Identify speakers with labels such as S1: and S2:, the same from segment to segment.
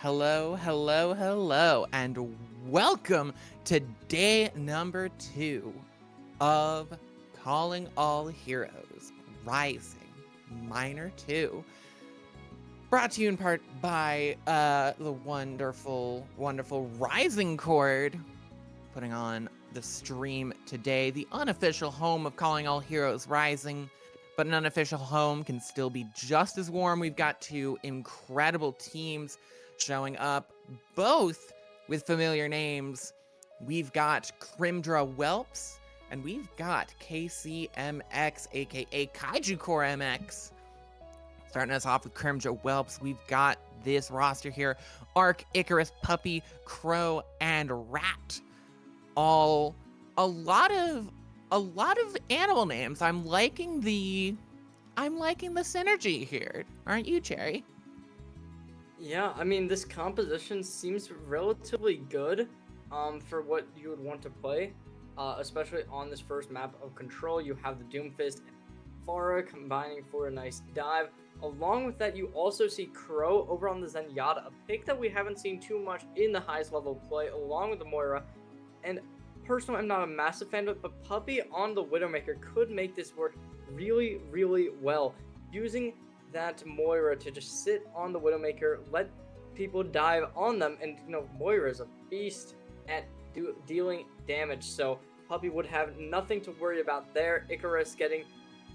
S1: Hello, hello, hello, and welcome to day number 2 of Calling All Heroes Rising Minor 2. Brought to you in part by the wonderful, wonderful Risingcord, putting on the stream today, the unofficial home of Calling All Heroes Rising. But an unofficial home can still be just as warm. We've got two incredible teams showing up, both with familiar names. We've got Crimdra Whelps, and we've got KCMX, aka Kaiju Core MX. Starting us off with Crimdra Whelps, we've got this roster here: Arc, Icarus, Puppy, Crow, and Rat. All a lot of animal names. I'm liking the synergy here, aren't you, Cherry?
S2: Yeah, I mean, this composition seems relatively good for what you would want to play, especially on this first map of Control. You have the Doomfist and Pharah combining for a nice dive. Along with that, you also see Crow over on the Zenyatta, a pick that we haven't seen too much in the highest level play, along with the Moira. And personally, I'm not a massive fan of it, but Puppy on the Widowmaker could make this work really, really well. Using that Moira to just sit on the Widowmaker, let people dive on them, and Moira is a beast at dealing damage, so Puppy would have nothing to worry about there. Icarus getting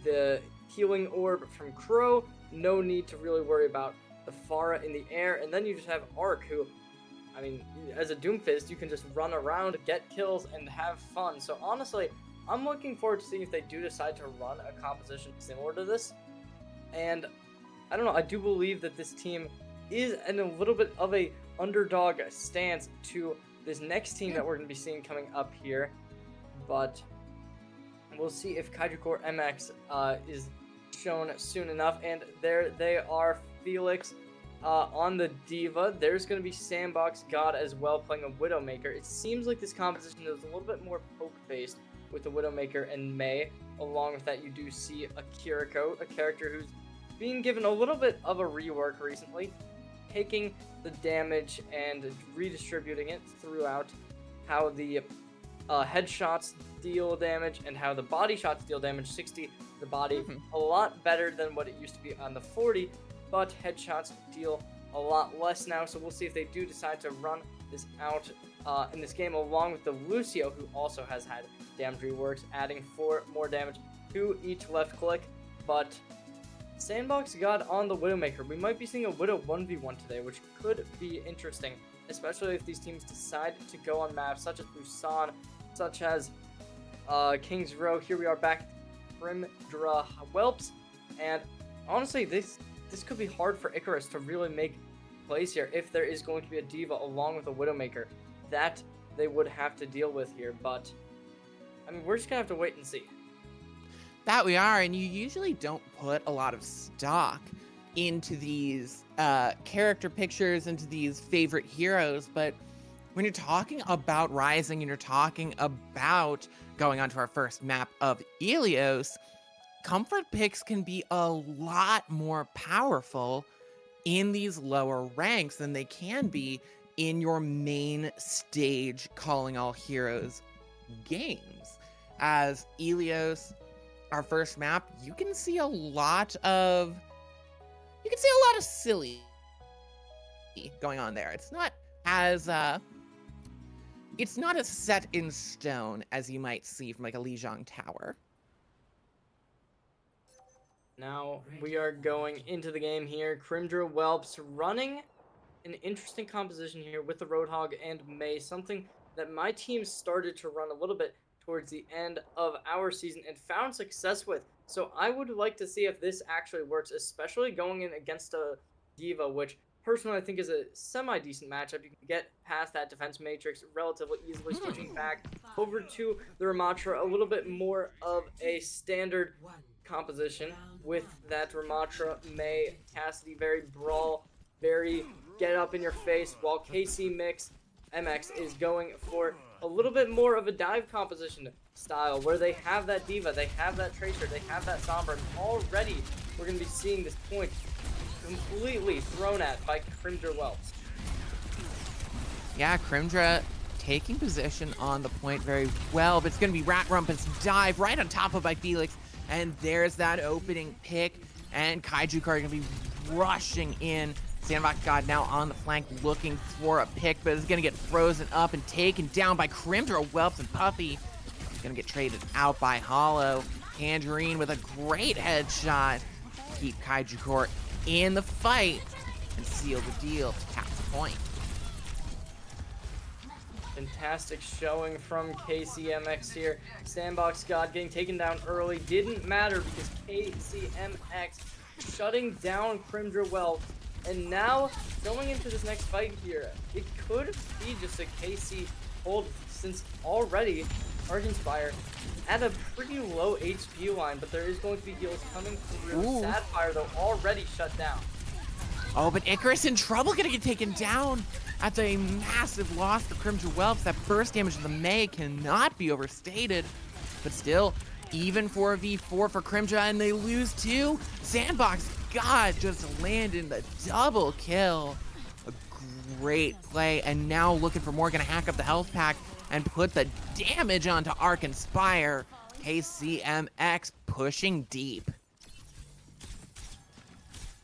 S2: the healing orb from Crow, no need to really worry about the Pharah in the air, and then you just have Arc, who, I mean, as a Doomfist, you can just run around, get kills, and have fun. So honestly, I'm looking forward to seeing if they do decide to run a composition similar to this. And I don't know, I do believe that this team is in a little bit of a underdog stance to this next team that we're going to be seeing coming up here. But we'll see if Kaiju Core MX is shown soon enough. And there they are, Felix on the Diva. There's going to be Sandbox God as well, playing a Widowmaker. It seems like this composition is a little bit more poke-based with the Widowmaker and Mei. Along with that, you do see a Kiriko, a character who's being given a little bit of a rework recently, taking the damage and redistributing it throughout how the headshots deal damage and how the body shots deal damage. 60 the body, a lot better than what it used to be on the 40, but headshots deal a lot less now, so we'll see if they do decide to run this out in this game, along with the Lucio, who also has had damage reworks, adding 4 more damage to each left click. But Sandbox God on the Widowmaker. We might be seeing a Widow 1v1 today, which could be interesting, especially if these teams decide to go on maps such as Busan, such as King's Row. Here we are back at Crimdra Whelps, and honestly, this could be hard for Icarus to really make plays here if there is going to be a Diva along with a Widowmaker that they would have to deal with here. But I mean, we're just gonna have to wait and see.
S1: That we are, and you usually don't put a lot of stock into these character pictures, into these favorite heroes, but when you're talking about Rising and you're talking about going on to our first map of Ilios, comfort picks can be a lot more powerful in these lower ranks than they can be in your main stage Calling All Heroes games. As Ilios, our first map, you can see a lot of silly going on there. It's not as set in stone as you might see from like a Lijiang Tower.
S2: Now we are going into the game here. Crimdra Whelps running an interesting composition here with the Roadhog and Mei, something that my team started to run a little bit towards the end of our season and found success with. So I would like to see if this actually works, especially going in against a Diva, which personally I think is a semi-decent matchup. You can get past that defense matrix relatively easily, switching back over to the Ramatra, a little bit more of a standard composition with that Ramatra, Mei, Cassidy, very brawl, very get up in your face, while KC MX is going for a little bit more of a dive composition style, where they have that Diva, they have that Tracer, they have that Sombra, and already we're going to be seeing this point completely thrown at by Crimdra Whelps.
S1: Yeah, Crimdra taking position on the point very well, but it's going to be Rat Rumpus dive right on top of by Felix. And there's that opening pick. And Kaiju Car going to be rushing in. Sandbox God now on the flank looking for a pick, but is going to get frozen up and taken down by Crimdra, Whelps, and Puffy. He's going to get traded out by Hollow. Tangerine with a great headshot. Keep Kaiju Core in the fight and seal the deal to tap the point.
S2: Fantastic showing from KCMX here. Sandbox God getting taken down early. Didn't matter because KCMX shutting down Crimdra Whelps. And now, going into this next fight here, it could be just a KC hold since already Arkinspire at a pretty low HP line, but there is going to be heals coming through.
S1: Ooh.
S2: Sadfire, though, already shut down.
S1: Oh, but Icarus in trouble, gonna get taken down. That's a massive loss for Crimdra Whelps. That burst damage to the May cannot be overstated. But still, even 4v4 for Crimdra, and they lose too. Sandbox God just landing the double kill. A great play, and now looking for more, gonna hack up the health pack and put the damage onto Arkinspire. KCMX pushing deep.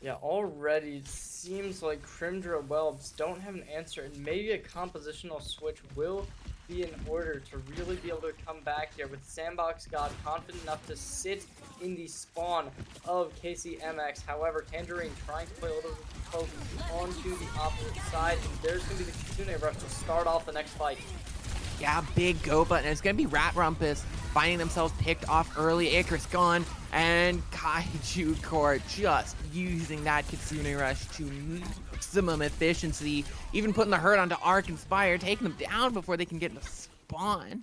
S2: Yeah, already it seems like Crimdra Whelps don't have an answer, and maybe a compositional switch will be in order to really be able to come back here with Sandbox God confident enough to sit in the spawn of KCMX. However, Tangerine trying to play a little bit of poke onto the opposite side, and there's going to be the Kitsune Rush to start off the next fight.
S1: Yeah, big go button. It's going to be Rat Rumpus finding themselves picked off early. Icarus gone, and Kaiju Core just using that Kitsune Rush to maximum efficiency, even putting the hurt onto Arkinspire, taking them down before they can get into spawn.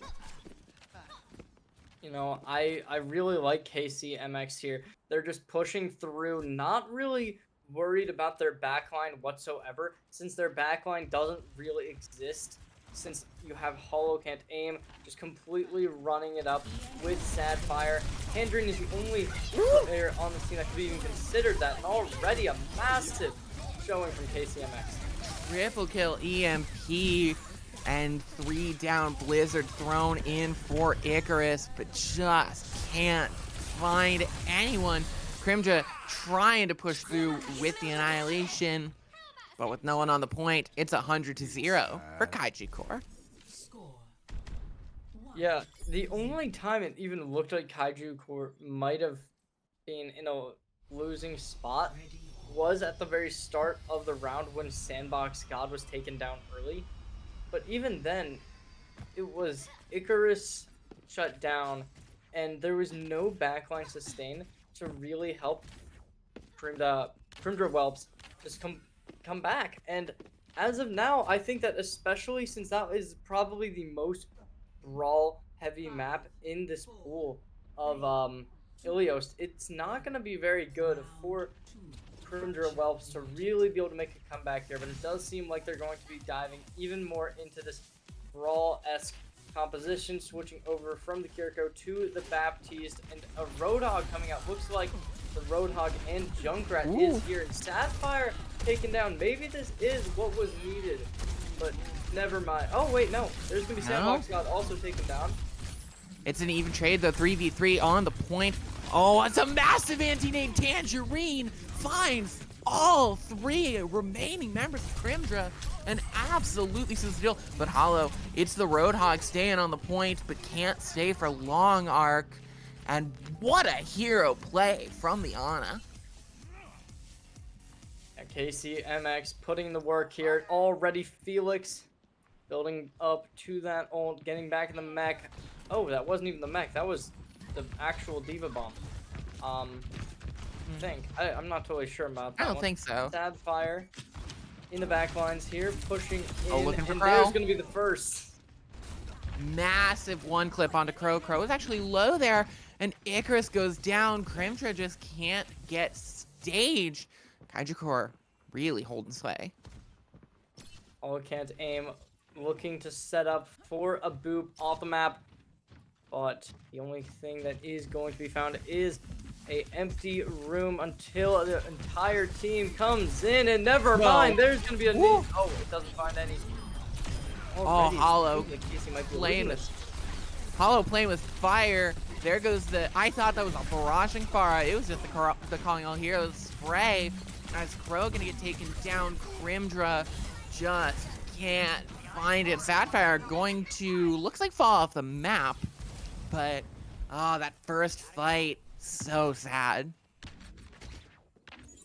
S2: You know, I really like KCMX here. They're just pushing through, not really worried about their backline whatsoever, since their backline doesn't really exist. Since you have Hollow can't aim, just completely running it up with Sadfire. Tangerine is the only player on the team that could be even considered that, and already a massive showing from KCMX.
S1: Triple kill EMP, and 3 down Blizzard thrown in for Icarus, but just can't find anyone. Crimdra trying to push through with the Annihilation, but with no one on the point, it's 100-0 for Kaiju Core.
S2: Yeah, the only time it even looked like Kaiju Core might have been in a losing spot was at the very start of the round when Sandbox God was taken down early. But even then, it was Icarus shut down, and there was no backline sustain to really help Crimdra Whelps just come back. And as of now, I think that especially since that is probably the most brawl heavy map in this pool of Ilios, it's not going to be very good for Crimdra Whelps to really be able to make a comeback here, but it does seem like they're going to be diving even more into this brawl-esque composition, switching over from the Kiriko to the Baptiste, and a Roadhog coming out. Looks like the Roadhog and Junkrat is here, and Sadfire taken down. Maybe this is what was needed, but never mind. Oh wait, no, there's gonna be Sandbox God also taken down.
S1: It's an even trade though, 3v3 on the point. Oh, it's a massive anti-nade. Tangerine finds all 3 remaining members of Crimdra and absolutely seals the deal. But Hollow, it's the Roadhog staying on the point, but can't stay for long arc. And what a hero play from the Ana.
S2: KCMX putting in the work here. Already Felix building up to that ult, getting back in the mech. Oh, that wasn't even the mech. That was the actual Diva Bomb. I think. I'm not totally sure about that.
S1: I don't think so.
S2: Sadfire in the back lines here, pushing in.
S1: Oh, looking for
S2: and
S1: Crow.
S2: There's going to be the first.
S1: Massive one clip onto Crow. Crow is actually low there, and Icarus goes down. Crimdra just can't get staged. Kaiju Core really holding sway.
S2: All can't aim, looking to set up for a boop off the map, but the only thing that is going to be found is a empty room until the entire team comes in, and never mind, there's gonna be a need. Oh, it doesn't find any.
S1: Oh,
S2: already. It
S1: Hollow
S2: seems like Casey might be
S1: playing
S2: losing
S1: the
S2: this.
S1: Hollow playing with fire. There goes the. I thought that was a barraging fire. It was just the Calling All Heroes spray. As Crow gonna get taken down, Crimdra just can't find it. Sapphire going to looks like fall off the map, but oh, that first fight so sad.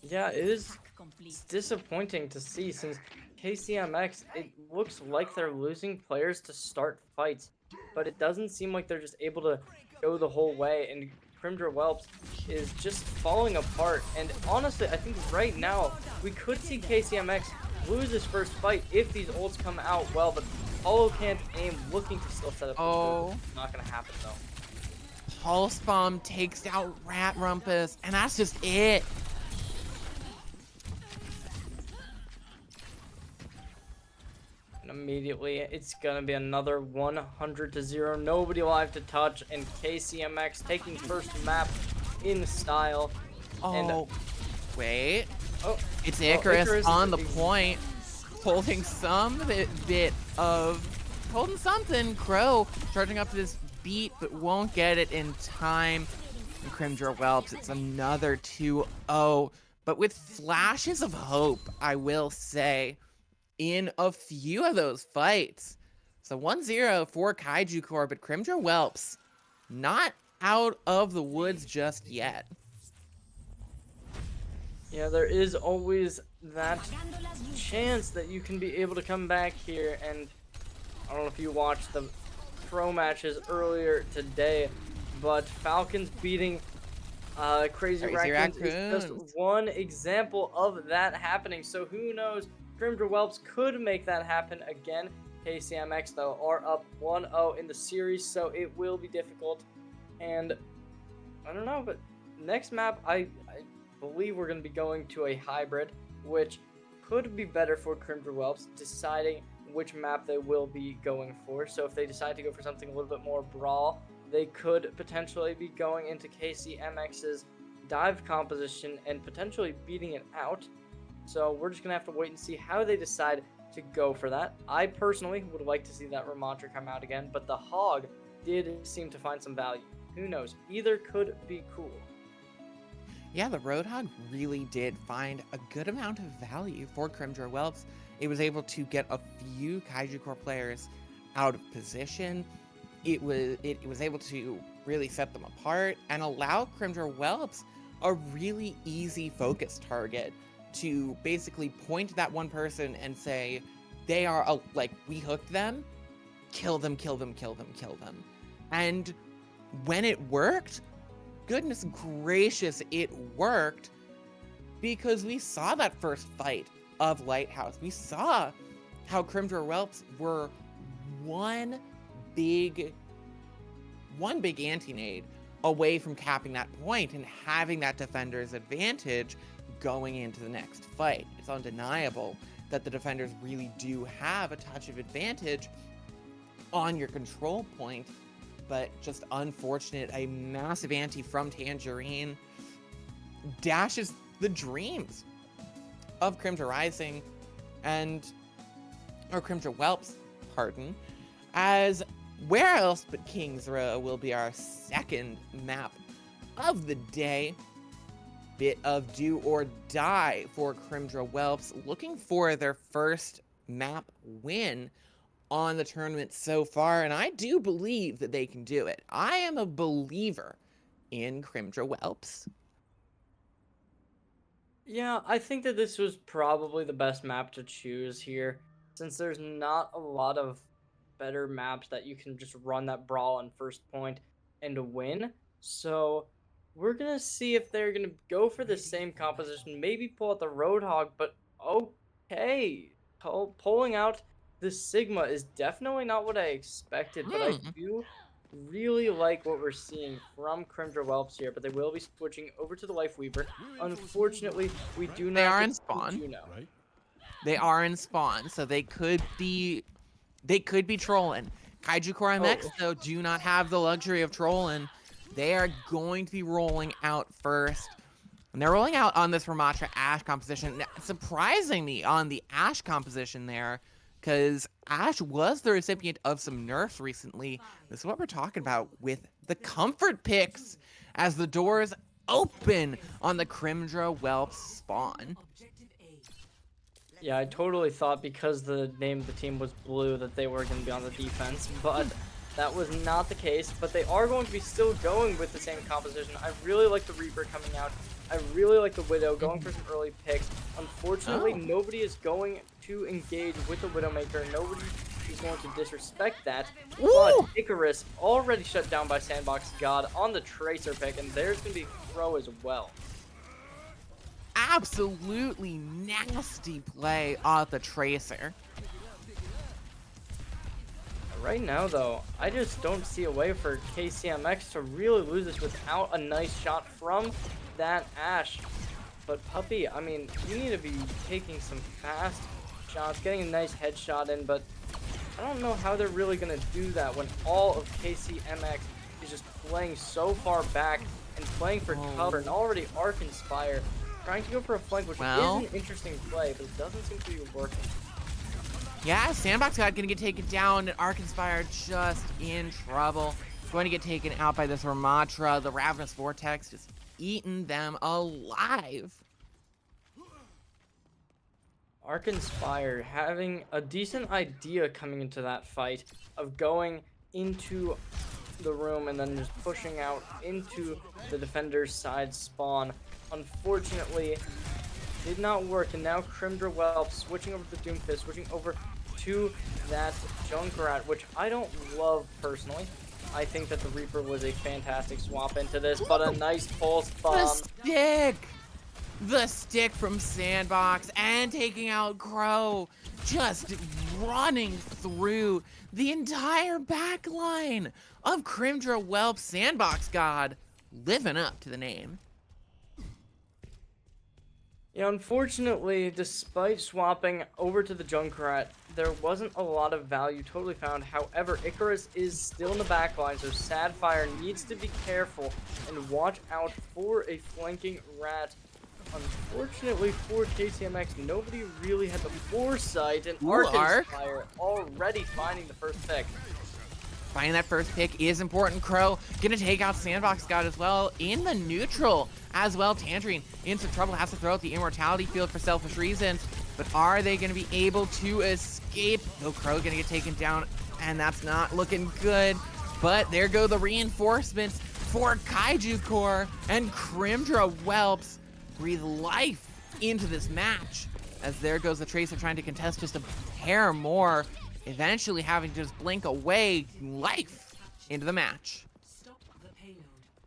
S2: Yeah, it's disappointing to see since KCMX, it looks like they're losing players to start fights, but it doesn't seem like they're just able to go the whole way, and Crimdra Whelps is just falling apart. And honestly, I think right now we could see KCMX lose his first fight if these ults come out well, but Hollow can't aim, looking to still set up the
S1: Oh.
S2: It's not gonna happen though.
S1: Pulse Bomb takes out Rat Rumpus, and that's just it.
S2: And immediately, it's gonna be another 100-0. Nobody alive to touch, and KCMX taking first map in style.
S1: Oh,
S2: And,
S1: wait.
S2: oh,
S1: It's
S2: well,
S1: Icarus on the
S2: is-
S1: point, holding some bit of holding something. Crow charging up to this beat, but won't get it in time. And Crimdra Whelps, it's another 2-0, but with flashes of hope, I will say, in a few of those fights. So 1-0 for Kaiju Core, but Crimdra Whelps not out of the woods just yet.
S2: Yeah, there is always that chance that you can be able to come back here. And I don't know if you watched the pro matches earlier today, but Falcons beating Crazy Raccoons is just one example of that happening. So who knows? Crimdra Whelps could make that happen again. KCMX, though, are up 1-0 in the series, so it will be difficult. And I don't know, but next map, I believe we're going to be going to a hybrid, which could be better for Crimdra Whelps, deciding which map they will be going for. So if they decide to go for something a little bit more brawl, they could potentially be going into KCMX's dive composition and potentially beating it out. So we're just going to have to wait and see how they decide to go for that. I personally would like to see that Ramontra come out again, but the Hog did seem to find some value. Who knows? Either could be cool.
S1: Yeah, the Roadhog really did find a good amount of value for Crimdra Whelps. It was able to get a few Kaiju Core players out of position. It was able to really set them apart and allow Crimdra Whelps a really easy focus target to basically point to that one person and say, they are, like, we hooked them, kill them, kill them, kill them, kill them. And when it worked, goodness gracious, it worked, because we saw that first fight of Lighthouse. We saw how Crimdra Whelps were one big anti-nade away from capping that point and having that defender's advantage going into the next fight. It's undeniable that the defenders really do have a touch of advantage on your control point, but just unfortunate, a massive anti from Tangerine dashes the dreams of Crimdra Rising or Crimdra Whelps, pardon, as where else but King's Row will be our second map of the day. Bit of do or die for Crimdra Whelps, looking for their first map win on the tournament so far, and I do believe that they can do it. I am a believer in Crimdra Whelps.
S2: Yeah, I think that this was probably the best map to choose here, since there's not a lot of better maps that you can just run that brawl on first point and win. So we're gonna see if they're gonna go for the same composition, maybe pull out the Roadhog, but okay. Pulling out the Sigma is definitely not what I expected, but I do really like what we're seeing from Crimdra Whelps here, but they will be switching over to the Life Weaver. Unfortunately, we do not
S1: They are
S2: get
S1: in
S2: to see
S1: spawn.
S2: Juno.
S1: They are in spawn, so they could be trolling. Kaiju Core MX, though, do not have the luxury of trolling. They are going to be rolling out first. And they're rolling out on this Ramontra Ashe composition. Now, surprising me on the Ashe composition there, because Ash was the recipient of some nerfs recently. This is what we're talking about with the comfort picks as the doors open on the Crimdra Whelp spawn.
S2: Yeah, I totally thought because the name of the team was blue that they were going to be on the defense, but that was not the case. But they are going to be still going with the same composition. I really like the Reaper coming out. I really like the Widow going for some early picks. Unfortunately,
S1: Oh.
S2: nobody is going to engage with the Widowmaker. Nobody is going to disrespect that.
S1: Woo!
S2: But Icarus already shut down by Sandbox God on the Tracer pick, and there's going to be Crow as well.
S1: Absolutely nasty play off the Tracer.
S2: Right now, though, I just don't see a way for KCMX to really lose this without a nice shot from that Ashe. But Puppy, I mean, you need to be taking some fast shots, getting a nice headshot in, but I don't know how they're really going to do that when all of KCMX is just playing so far back and playing for cover, and already Arkinspire trying to go for a flank, which is an interesting play, but it doesn't seem to be working.
S1: Yeah, Sandbox God gonna get taken down, and Arkinspire just in trouble. Going to get taken out by this Ramatra. The Ravenous Vortex just eating them alive.
S2: Arkinspire having a decent idea coming into that fight of going into the room and then just pushing out into the defender's side spawn. Unfortunately, did not work, and now Crimdra Whelp switching over to Doomfist, switching over to that Junkrat, which I don't love personally. I think that the Reaper was a fantastic swap into this, but a nice pulse bomb.
S1: The stick from Sandbox and taking out Crow, just running through the entire back line of Crimdra Whelp. Sandbox God living up to the name.
S2: Yeah, unfortunately, despite swapping over to the Junkrat, there wasn't a lot of value totally found. However, Icarus is still in the backline, so Sadfire needs to be careful and watch out for a flanking rat. Unfortunately for KCMX, nobody really had the foresight, and Arkinspire already finding the first pick.
S1: Finding that first pick is important. Crow gonna take out Sandbox God as well in the neutral as well. Tangerine in some trouble, has to throw out the Immortality Field for selfish reasons, but are they gonna be able to escape? No, Crow gonna get taken down, and that's not looking good. But there go the reinforcements for Kaiju Core, and Crimdra Whelps breathe life into this match, as there goes the Tracer trying to contest just a hair more, eventually having to just blink away life into the match.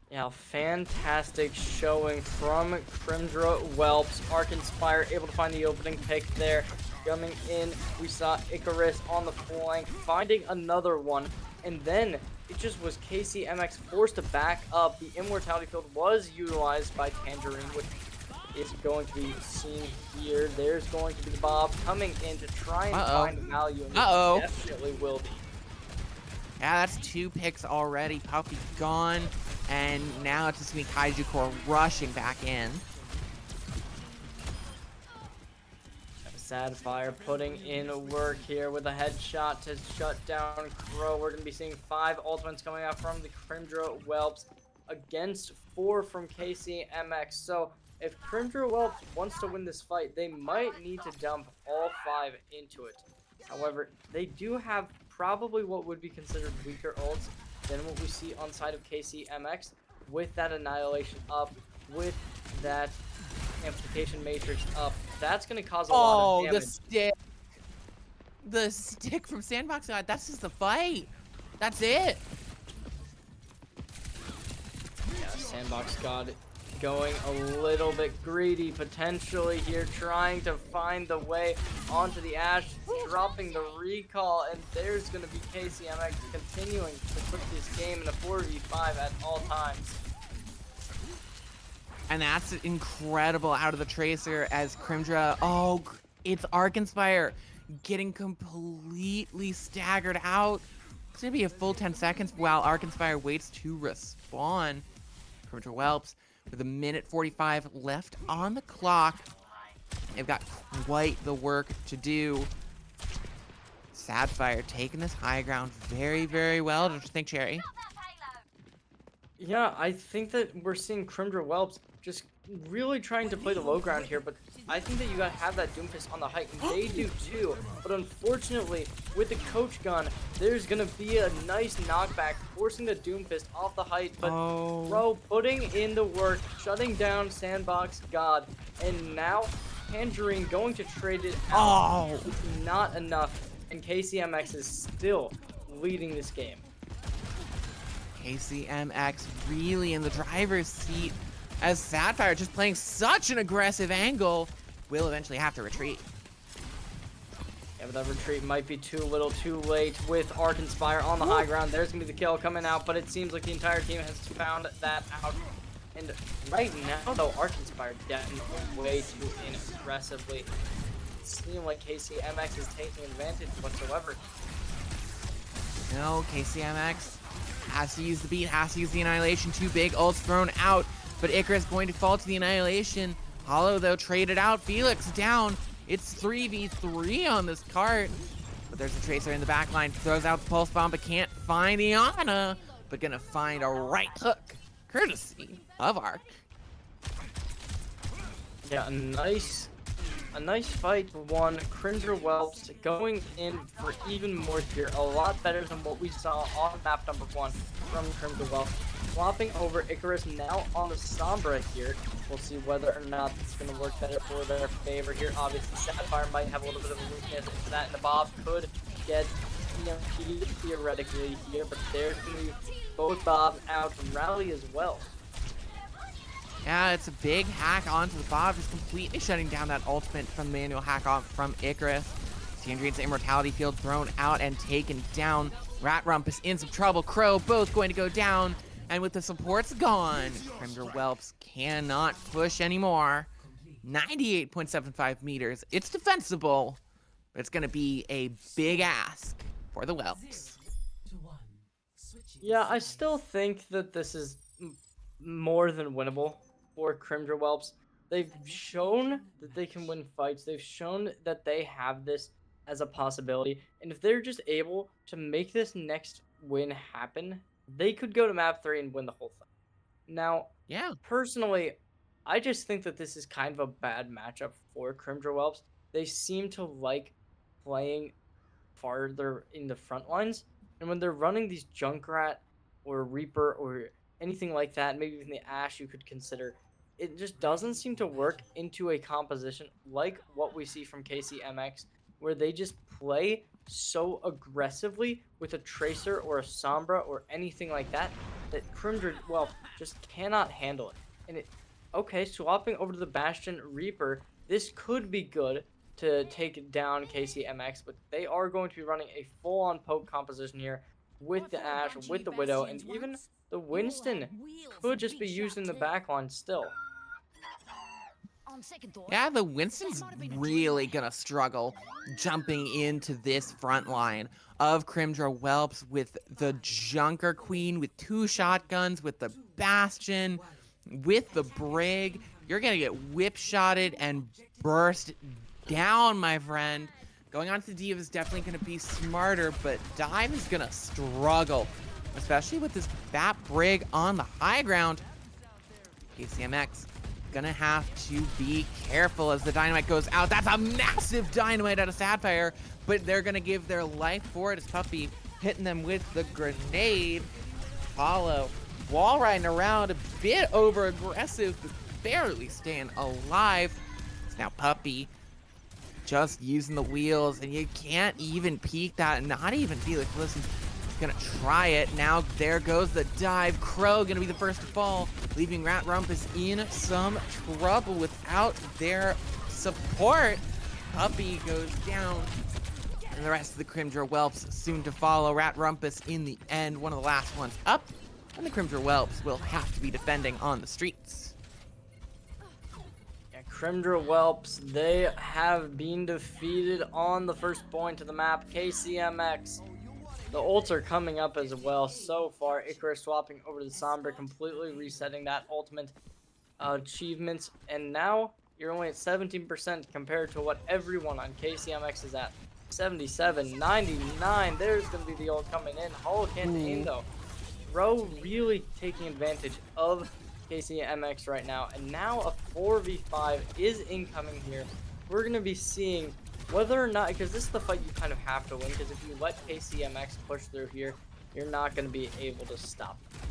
S2: Yeah, fantastic showing from Crimdra Whelps. Arkinspire able to find the opening pick there. Coming in, we saw Icarus on the flank, finding another one, and then it just was KCMX forced to back up. The Immortality Field was utilized by Tangerine, which is going to be seen here. There's going to be the Bob coming in to try and find value, and it definitely will be.
S1: Yeah, that's 2 picks already. Puppy gone, and now it's just gonna be Kaiju Core rushing back in.
S2: Sadfire putting in work here with a headshot to shut down Crow. We're going to be seeing 5 ultimates coming out from the Crimdra Whelps against 4 from KCMX. So if Crimdra Whelps wants to win this fight, they might need to dump all 5 into it. However, they do have probably what would be considered weaker ults than what we see on side of KCMX, with that Annihilation up, with that Amplification Matrix up. That's going to cause a lot of damage.
S1: The stick from Sandbox God, that's just the fight. That's it.
S2: Yeah, Sandbox God going a little bit greedy potentially here, trying to find the way onto the Ashe, dropping the recall, and there's going to be KCMX continuing to put this game in a 4v5 at all times.
S1: And that's incredible out of the Tracer as Crimdra, it's Arkinspire getting completely staggered out. It's gonna be a full 10 seconds while Arkinspire waits to respawn. Crimdra Whelps with 1:45 left on the clock. They've got quite the work to do. Sadfire taking this high ground very, very well. Don't you think, Cherry?
S2: Yeah, I think that we're seeing Crimdra Whelps just really trying to play the low ground here, but I think that you gotta have that Doomfist on the height, and they do too. But unfortunately, with the Coach Gun, there's gonna be a nice knockback, forcing the Doomfist off the height, but Bro putting in the work, shutting down Sandbox God, and now Tangerine going to trade it out.
S1: Oh!
S2: It's not enough, and KCMX is still leading this game.
S1: KCMX really in the driver's seat as Sadfire just playing such an aggressive angle will eventually have to retreat.
S2: Yeah, but that retreat might be too little too late with Arc Inspire on the high ground. There's going to be the kill coming out, but it seems like the entire team has found that out. And right now, though, Arc Inspire definitely way too aggressively. It seems like KCMX is taking advantage whatsoever.
S1: No, KCMX has to use the beat, has to use the Annihilation. Too big, ult's thrown out, but Icarus going to fall to the Annihilation. Hollow, though, traded out. Felix down. It's 3v3 on this cart. But there's a Tracer in the back line. Throws out the Pulse Bomb, but can't find the Ana. But gonna find a right hook, courtesy of Arc.
S2: Yeah, a nice fight won. Crimdra Whelps going in for even more here. A lot better than what we saw on map number 1 from Crimdra Whelps. Swapping over Icarus now on the Sombra here. We'll see whether or not it's going to work better for their favor here. Obviously, Sapphire might have a little bit of a weakness into that, and the Bob could get, theoretically here, but there's going to be both Bob out from Rally as well.
S1: Yeah, it's a big hack onto the Bob, just completely shutting down that ultimate from manual hack off from Icarus. Tangerine's Immortality Field thrown out and taken down. Rat Rumpus in some trouble. Crow both going to go down. And with the supports gone, Crimdra Whelps cannot push anymore. 98.75 meters. It's defensible, but it's going to be a big ask for the Whelps.
S2: Yeah, I still think that this is more than winnable for Crimdra Whelps. They've shown that they can win fights. They've shown that they have this as a possibility. And if they're just able to make this next win happen, they could go to map 3 and win the whole thing. Now,
S1: Yeah.
S2: personally, I just think that this is kind of a bad matchup for Crimdra Whelps. They seem to like playing farther in the front lines. And when they're running these Junkrat or Reaper or anything like that, maybe even the Ashe you could consider, it just doesn't seem to work into a composition like what we see from KCMX, where they just play so aggressively with a Tracer or a Sombra or anything like that, that Crimdra, well, just cannot handle it. And okay, swapping over to the Bastion Reaper, this could be good to take down KCMX, but they are going to be running a full-on poke composition here with the Ashe, with the Widow, and even the Winston could just be used in the backline still.
S1: Yeah, the Winston's really gonna struggle jumping into this front line of Crimdra Whelps with the Junker Queen, with 2 shotguns, with the Bastion, with the Brig. You're gonna get whip-shotted and burst down, my friend. Going on to the Diva is definitely gonna be smarter, but Dive is gonna struggle, especially with this Bat Brig on the high ground. KCMX gonna have to be careful as the dynamite goes out. That's a massive dynamite out of Sapphire, but they're gonna give their life for it as Puppy hitting them with the grenade. Hollow wall riding around, a bit over aggressive, but barely staying alive. It's now Puppy just using the wheels, and you can't even peek that, not even Felix. Listen, gonna try it. Now there goes the dive. Crow gonna be the first to fall, leaving Rat Rumpus in some trouble without their support. Puppy goes down, and the rest of the Crimdra Whelps soon to follow. Rat Rumpus in the end, one of the last ones up, and the Crimdra Whelps will have to be defending on the streets.
S2: Crimdra Whelps, they have been defeated on the first point of the map. KCMX. The ults are coming up as well so far. Icarus swapping over to the Sombra, completely resetting that ultimate achievement. And now you're only at 17% compared to what everyone on KCMX is at. 77, 99. There's going to be the ult coming in. Hollow can't aim though. Ro really taking advantage of KCMX right now. And now a 4v5 is incoming here. We're going to be seeing whether or not, because this is the fight you kind of have to win, because if you let KCMX push through here, you're not going to be able to stop them.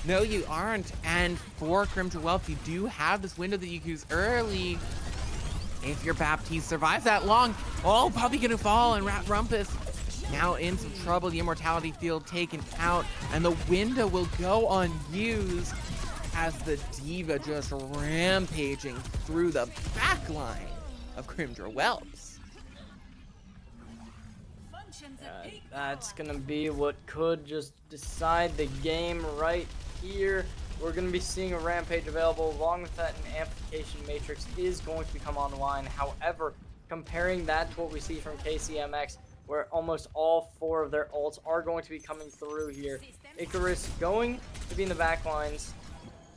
S1: No, you aren't. And for Crimson Wealth, you do have this window that you can use early. If your Baptiste survives that long, oh, probably gonna fall, and Rat Rumpus now in some trouble. The Immortality Field taken out, and the window will go unused as the Diva just rampaging through the back line of Crimdra Whelps.
S2: That's gonna be what could just decide the game right here. We're going to be seeing a Rampage available. Along with that, an Amplification Matrix is going to become online. However, comparing that to what we see from KCMX, where almost all 4 of their ults are going to be coming through here. Icarus going to be in the back lines,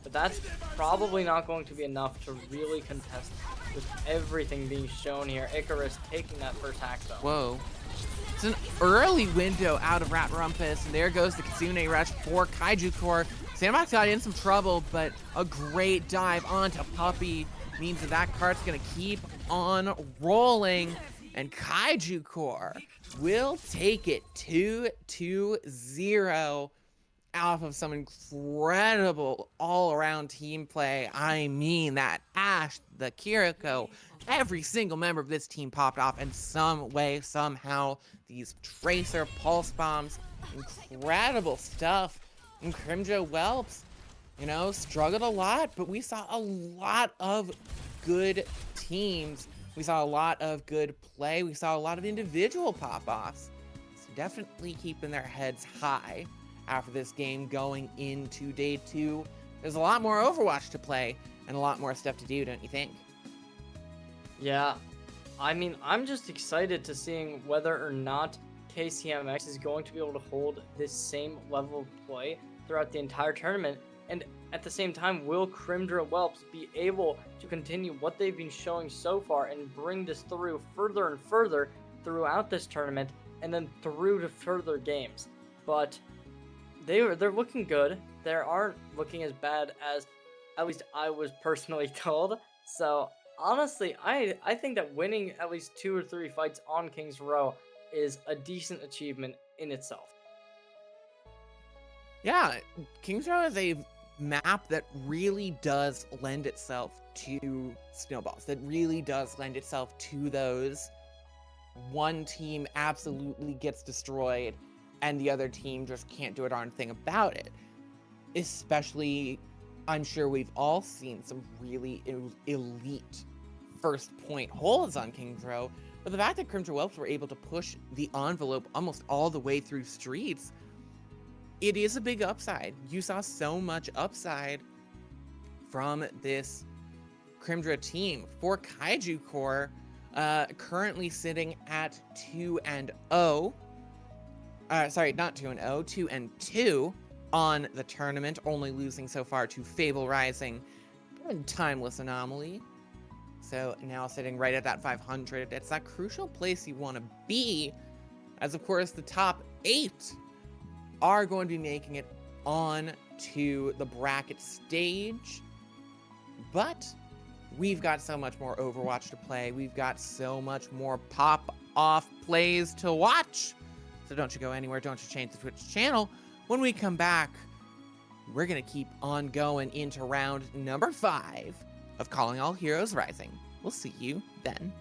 S2: but that's probably not going to be enough to really contest with everything being shown here. Icarus taking that first hack though.
S1: Whoa. It's an early window out of Rat Rumpus, and there goes the Kitsune Rush for Kaiju Core. Sandbox got in some trouble, but a great dive onto Puppey means that card's gonna keep on rolling, and Kaiju Core will take it 2-0 off of some incredible all-around team play. I mean, that Ashe, the Kiriko, every single member of this team popped off in some way, somehow. These Tracer Pulse Bombs, incredible stuff. And Crimdra Whelps, you know, struggled a lot, but we saw a lot of good teams. We saw a lot of good play. We saw a lot of individual pop-offs. So definitely keeping their heads high after this game going into day 2. There's a lot more Overwatch to play and a lot more stuff to do, don't you think?
S2: Yeah, I mean, I'm just excited to seeing whether or not KCMX is going to be able to hold this same level of play throughout the entire tournament, and at the same time, will Crimdra Whelps be able to continue what they've been showing so far and bring this through further and further throughout this tournament, and then through to further games. But they're looking good. They aren't looking as bad as at least I was personally told. So honestly, I think that winning at least 2 or 3 fights on King's Row is a decent achievement in itself.
S1: Yeah, King's Row is a map that really does lend itself to snowballs, that really does lend itself to those one team absolutely gets destroyed and the other team just can't do a darn thing about it. Especially, I'm sure we've all seen some really elite first point holds on King's Row, but the fact that Crimdra Whelps were able to push the envelope almost all the way through streets, it is a big upside. You saw so much upside from this Crimdra team. For Kaiju Core, currently sitting at 2-0. Sorry, not 2-0, 2-2 on the tournament, only losing so far to Fable Rising and Timeless Anomaly. So now sitting right at that 500. It's that crucial place you want to be, as of course the top 8 are going to be making it on to the bracket stage. But we've got so much more Overwatch to play. We've got so much more pop-off plays to watch. So don't you go anywhere. Don't you change the Twitch channel. When we come back, we're going to keep on going into round number 5 of Calling All Heroes Rising. We'll see you then.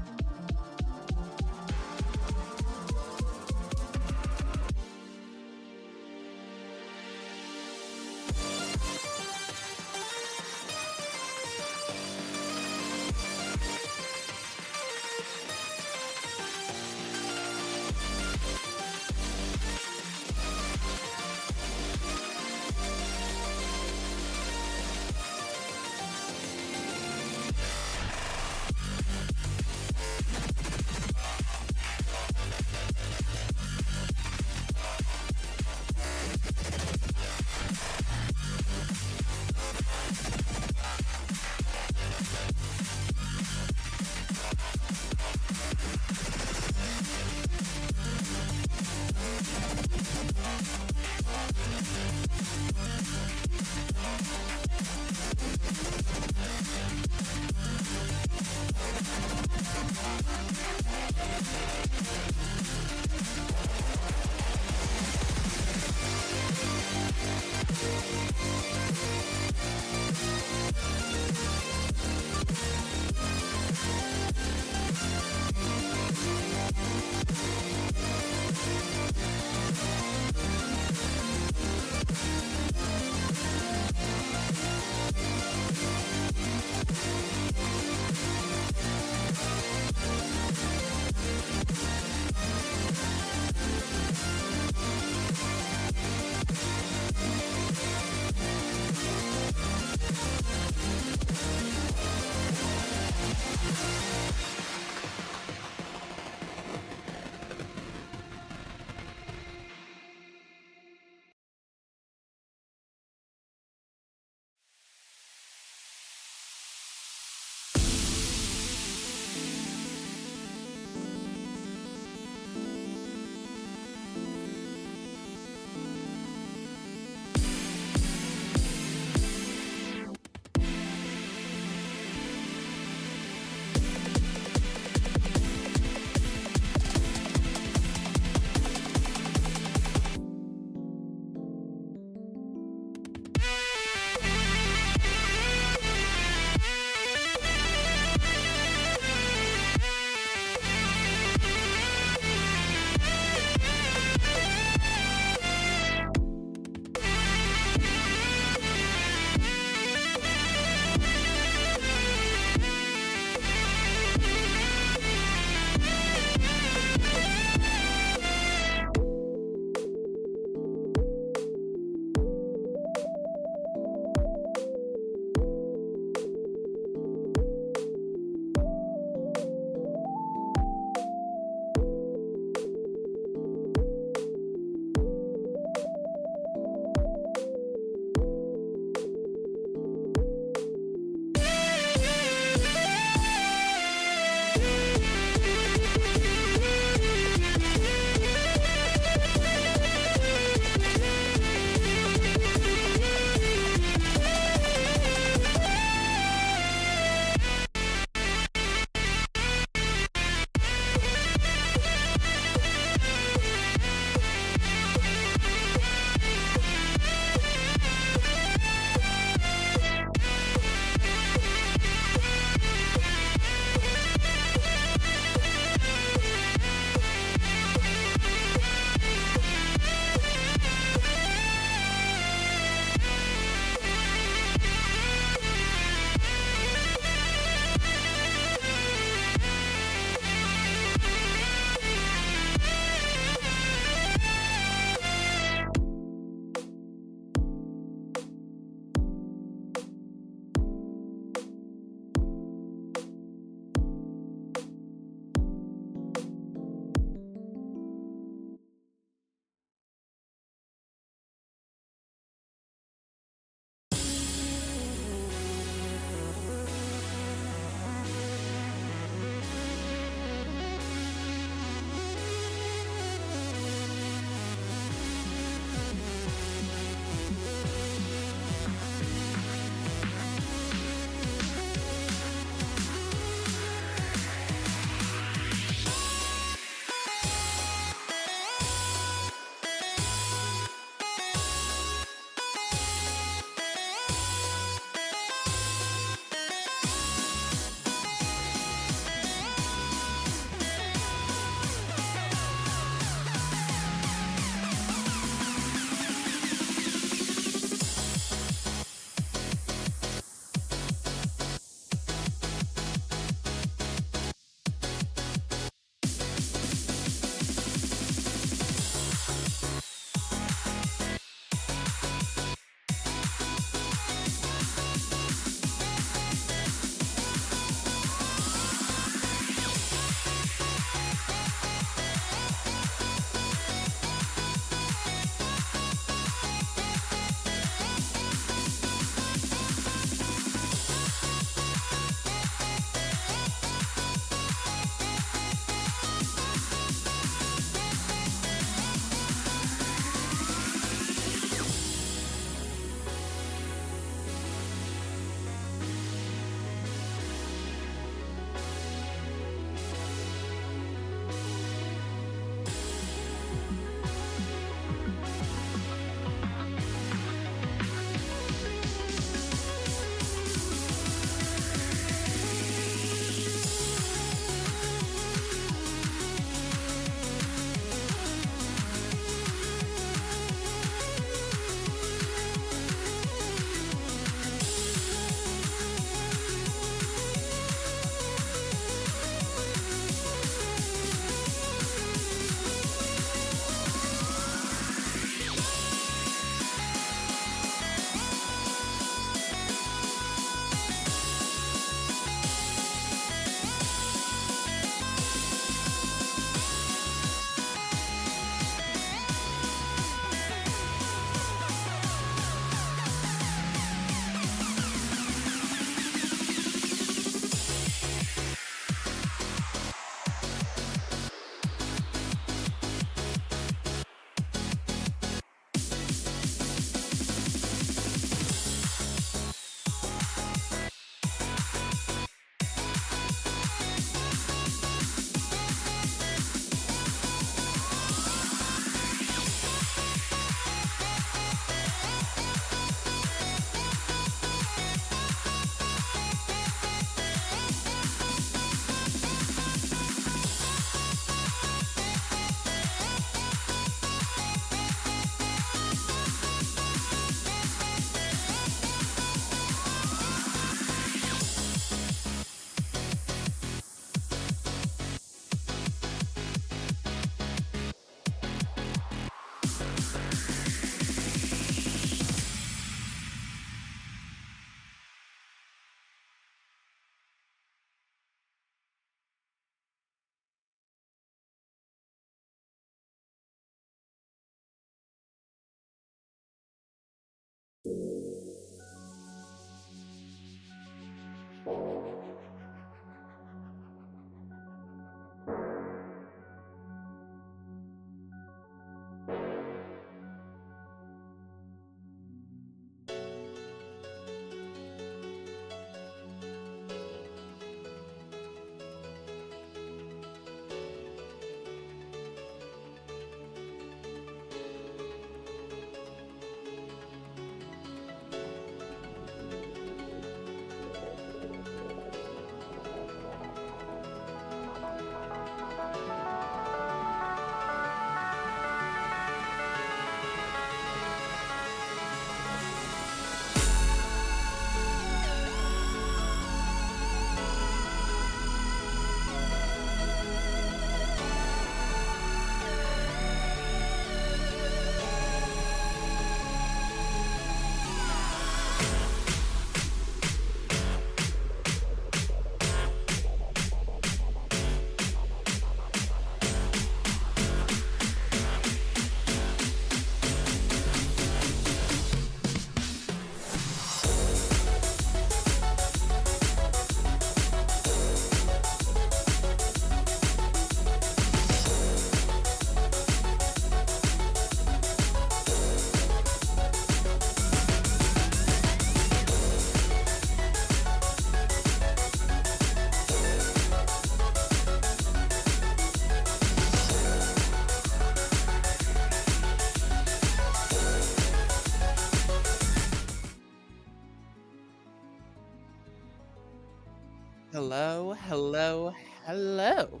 S1: Hello, hello, hello.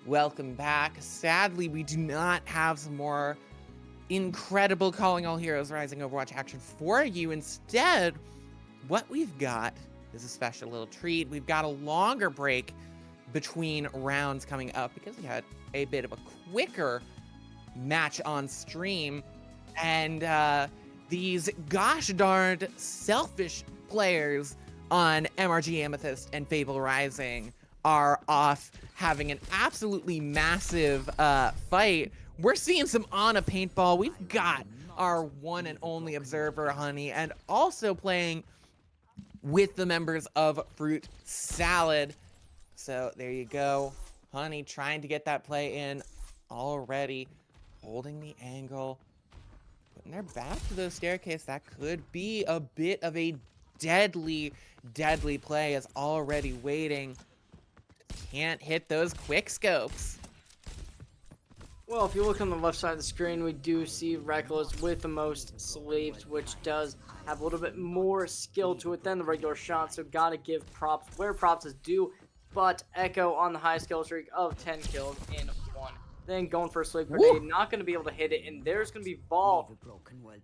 S1: Welcome back. Sadly, we do not have some more incredible Calling All Heroes Rising Overwatch action for you. Instead, what we've got is a special little treat. We've got a longer break between rounds coming up because we had a bit of a quicker match on stream. And these gosh darned selfish players on MRG Amethyst and Fable Rising are off having an absolutely massive fight. We're seeing some Ana paintball. We've got our one and only observer, Honey, and also playing with the members of Fruit Salad. So there you go. Honey trying to get that play in already, holding the angle, putting their back to the staircase. That could be a bit of a deadly play, is already waiting. Can't hit those quick scopes.
S2: Well, if you look on the left side of the screen, we do see Reckless with the most sleeves, which does have a little bit more skill to it than the regular shot, so gotta give props where props is due. But Echo on the high skill streak of 10 kills in one. Then going for a sleep grenade, not going to be able to hit it, and there's going to be Ball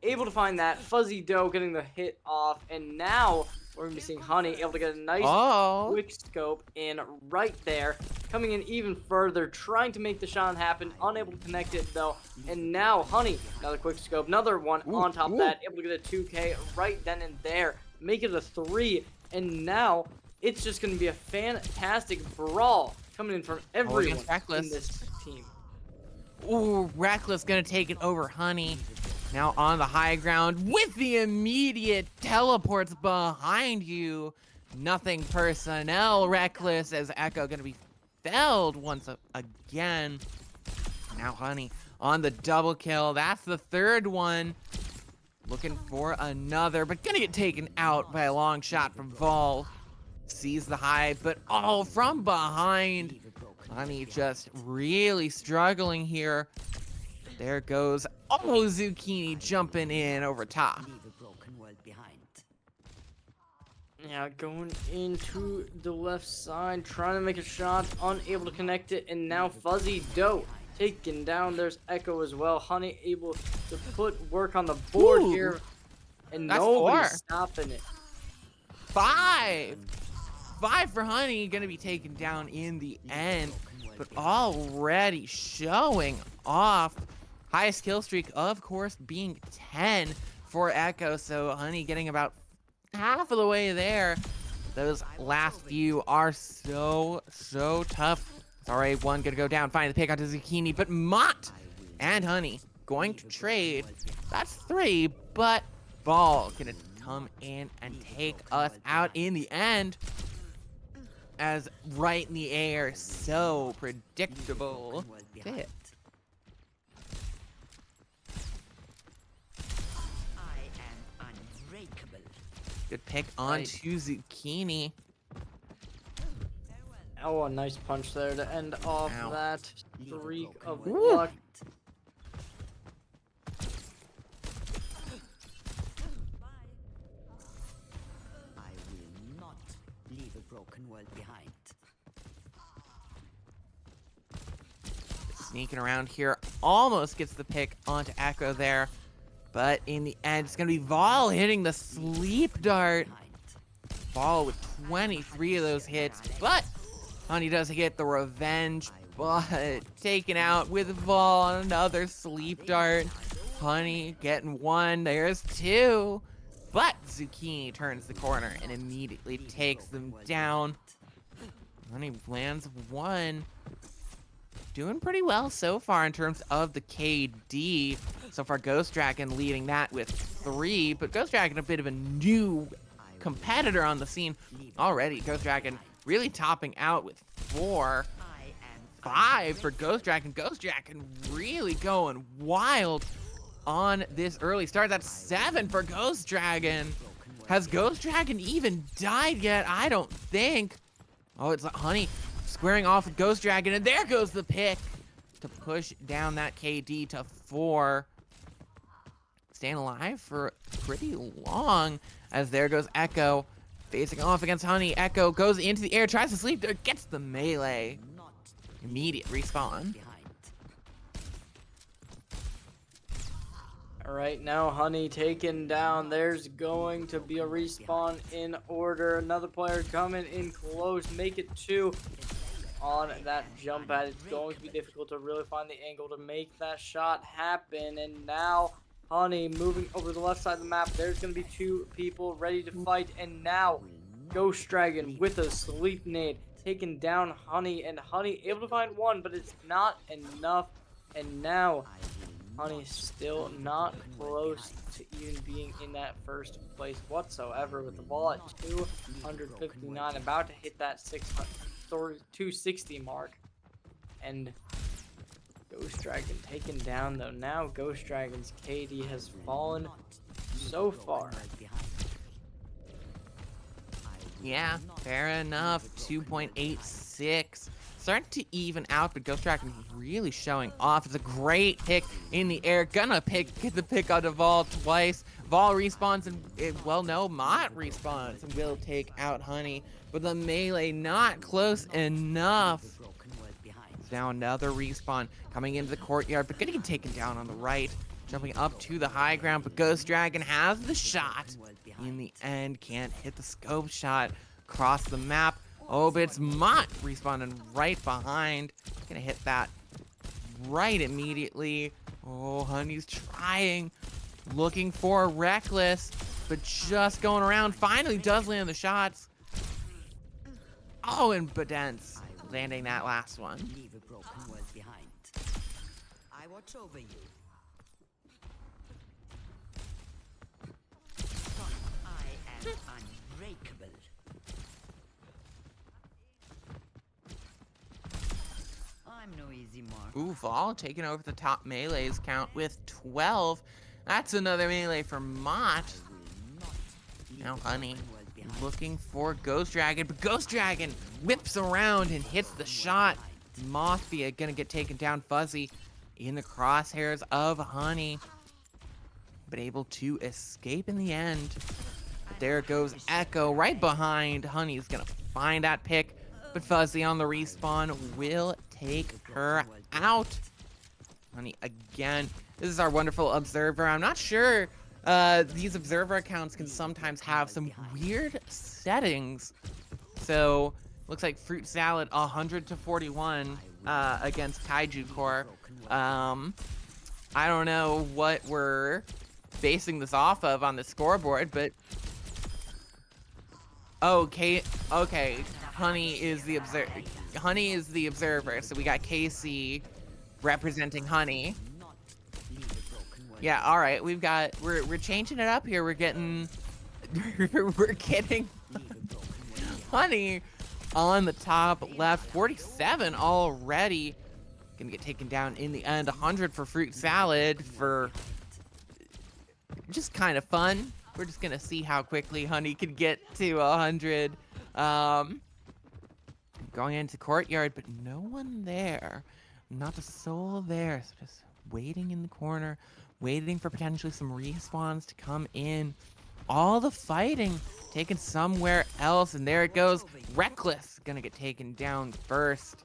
S2: able to find that. Fuzzy Doe getting the hit off, and now we're going to be seeing Honey able to get a nice quick scope in right there. Coming in even further, trying to make the shot happen, unable to connect it though. And now Honey, another quick scope, another one on top of that, able to get a 2K right then and there, make it a 3, and now it's just going to be a fantastic brawl coming in from everyone in this team.
S1: Ooh, Reckless gonna take it over Honey. Now on the high ground with the immediate teleports behind you. Nothing personnel, Reckless, as Echo gonna be felled once again. Now Honey on the double kill. That's the third one. Looking for another, but gonna get taken out by a long shot from Vol. Sees the hive, but from behind. Honey just really struggling here. There goes Zucchini jumping in over top.
S2: Yeah, going into the left side, trying to make a shot, unable to connect it, and now Fuzzy Doe taken down. There's Echo as well. Honey able to put work on the board here, and nobody's stopping it.
S1: 5 for Honey, gonna be taken down in the end, but already showing off. Highest kill streak, of course, being 10 for Echo, so Honey getting about half of the way there. Those last few are so tough. Sorry, one gonna go down, find the pick out to Zucchini, but Mott and Honey going to trade. That's 3, but Ball gonna come in and take us out in the end. As right in the air, so predictable. Hit. Good pick onto Zucchini.
S2: Oh, a nice punch there to end off
S1: Ow.
S2: that streak of
S1: Woo.
S2: luck.
S3: I will not leave a broken world behind.
S1: Sneaking around here, almost gets the pick onto Echo there. But in the end, it's going to be Vol hitting the sleep dart. Vol with 23 of those hits, but Honey does get the revenge, but taken out with Vol on another sleep dart. Honey getting one, there's two. But Zucchini turns the corner and immediately takes them down. Honey lands one. Doing pretty well so far in terms of the KD. So far, Ghost Dragon leading that with 3, but Ghost Dragon a bit of a new competitor on the scene already. Ghost Dragon really topping out with 4. 5 for Ghost Dragon. Ghost Dragon really going wild on this early start. That's 7 for Ghost Dragon. Has Ghost Dragon even died yet? I don't think. Oh, it's Honey squaring off with Ghost Dragon, and there goes the pick to push down that KD to 4. Staying alive for pretty long, as there goes Echo facing off against Honey. Echo goes into the air, tries to sleep there, gets the melee. Immediate respawn.
S2: All right, now Honey taken down. There's going to be a respawn in order. Another player coming in close. Make it 2 on that jump pad. It's going to be difficult to really find the angle to make that shot happen. And now Honey moving over the left side of the map. There's going to be 2 people ready to fight. And now Ghost Dragon with a sleep nade taking down Honey. And Honey able to find 1, but it's not enough. And now Honey still not close to even being in that first place whatsoever, with the ball at 259, about to hit that 260 mark. And Ghost Dragon taken down though. Now Ghost Dragon's KD has fallen so far.
S1: Yeah, fair enough. 2.86. Starting to even out, but Ghost Dragon really showing off. It's a great pick in the air. Gonna get the pick onto Vol twice. Vol respawns and Mott respawns and will take out Honey. But the melee not close enough. Now another respawn coming into the courtyard, but gonna get taken down on the right. Jumping up to the high ground, but Ghost Dragon has the shot. In the end, can't hit the scope shot across the map. Oh, but it's Mott respawning right behind. Gonna hit that right immediately. Oh, Honey's trying. Looking for Reckless, but just going around. Finally does land the shots. Oh, and Badence landing that last one.
S3: Leave a broken world behind. I watch over you. I am unbreakable. I'm no easy mark.
S1: Ooh, Vol taking over the top melees count with 12. That's another melee for Mott. Now Honey looking for Ghost Dragon, but Ghost Dragon whips around and hits the shot. Mothia gonna get taken down. Fuzzy in the crosshairs of Honey, but able to escape in the end. But there goes Echo right behind. Honey's gonna find that pick, but Fuzzy on the respawn will take her out. Honey again. This is our wonderful observer. I'm not sure. These observer accounts can sometimes have some weird settings. So looks like Fruit Salad 100 to 41 against Kaiju Core. I don't know what we're basing this off of on the scoreboard, but okay. Honey is the observer. So we got KC representing Honey. Yeah, all right. We're changing it up here. We're getting we're getting Honey on the top left. 47 already. Gonna get taken down in the end. 100 for fruit salad for just kind of fun. We're just gonna see how quickly Honey can get to 100. Going into courtyard, but no one there. Not a soul there. So just waiting in the corner, waiting for potentially some respawns to come in. All the fighting taken somewhere else, and there it goes. Reckless gonna get taken down first.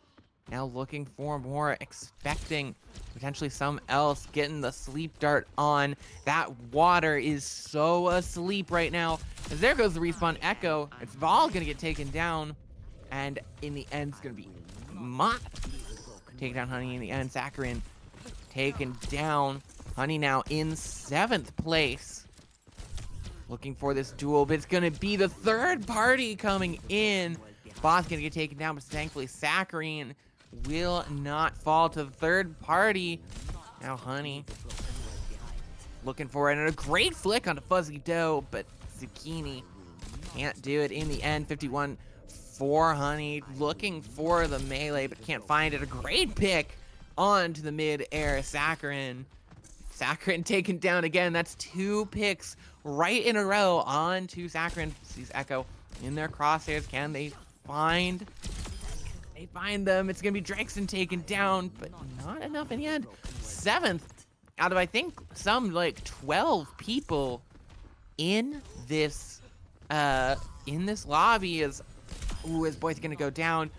S1: Now looking for more, expecting potentially some else getting the sleep dart on. That water is so asleep right now. As there goes the respawn Echo. It's Vol gonna get taken down. And in the end, it's gonna be Mott taking down Honey in the end. Saccharin taken down. Honey now in 7th place. Looking for this duel, but it's gonna be the third party coming in. Boss gonna get taken down, but thankfully Saccharin will not fall to the third party. Now Honey looking for it, and a great flick onto Fuzzy Dough, but Zucchini can't do it in the end. 51 for Honey, looking for the melee, but can't find it. A great pick onto the mid-air. Saccharin taken down again. That's 2 picks right in a row onto Saccharin. Sees Echo in their crosshairs. Can they find? They find them. It's gonna be Drexen taken down, but not enough in the end. 7th out of I think some like 12 people in this lobby. Is his boy's gonna go down.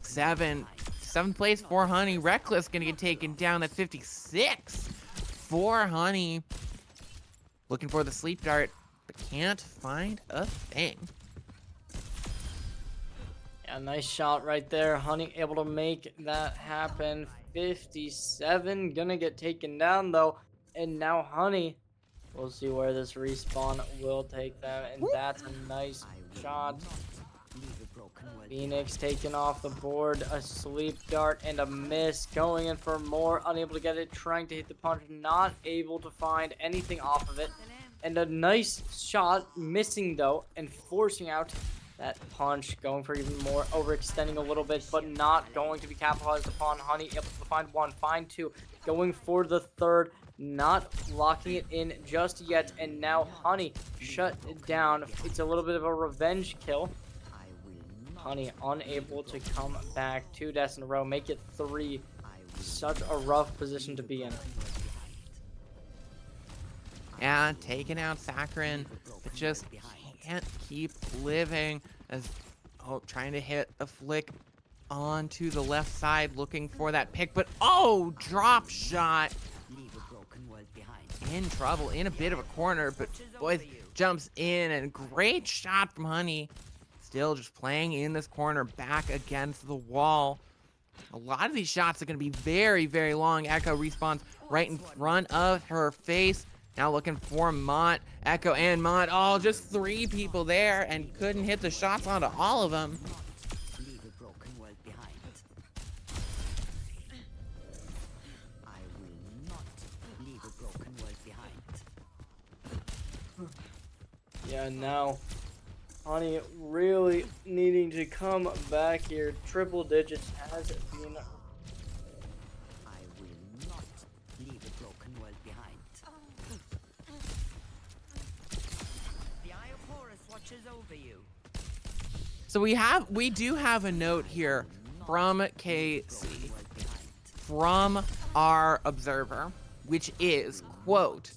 S1: 7th place for Honey. Reckless gonna get taken down. That's 56 for Honey. Looking for the sleep dart, but can't find a thing.
S2: Yeah, nice shot right there. Honey able to make that happen. 57 gonna get taken down though. And now Honey, we'll see where this respawn will take them. And that's a nice shot. Phoenix taken off the board. A sleep dart and a miss. Going in for more. Unable to get it. Trying to hit the punch. Not able to find anything off of it. And a nice shot. Missing though. And forcing out that punch. Going for even more. Overextending a little bit. But not going to be capitalized upon. Honey able to find 1. Find 2. Going for the 3rd. Not locking it in just yet. And now Honey shut it down. It's a little bit of a revenge kill. Honey unable to come back 2 deaths in a row, make it 3. Such a rough position to be in.
S1: Yeah, taking out Saccharin, but just can't keep living. As trying to hit a flick onto the left side, looking for that pick, but drop shot. In trouble, in a bit of a corner, but boys jumps in, and great shot from Honey. Still just playing in this corner, back against the wall. A lot of these shots are going to be very, very long. Echo respawns right in front of her face. Now looking for Mott. Echo and Mott. Just 3 people there, and couldn't hit the shots onto all of them.
S3: Leave a broken world behind. I will not leave a broken world behind.
S2: Yeah, now Honey really needing to come back here. Triple digits has been.
S3: I will not leave a broken world behind. The Eye of Horus watches over you.
S1: So we do have a note here from KC, from our observer, which is, quote,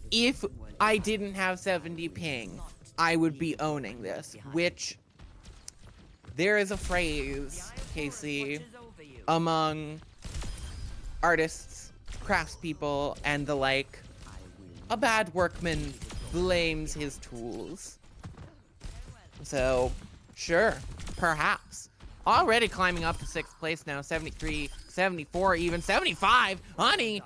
S1: "If I didn't have 70 ping, I would be owning this," which there is a phrase, Casey, among artists, craftspeople, and the like. A bad workman blames his tools. So, sure, perhaps. Already climbing up to 6th place now, 73, 74 even, 75. Honey,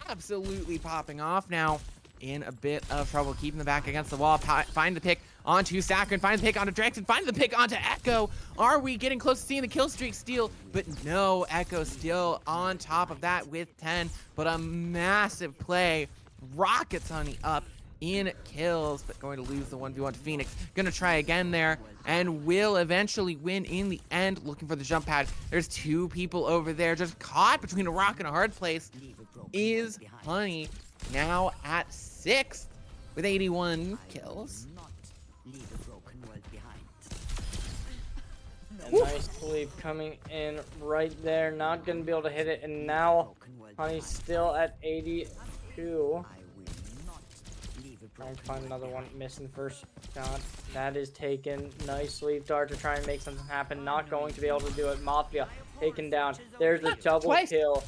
S1: absolutely popping off now. In a bit of trouble, keeping the back against the wall. Find the pick onto Saccharine, finds the pick onto Drexen, finds the pick onto Echo. Are we getting close to seeing the kill streak steal? But no, Echo still on top of that with 10, but a massive play. Rockets Honey up in kills, but going to lose the 1v1 to Phoenix. Gonna try again there, and will eventually win in the end. Looking for the jump pad. There's two people over there, just caught between a rock and a hard place. Is Honey now at 6th with 81 kills.
S2: A nice sleep coming in right there. Not gonna be able to hit it, and now Honey's still at 82. Trying to find another one. Missing the first shot. That is taken. Nice sleep dart to try and make something happen. Not going to be able to do it. Mafia taken down. There's a double kill.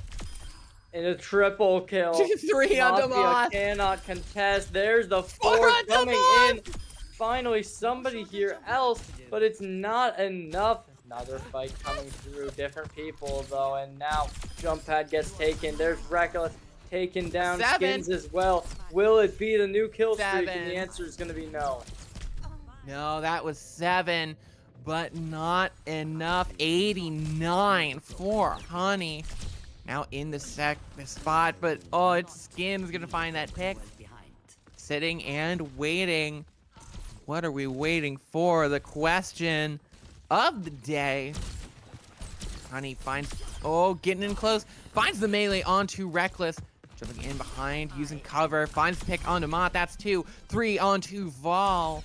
S2: And a triple kill.
S1: 3 onto
S2: Mafia
S1: Moth.
S2: cannot contest. There's the 4
S1: onto
S2: coming
S1: Moth.
S2: in. Finally, somebody here else, but it's not enough. Another fight coming through. Different people, though. And now, jump pad gets taken. There's Reckless. Taken down.
S1: 7.
S2: Skins as well. Will it be the new kill streak?
S1: 7.
S2: And the answer is going to be no.
S1: No, that was 7, but not enough. 89 for Honey. Now in the spot, but oh, it's Skins gonna find that pick. Sitting and waiting. What are we waiting for? The question of the day. Honey finds, oh, getting in close. Finds the melee onto Reckless. Jumping in behind, using cover. Finds the pick onto Mott. That's 2. 3 onto Vol.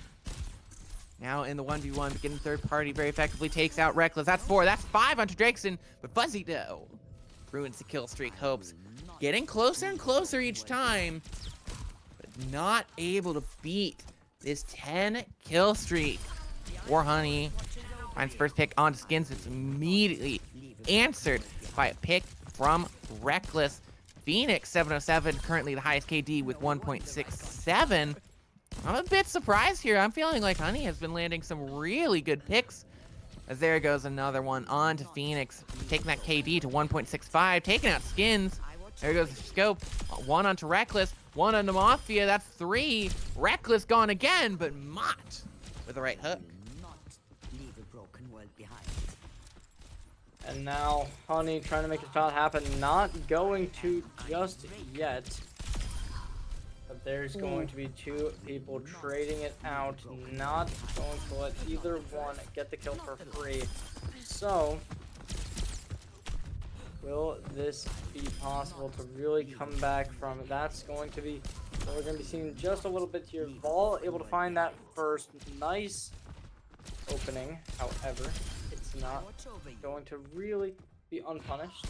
S1: Now in the 1v1, but getting third party very effectively takes out Reckless. That's 4. That's 5 onto Drakeson. But Fuzzy Doe ruins the kill streak hopes. Getting closer and closer each time, but not able to beat this 10 kill streak. For Honey. Finds first pick onto Skins. It's immediately answered by a pick from Reckless. Phoenix 707, currently the highest KD with 1.67. I'm a bit surprised here. I'm feeling like Honey has been landing some really good picks. As there goes another one on to Phoenix, taking that KD to 1.65, taking out Skins. There goes the scope. 1 onto Reckless, 1 onto Mafia. That's 3. Reckless gone again, but Mott with the right hook.
S2: And now Honey trying to make a shot happen. Not going to just yet. But there's going to be 2 people trading it out. Not going to let either one get the kill for free. So, will this be possible to really come back from it? That's going to be what we're going to be seeing just a little bit here. Vol able to find that first nice opening. However, it's not going to really be unpunished.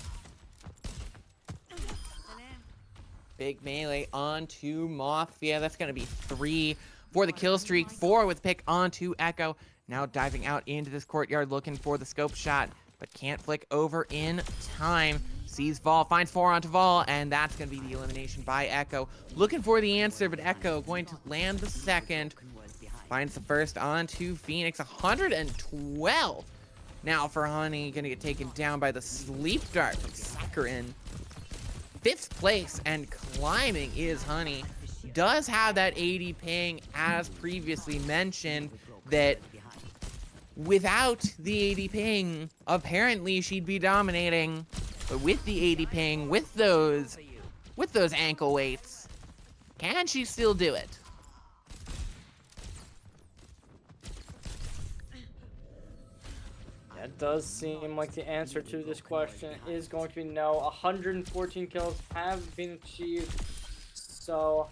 S1: Big melee onto Mafia. That's going to be 3 for the kill streak. 4 with pick onto Echo. Now diving out into this courtyard looking for the scope shot, but can't flick over in time. Sees Vol, finds 4 onto Vol, and that's going to be the elimination by Echo. Looking for the answer, but Echo going to land the second. Finds the first onto Phoenix. 112. Now for Honey, going to get taken down by the sleep dart from Saccharine. 5th place and climbing is Honey. Does have that 80 ping as previously mentioned, that without the 80 ping, apparently she'd be dominating. But with the 80 ping, with those ankle weights, can she still do it?
S2: It does seem like the answer to this question is going to be no. 114 kills have been achieved, so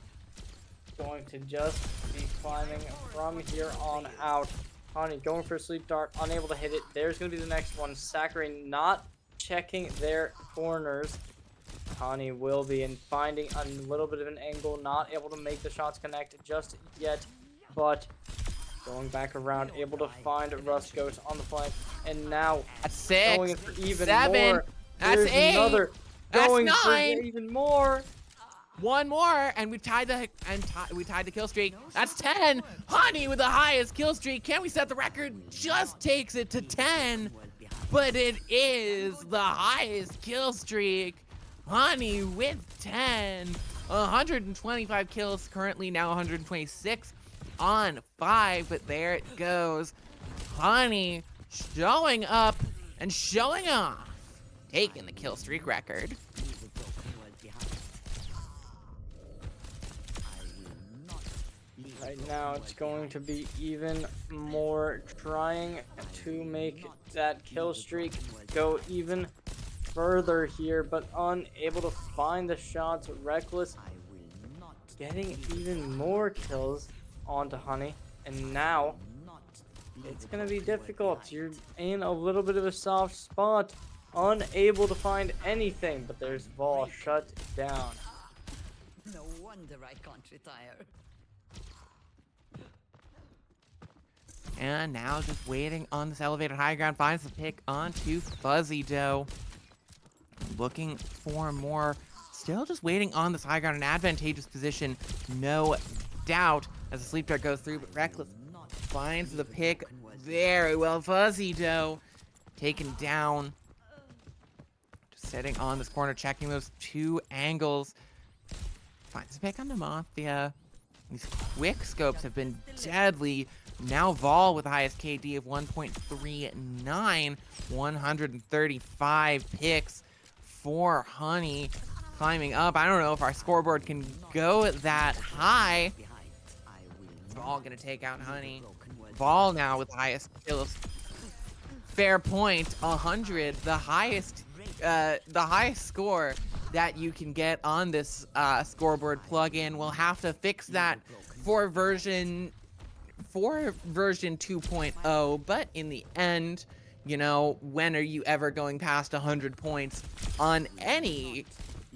S2: going to just be climbing from here on out. Honey going for a sleep dart, unable to hit it. There's going to be the next one. Saccharine not checking their corners. Honey will be in finding a little bit of an angle, not able to make the shots connect just yet, but going back around, able to find Rust Ghost on the flank, and now
S1: That's 6.
S2: going in for even
S1: 7.
S2: more.
S1: That's
S2: There's
S1: 8.
S2: another
S1: That's
S2: going
S1: 9.
S2: for even more.
S1: 1 more, and we've tied the kill streak. That's 10. Honey with the highest kill streak. Can we set the record? Just takes it to 10, but it is the highest kill streak. Honey with 10. 125 kills currently, now 126 on 5, but there it goes. Honey showing up and showing off, taking the kill streak record.
S3: Leave a broken world behind. I will not leave a
S2: Right
S3: broken
S2: now,
S3: world
S2: it's going
S3: behind.
S2: to be even more trying to make that kill streak go even further here, but unable to find the shots. Reckless
S3: I will not
S2: getting even more kills onto Honey, and now
S3: not leave
S2: it's
S3: a
S2: gonna be
S3: broken world
S2: difficult.
S3: behind.
S2: You're in a little bit of a soft spot, unable to find anything, but there's Vol shut down.
S3: No wonder I can't retire.
S1: And now just waiting on this elevated high ground, finds the pick onto Fuzzy Doe. Looking for more, still just waiting on this high ground, an advantageous position, no doubt, as the sleep dart goes through, but Reckless finds the pick very well. Fuzzy Doe taken down. Just sitting on this corner, checking those 2 angles. Finds the pick on the Mafia. These quick scopes have been deadly. Now Vol with the highest KD of 1.39, 135 picks for Honey. Climbing up. I don't know if our scoreboard can go that high.
S3: Behind. I will
S1: Vol
S3: not
S1: gonna take out Honey.
S3: broken world
S1: Vol now with the highest kills. Fair point, 100, the highest score that you can get on this scoreboard plugin. We'll have to fix that for version 2.0, but in the end, you know, when are you ever going past 100 points on any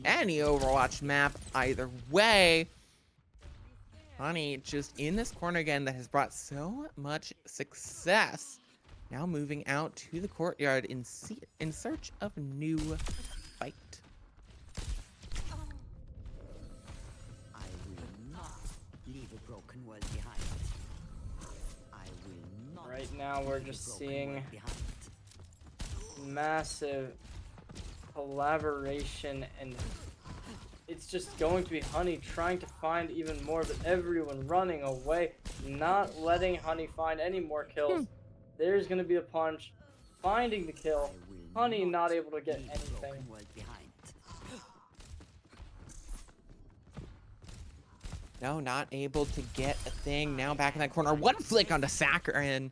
S1: Overwatch map? Either way, Honey just in this corner again that has brought so much success. Now moving out to the courtyard in search of new fight.
S3: I will not leave a broken world behind. I will not.
S2: Right now, we're
S3: leave a
S2: just
S3: broken
S2: seeing
S3: world behind.
S2: massive collaboration, and it's just going to be Honey trying to find even more, but everyone running away, not letting Honey find any more kills. There's going to be a punch, finding the kill.
S3: I will
S2: Honey not able to get
S3: leave a
S2: anything.
S3: broken world behind.
S1: No, not able to get a thing. Now back in that corner. One flick onto Saccharin.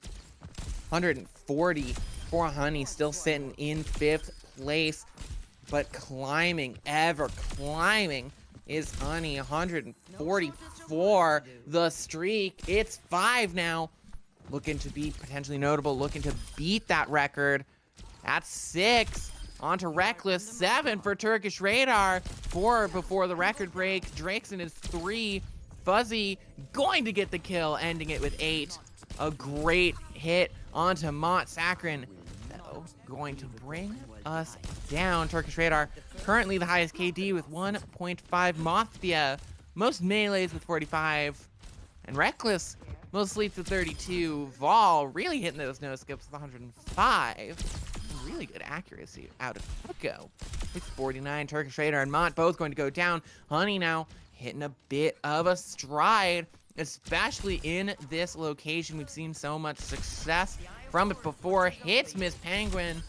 S1: 140 for Honey, still sitting in 5th place. But climbing, ever climbing, is Honey. 144 the streak. It's 5 now. Looking to be potentially notable. Looking to beat that record. That's 6. On to Reckless. 7 for Turkish Radar. 4 before the record break. Drakeson is 3. Fuzzy going to get the kill, ending it with 8. A great hit onto Mont Saccharin, though, going to bring us down. Turkish Radar, currently the highest KD with 1.5. Mafia, most melees with 45. And Reckless, most sleeps with 32. Vol really hitting those no-skips with 105. Really good accuracy out of Echo with 49. Turkish Radar and Mont both going to go down. Honey now hitting a bit of a stride, especially in this location. We've seen so much success from it before. Hits Miss Penguin.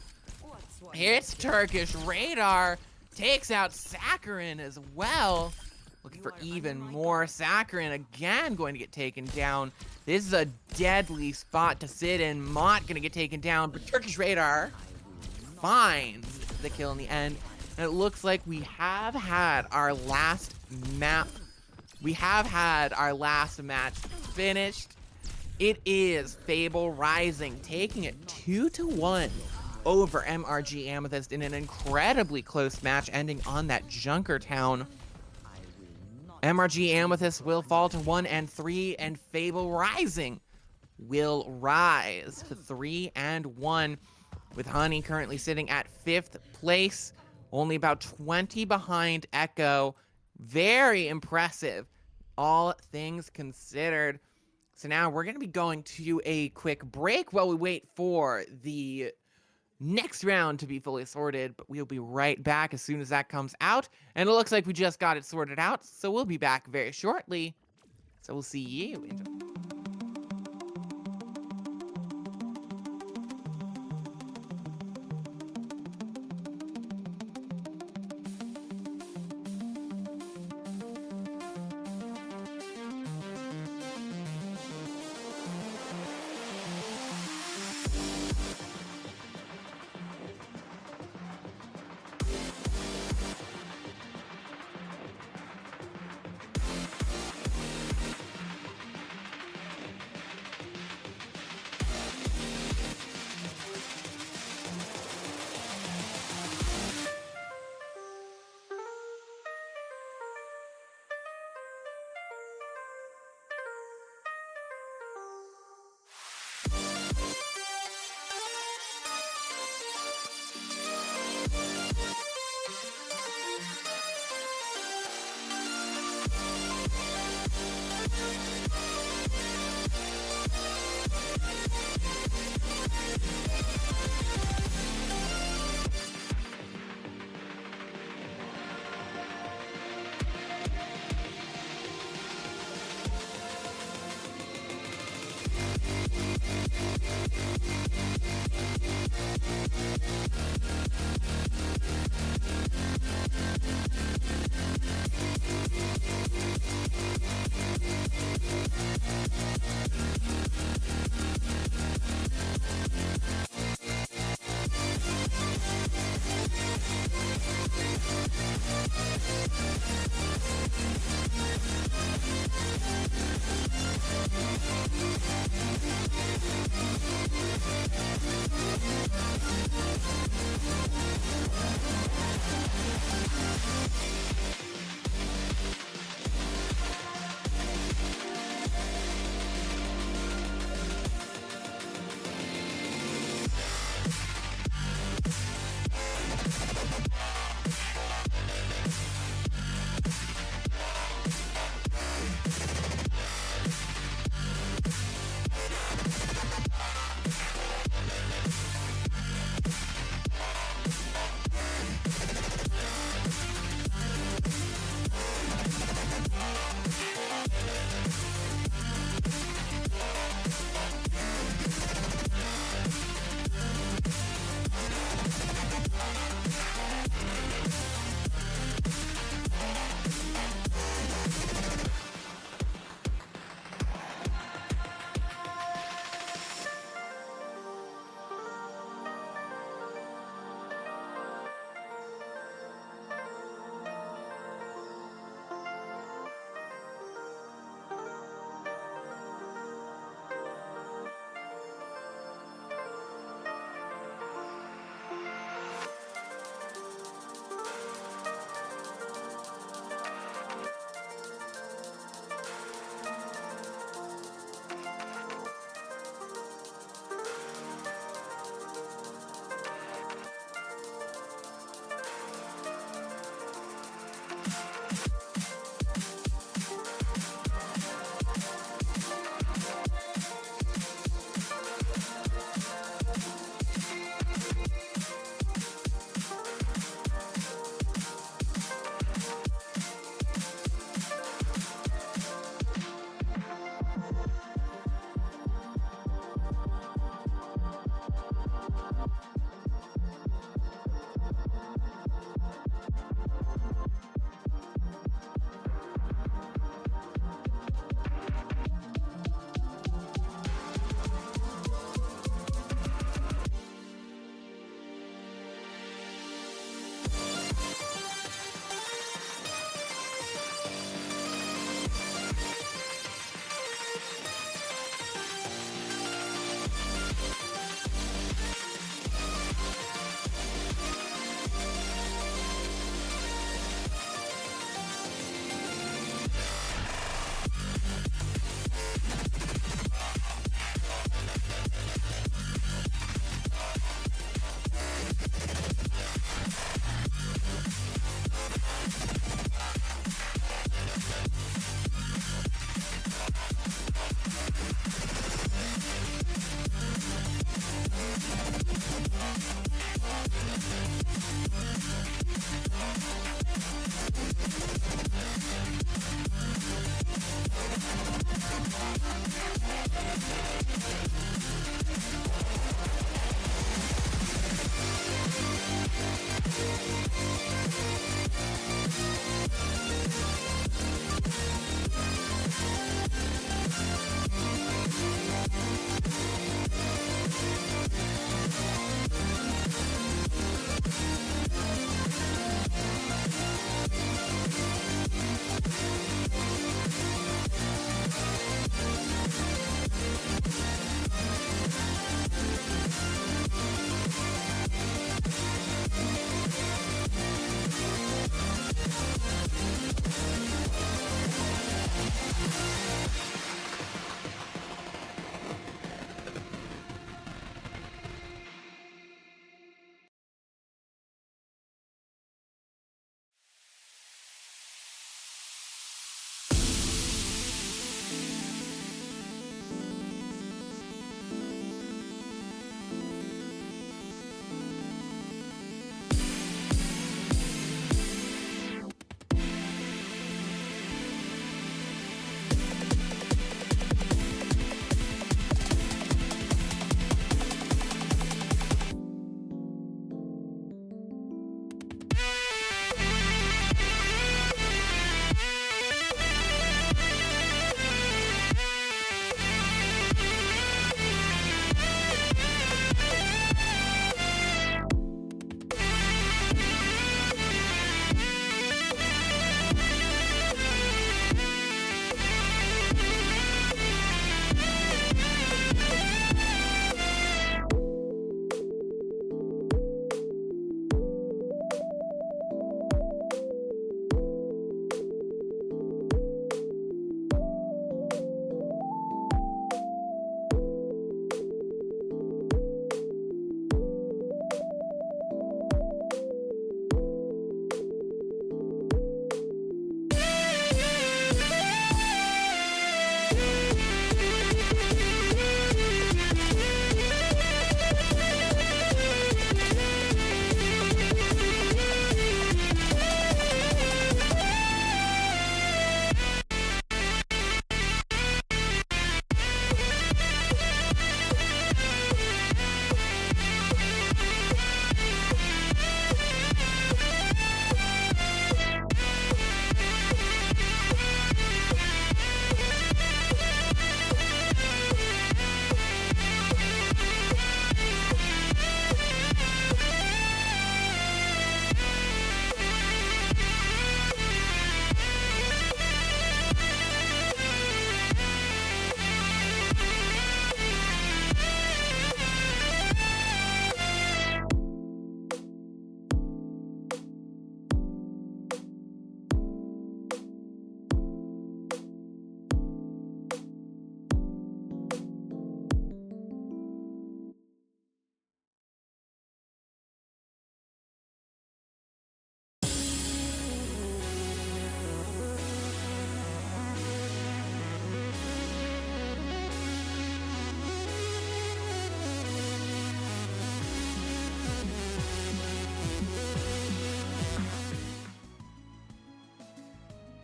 S1: Hits Turkish Radar. Takes out Saccharin as well. Looking for even more. Saccharin again going to get taken down. This is a deadly spot to sit in. Mont going to get taken down, but Turkish Radar finds the kill in the end. And it looks like we have had our last map. We have had our last match finished. It is Fable Rising taking it 2-1 over MRG Amethyst in an incredibly close match, ending on that Junkertown. MRG Amethyst will fall to 1-3, and Fable Rising will rise to 3-1, with Honey currently sitting at 5th place, only about 20 behind Echo. Very impressive, all things considered. So now we're going to be going to a quick break while we wait for the next round to be fully sorted, but we'll be right back as soon as that comes out. And it looks like we just got it sorted out, so we'll be back very shortly. So we'll see you in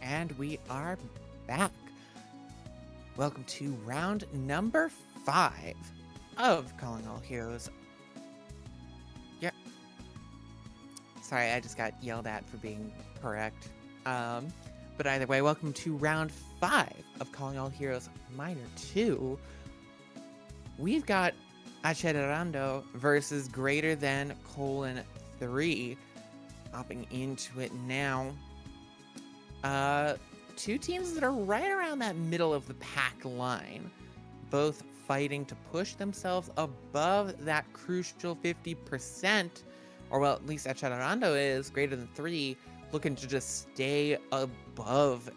S1: And we are back. Welcome to round number 5 of Calling All Heroes. Yep. Sorry, I just got yelled at for being correct. But either way, welcome to round 5 of Calling All Heroes Minor 2. We've got Acheronda versus greater than :3. Hopping into it now. Two teams that are right around that middle of the pack line, both fighting to push themselves above that crucial 50%, or well, at least Acheronda is greater than 3, looking to just stay above,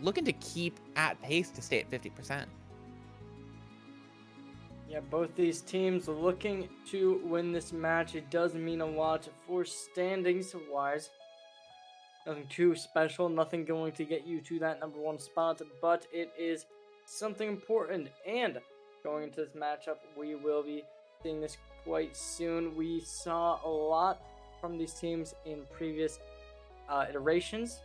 S1: looking to keep at pace to stay at 50%.
S2: Yeah, both these teams looking to win this match. It does mean a lot for standings wise. Nothing too special, nothing going to get you to that number 1 spot, but it is something important. And going into this matchup, we will be seeing this quite soon. We saw a lot from these teams in previous iterations.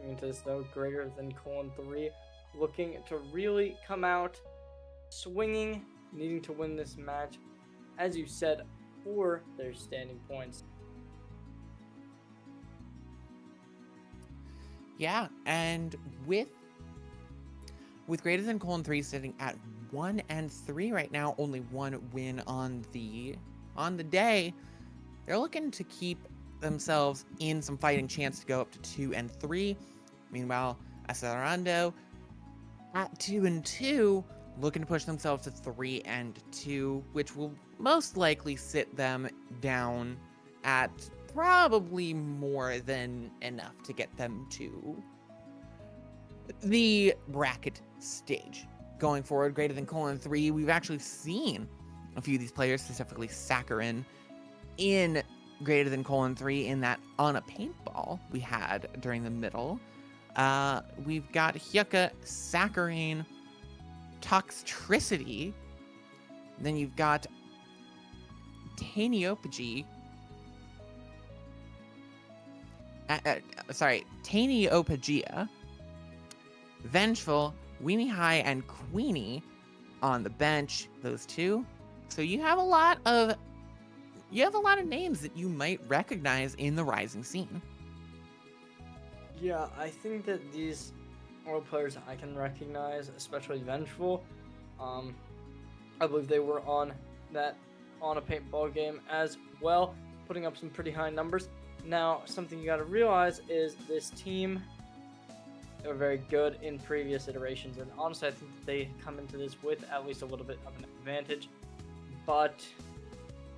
S2: Into this though, greater than colon 3, looking to really come out swinging, needing to win this match, as you said, for their standing points.
S1: Yeah, and with greater than colon 3 sitting at 1-3 right now, only one win on the day, they're looking to keep themselves in some fighting chance to go up to 2-3. Meanwhile, Acelerando at 2-2, looking to push themselves to 3-2, which will most likely sit them down at probably more than enough to get them to the bracket stage. Going forward, greater than colon 3, we've actually seen a few of these players, specifically Saccharin, in greater than colon 3 in that on a paintball we had during the middle. We've got Hyuka, Saccharin, Toxtricity. Then you've got Taniopagy. Taniopagia, Vengeful, Weenie High, and Queenie on the bench. Those two. So you have a lot of names that you might recognize in the Rising scene.
S2: Yeah, I think that these are players I can recognize, especially Vengeful. I believe they were on a paintball game as well, putting up some pretty high numbers. Now, something you got to realize is this team, they were very good in previous iterations, and honestly, I think that they come into this with at least a little bit of an advantage. But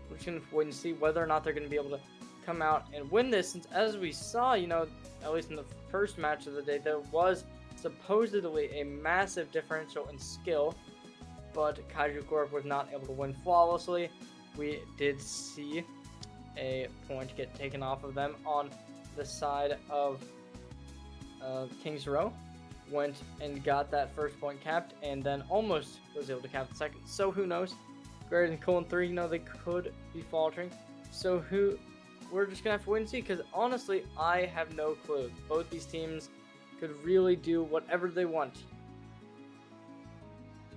S2: we're just going to wait and see whether or not they're going to be able to come out and win this, since as we saw, at least in the first match of the day, there was supposedly a massive differential in skill, but Kaiju Corp was not able to win flawlessly. We did see a point get taken off of them on the side of Kings Row. Went and got that first point capped, and then almost was able to cap the second. So who knows? Greater than colon 3, they could be faltering. So we're just gonna have to wait and see, because honestly, I have no clue. Both these teams could really do whatever they want.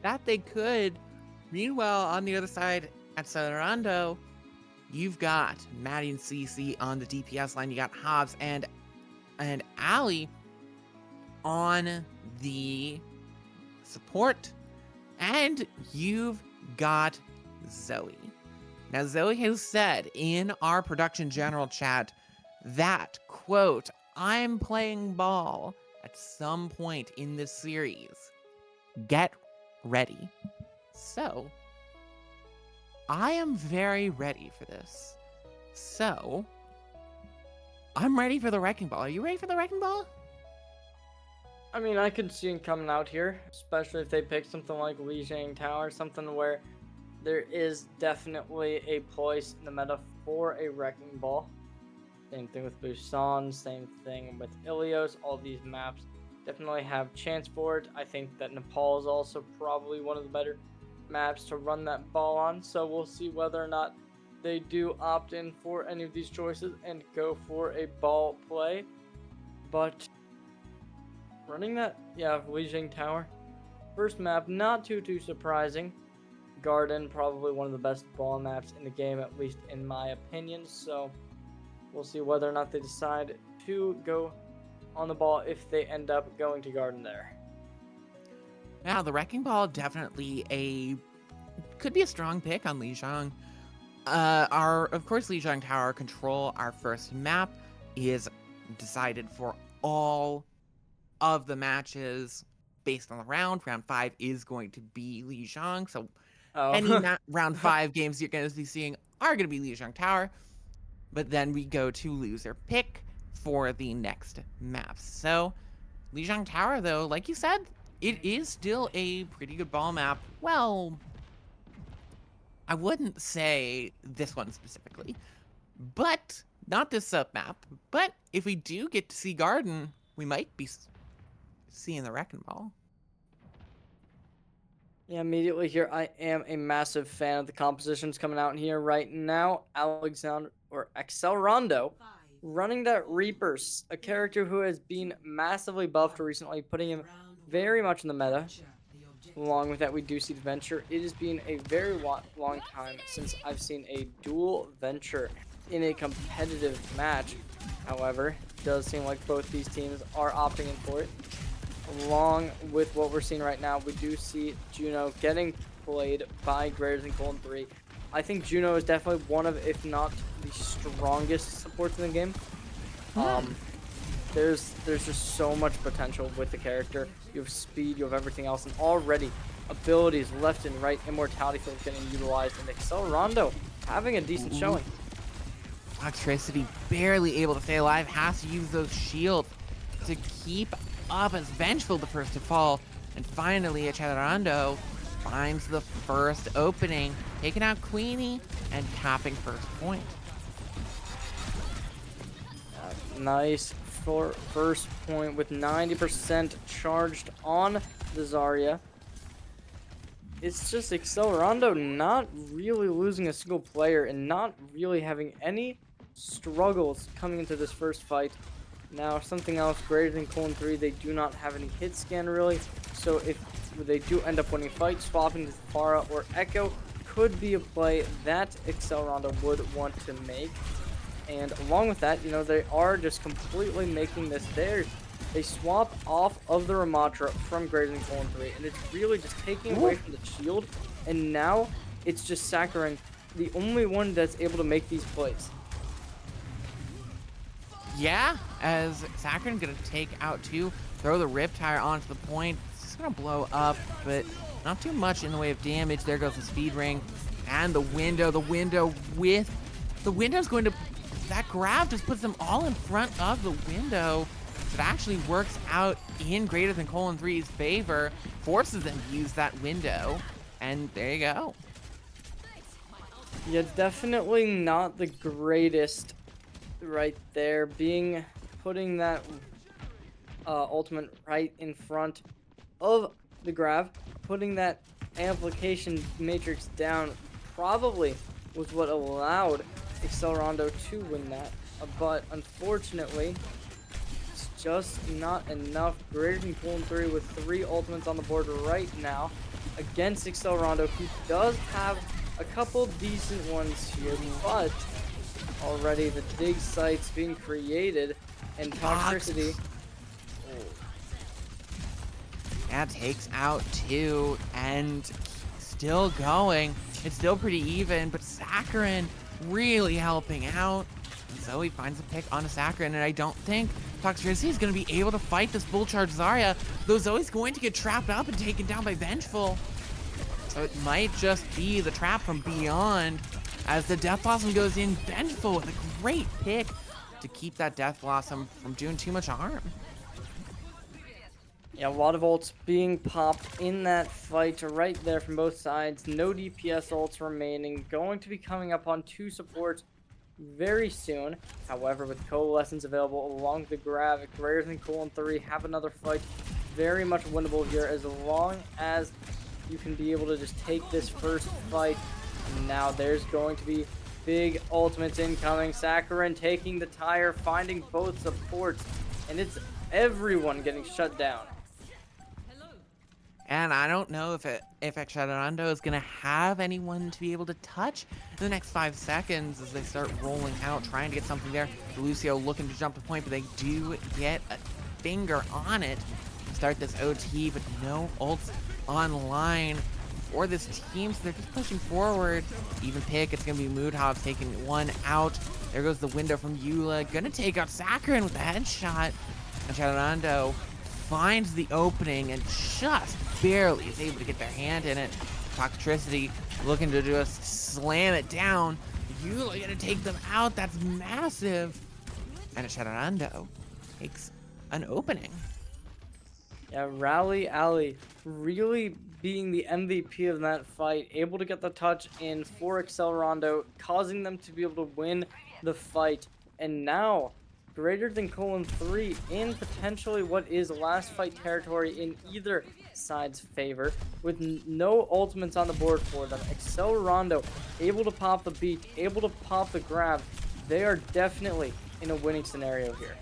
S1: That they could. Meanwhile, on the other side, at Celerando, you've got Maddie and CC on the DPS line. You got Hobbs and Ali on the support. And you've got Zoe. Now, Zoe has said in our production general chat that, quote, I'm playing ball at some point in this series. Get ready. So, I am very ready for this. So, I'm ready for the Wrecking Ball. Are you ready for the Wrecking Ball?
S2: I mean, I could see him coming out here, especially if they pick something like Lijiang Tower, something where there is definitely a place in the meta for a Wrecking Ball. Same thing with Busan, same thing with Ilios. All these maps definitely have chance for it. I think that Nepal is also probably one of the better maps to run that ball on, so we'll see whether or not they do opt in for any of these choices and go for a ball play. But running that, Lijiang Tower, first map, not too surprising. Garden, probably one of the best ball maps in the game, at least in my opinion, so we'll see whether or not they decide to go on the ball if they end up going to Garden there.
S1: Now, the Wrecking Ball definitely could be a strong pick on Lijiang. Of course, Lijiang Tower Control, our first map, is decided for all of the matches based on the round. Round 5 is going to be Lijiang, so any round 5 games you're going to be seeing are going to be Lijiang Tower. But then we go to loser pick for the next maps. So, Lijiang Tower, though, like you said, it is still a pretty good ball map. Well, I wouldn't say this one specifically, but not this sub-map. But if we do get to see Garden, we might be seeing the Wrecking Ball.
S2: Yeah, immediately here, I am a massive fan of the compositions coming out here right now. Alexander or Excel Rondo running that Reapers, a character who has been massively buffed recently, putting him very much in the meta. Along with that, we do see the Venture. It has been a very long time since I've seen a dual Venture in a competitive match. However, it does seem like both these teams are opting in for it. Along with what we're seeing right now, we do see Juno getting played by greater than Colon 3. I think Juno is definitely one of, if not the strongest supports in the game. There's just so much potential with the character. You have speed, you have everything else, and already abilities left and right, immortality field getting utilized, and Excel Rondo having a decent showing.
S1: Electricity barely able to stay alive, has to use those shields to keep up as Vengeful the first to fall. And finally, Rondo finds the first opening, taking out Queenie and tapping first point.
S2: Nice for first point with 90% charged on the Zarya. It's just Rondo not really losing a single player and not really having any struggles coming into this first fight. Now, something else, greater than Colon 3, they do not have any hit scan really, so if they do end up winning fight, swapping to Zafara or Echo could be a play that Rondo would want to make. And along with that, you know, they are just completely making this theirs. They swap off of the Ramatra from greater than Colon 3, and it's really just taking away from the shield, and now it's just Saccharin, the only one that's able to make these plays.
S1: Yeah, as Saccharin gonna take out two, throw the Riptire onto the point. It's just gonna blow up, but not too much in the way of damage. There goes the speed ring and the window. The window's going to, that grab just puts them all in front of the window. So it actually works out in greater than Colon 3's favor, forces them to use that window, and there you go.
S2: Yeah, definitely not the greatest right there, putting that ultimate right in front of the grab, putting that amplification matrix down probably was what allowed Rondo to win that, but unfortunately it's just not enough. Greater than Colon 3 with 3 ultimates on the board right now against Rondo, who does have a couple decent ones here, but already the dig sites being created and toxicity.
S1: That takes out 2 and still going. It's still pretty even, but Saccharin really helping out. And so he finds a pick on a Saccharin, and I don't think Toxtricity is going to be able to fight this full charge Zarya, though Zoe's going to get trapped up and taken down by Vengeful. So it might just be the trap from beyond as the Death Blossom goes in. Vengeful with a great pick to keep that Death Blossom from doing too much harm.
S2: Yeah, a lot of ults being popped in that fight right there from both sides. No DPS ults remaining. Going to be coming up on 2 supports very soon. However, with Coalescence available along the grab, greater than Colon 3 have another fight. Very much winnable here as long as you can be able to just take this first fight. Now there's going to be big ultimates incoming. Saccharin taking the tire, finding both supports, and it's everyone getting shut down.
S1: And I don't know if Rondo is going to have anyone to be able to touch in the next 5 seconds as they start rolling out, trying to get something there. Lucio looking to jump the point, but they do get a finger on it to start this OT, but no ults online for this team, so they're just pushing forward. Even pick, it's going to be Moodhoff taking one out. There goes the window from Eula. Going to take out Saccharin with a headshot. And Rondo finds the opening and just barely is able to get their hand in it. Toxtricity looking to just slam it down. Eula gonna take them out. That's massive. And Rondo takes an opening.
S2: Yeah, Rally Alley really being the MVP of that fight, able to get the touch in for Rondo, causing them to be able to win the fight. And now greater than Colon 3 in potentially what is last fight territory in either side's favor with no ultimates on the board for them. Accelerando able to pop the beat, able to pop the grab. They are definitely in a winning scenario here.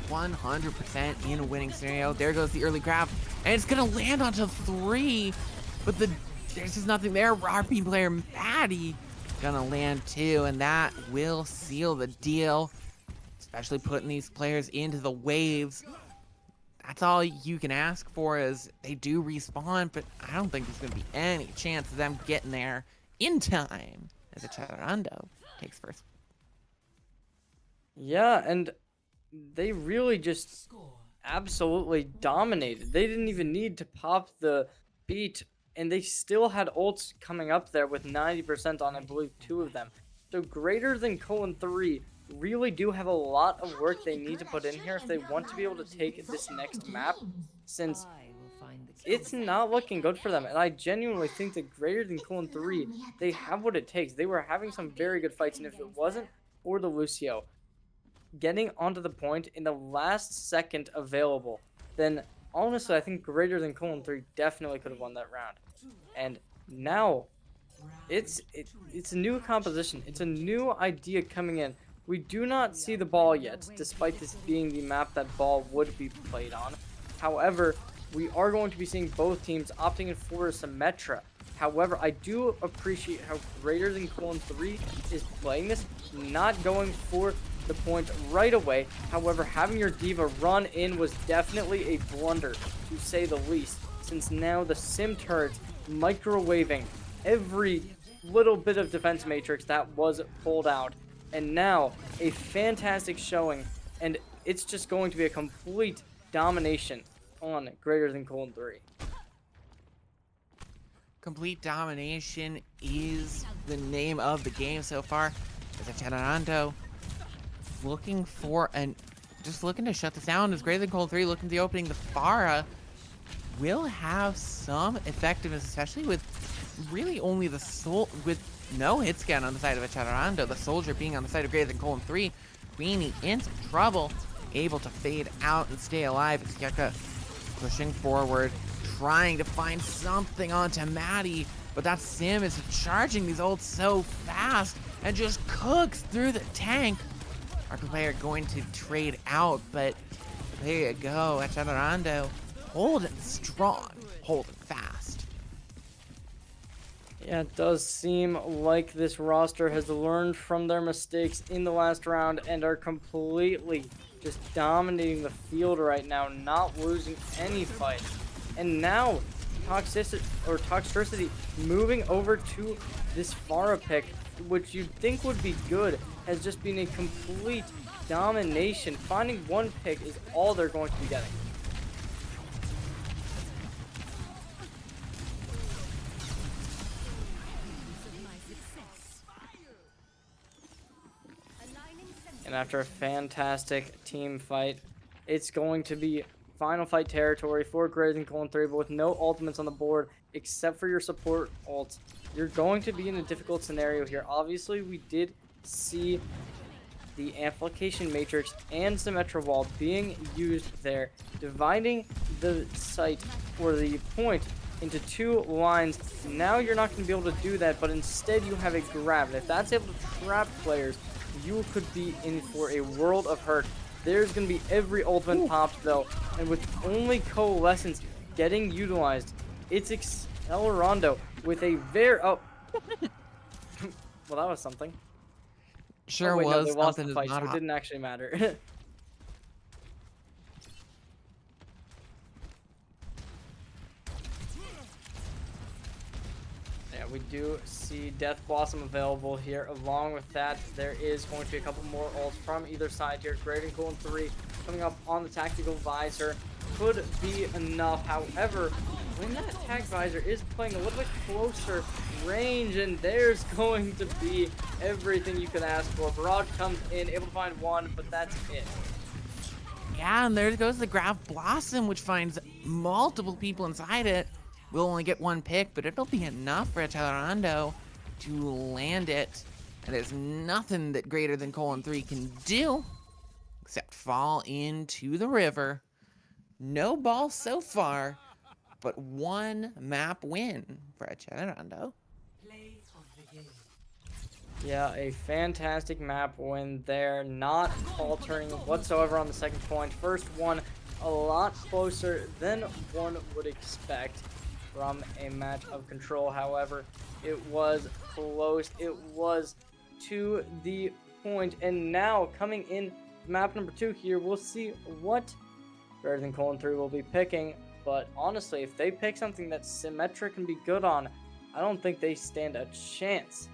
S1: 100% in a winning scenario. There goes the early grab, and it's gonna land onto 3, but there's just nothing there. RP player Maddie gonna land 2, and that will seal the deal, especially putting these players into the waves. That's all you can ask for is they do respawn, but I don't think there's gonna be any chance of them getting there in time as Accelerando takes first.
S2: Yeah, and they really just absolutely dominated. They didn't even need to pop the beat, and they still had ults coming up there with 90% on, I believe, 2 of them. So greater than colon 3 really do have a lot of work they need to put in here if they want to be able to take this next map, since it's not looking good for them. And I genuinely think that greater than colon 3, they have what it takes. They were having some very good fights, and if it wasn't for the Lucio getting onto the point in the last second available, then honestly, I think greater than colon 3 definitely could have won that round. And now, it's a new composition. It's a new idea coming in. We do not see the ball yet, despite this being the map that ball would be played on. However, we are going to be seeing both teams opting in for Symmetra. However, I do appreciate how greater than colon 3 is playing this, not going for the point right away. However, having your diva run in was definitely a blunder, to say the least, since now the sim turrets microwaving every little bit of defense matrix that was pulled out. And now a fantastic showing, and it's just going to be a complete domination on greater than colon 3.
S1: Complete domination is the name of the game so far. As Accelerando looking for just looking to shut this down. As greater than colon 3 looking at the opening. The Pharah will have some effectiveness, especially with really only the soul with no hit scan on the side of Accelerando. The soldier being on the side of greater than colon 3. Queenie in some trouble, able to fade out and stay alive. It's Gekka pushing forward, trying to find something onto Maddie, but that Sim is charging these ults so fast and just cooks through the tank. Our player going to trade out, but there you go. Accelerando holding strong, holding fast.
S2: Yeah, it does seem like this roster has learned from their mistakes in the last round and are completely just dominating the field right now, not losing any fight. And now Toxtricity moving over to this Pharah pick, which you'd think would be good, has just been a complete domination. Finding one pick is all they're going to be getting. And after a fantastic team fight, it's going to be final fight territory for greater than colon 3, but with no ultimates on the board except for your support ult. You're going to be in a difficult scenario here. Obviously, we did see the amplification matrix and Symmetra wall being used there, dividing the site or the point into 2 lines. Now you're not going to be able to do that, but instead you have a grab. And if that's able to trap players, you could be in for a world of hurt. There's going to be every ultimate popped though, and with only Coalescence getting utilized, it's Accelerando with a very well, that was something.
S1: Sure
S2: oh, wait,
S1: was
S2: no, they lost
S1: something
S2: the
S1: is
S2: fight,
S1: not
S2: so it
S1: hot.
S2: didn't actually matter. Yeah, we do see Death Blossom available here. Along with that, there is going to be a couple more ults from either side here. Greater than colon 3 coming up on the tactical visor could be enough. However, when that attack visor is playing a little bit closer range, and there's going to be everything you could ask for. Barrage comes in, able to find one, but that's it.
S1: Yeah, and there goes the Graph Blossom, which finds multiple people inside it. We'll only get one pick, but it'll be enough for Accelerando to land it. And there's nothing that greater than colon 3 can do except fall into the river. No ball so far, but one map win for Acelerando.
S2: Yeah, a fantastic map win there. Not faltering whatsoever on the second point. First one, a lot closer than one would expect from a match of control. However, it was close. It was to the point. And now coming in map number 2 here, we'll see what Better Than Colon 3 will be picking. But honestly, if they pick something that Symmetra can be good on, I don't think they stand a chance.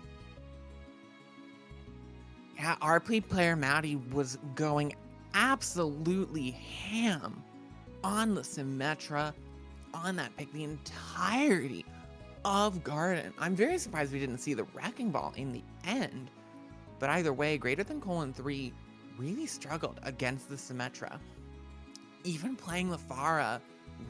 S1: Yeah, our player Maddie was going absolutely ham on the Symmetra, on that pick the entirety of Garden. I'm very surprised we didn't see the Wrecking Ball in the end, but either way, Greater Than Colon 3 really struggled against the Symmetra. Even playing LaFara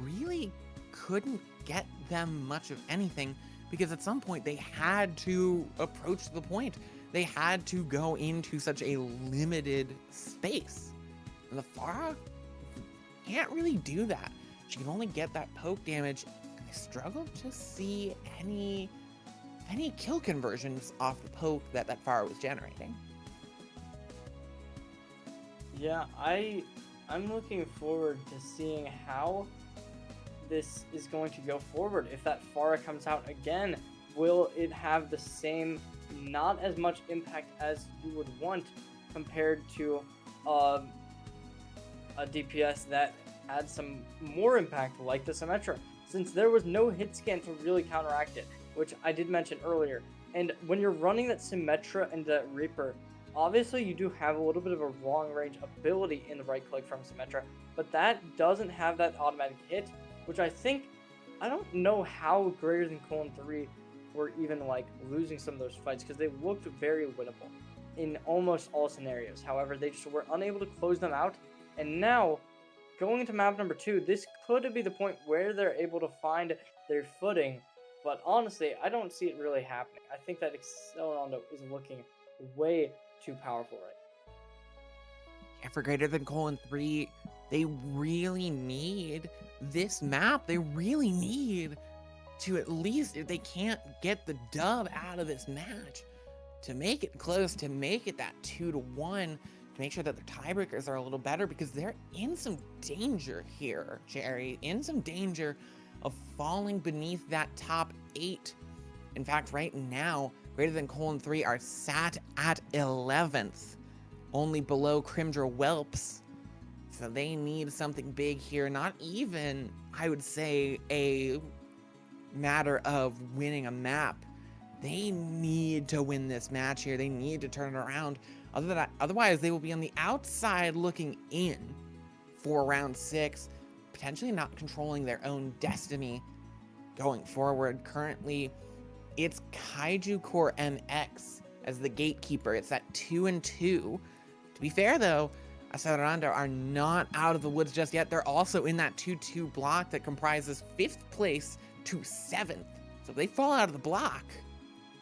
S1: really couldn't get them much of anything because at some point they had to approach the point. They had to go into such a limited space. And LaFara can't really do that. She can only get that poke damage, and I struggled to see any kill conversions off the poke that Pharah was generating.
S2: Yeah, I'm looking forward to seeing how this is going to go forward. If that Pharah comes out again, will it have the same, not as much impact as you would want compared to a DPS that had some more impact like the Symmetra, since there was no hit scan to really counteract it, which I did mention earlier. And when you're running that Symmetra and that Reaper, obviously you do have a little bit of a long range ability in the right click from Symmetra, but that doesn't have that automatic hit, which I don't know how Greater Than Colon 3 were even like losing some of those fights, because they looked very winnable in almost all scenarios. However, they just were unable to close them out. And now, going into map number 2, this could be the point where they're able to find their footing. But honestly, I don't see it really happening. I think that Accelerando is looking way too powerful right now.
S1: Yeah, for Greater Than Colon 3, they really need this map. They really need to, at least, if they can't get the dub out of this match, to make it close, to make it that 2-1, to make sure that their tiebreakers are a little better, because they're in some danger here, Jerry, in some danger of falling beneath that top 8. In fact, right now, Greater Than Colon 3 are sat at 11th, only below Crimdra Whelps. So they need something big here. Not even, I would say, a matter of winning a map. They need to win this match here. They need to turn it around. Otherwise, they will be on the outside looking in for round 6, potentially not controlling their own destiny going forward. Currently, it's Kaiju Core MX as the gatekeeper. It's at 2-2. To be fair, though, Acelerando are not out of the woods just yet. They're also in that 2-2 block that comprises 5th place to 7th. So if they fall out of the block,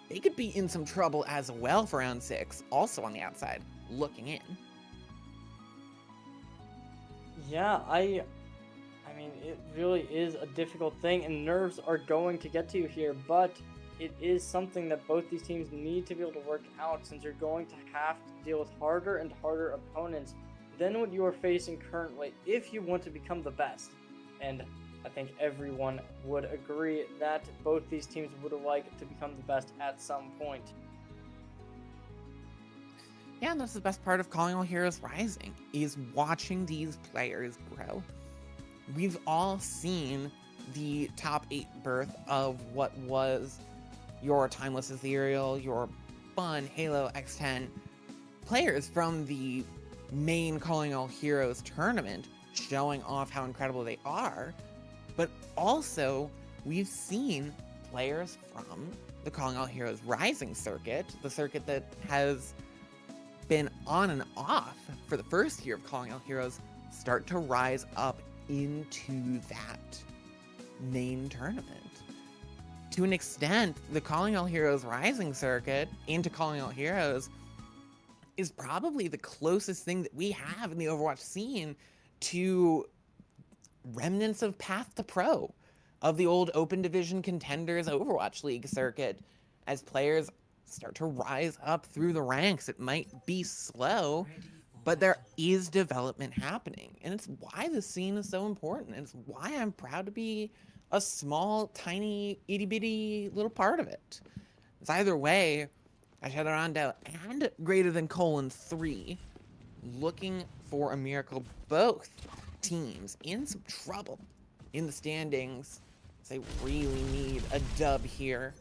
S1: they could be in some trouble as well for round 6, also on the outside, looking in.
S2: Yeah, I mean, it really is a difficult thing, and nerves are going to get to you here, but it is something that both these teams need to be able to work out, since you're going to have to deal with harder and harder opponents than what you are facing currently if you want to become the best. And I think everyone would agree that both these teams would like to become the best at some point.
S1: Yeah, and that's the best part of Calling All Heroes Rising, is watching these players grow. We've all seen the top 8 berth of what was your Timeless Ethereal, your Bun, Halo, X10 players from the main Calling All Heroes tournament, showing off how incredible they are. But also, we've seen players from the Calling All Heroes Rising circuit, the circuit that has been on and off for the first year of Calling All Heroes, start to rise up into that main tournament. To an extent, the Calling All Heroes Rising circuit into Calling All Heroes is probably the closest thing that we have in the Overwatch scene to remnants of Path to Pro, of the old Open Division Contenders Overwatch League circuit. As players start to rise up through the ranks, it might be slow, but there is development happening. And it's why the scene is so important. And it's why I'm proud to be a small, tiny, itty bitty little part of it. It's either way, Ashadorando and greater than :3 looking for a miracle. Both teams in some trouble in the standings. They really need a dub here.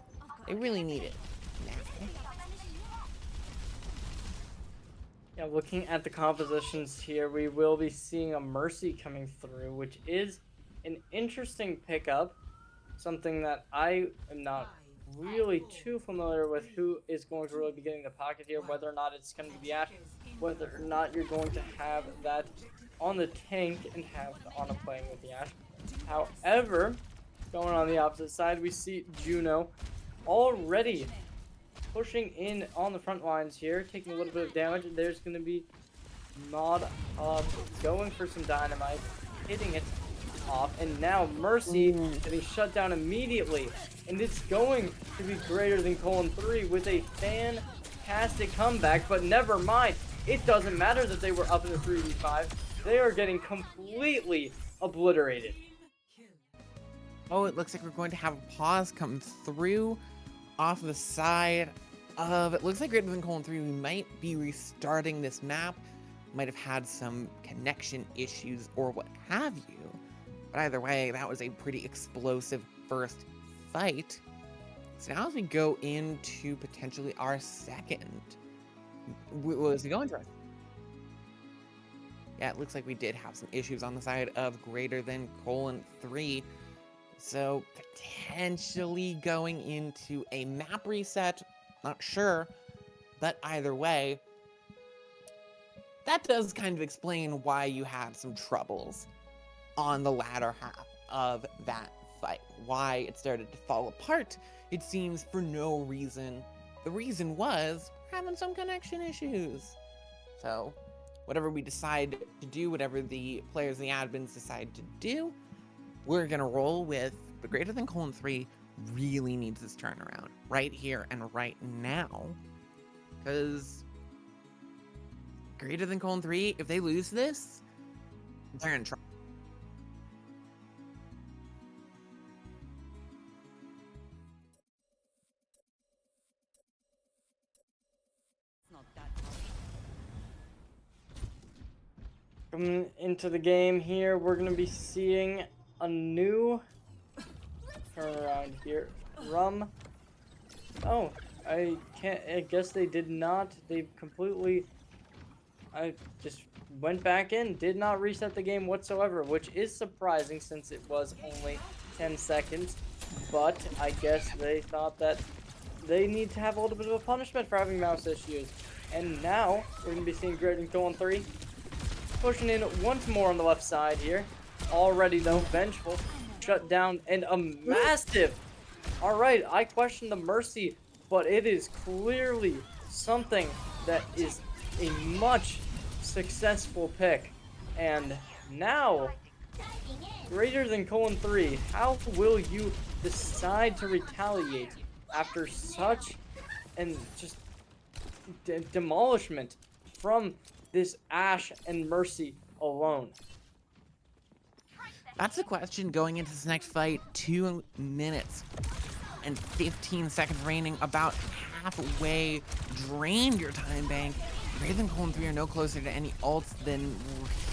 S1: They really need it now.
S2: Yeah, looking at the compositions here, we will be seeing a Mercy coming through, which is an interesting pickup. Something that I am not really too familiar with who is going to really be getting the pocket here, whether or not it's going to be the Ashe, whether or not you're going to have that on the tank and have the Ana playing with the Ashe. However, going on the opposite side, we see Juno already pushing in on the front lines here, taking a little bit of damage. There's going to be Mod going for some dynamite, hitting it off, and now Mercy getting shut down immediately. And it's going to be greater than :3 with a fantastic comeback, but never mind. It doesn't matter that they were up in the 3v5. They are getting completely obliterated.
S1: Oh, it looks like we're going to have a pause come through off the side of, it looks like greater than :3. We might be restarting this map. Might have had some connection issues or what have you. But either way, that was a pretty explosive first fight. So now as we go into potentially our second, was we going to? Yeah, it looks like we did have some issues on the side of greater than :3. So potentially going into a map reset, not sure, but either way, that does kind of explain why you had some troubles on the latter half of that fight. Why it started to fall apart, it seems, for no reason. The reason was having some connection issues. So whatever we decide to do, whatever the players and the admins decide to do, we're gonna roll with. But greater than :3 really needs this turnaround right here and right now, because greater than :3, if they lose this, they're in trouble.
S2: Coming into the game here, we're going to be seeing a new turnaround here from... Oh, I guess they did not. They completely... I just went back in, did not reset the game whatsoever, which is surprising since it was only 10 seconds. But I guess they thought that they need to have a little bit of a punishment for having mouse issues. And now we're going to be seeing greater than :3 pushing in once more on the left side here. Already though, vengeful, shut down, and a massive. All right, I question the Mercy, but it is clearly something that is a much successful pick. And now, greater than :3, how will you decide to retaliate after such and just demolishment from this Ashe and Mercy alone?
S1: That's the question going into this next fight. 2 minutes and 15 seconds remaining, about halfway drained your time bank. Greater than :3 are no closer to any ults than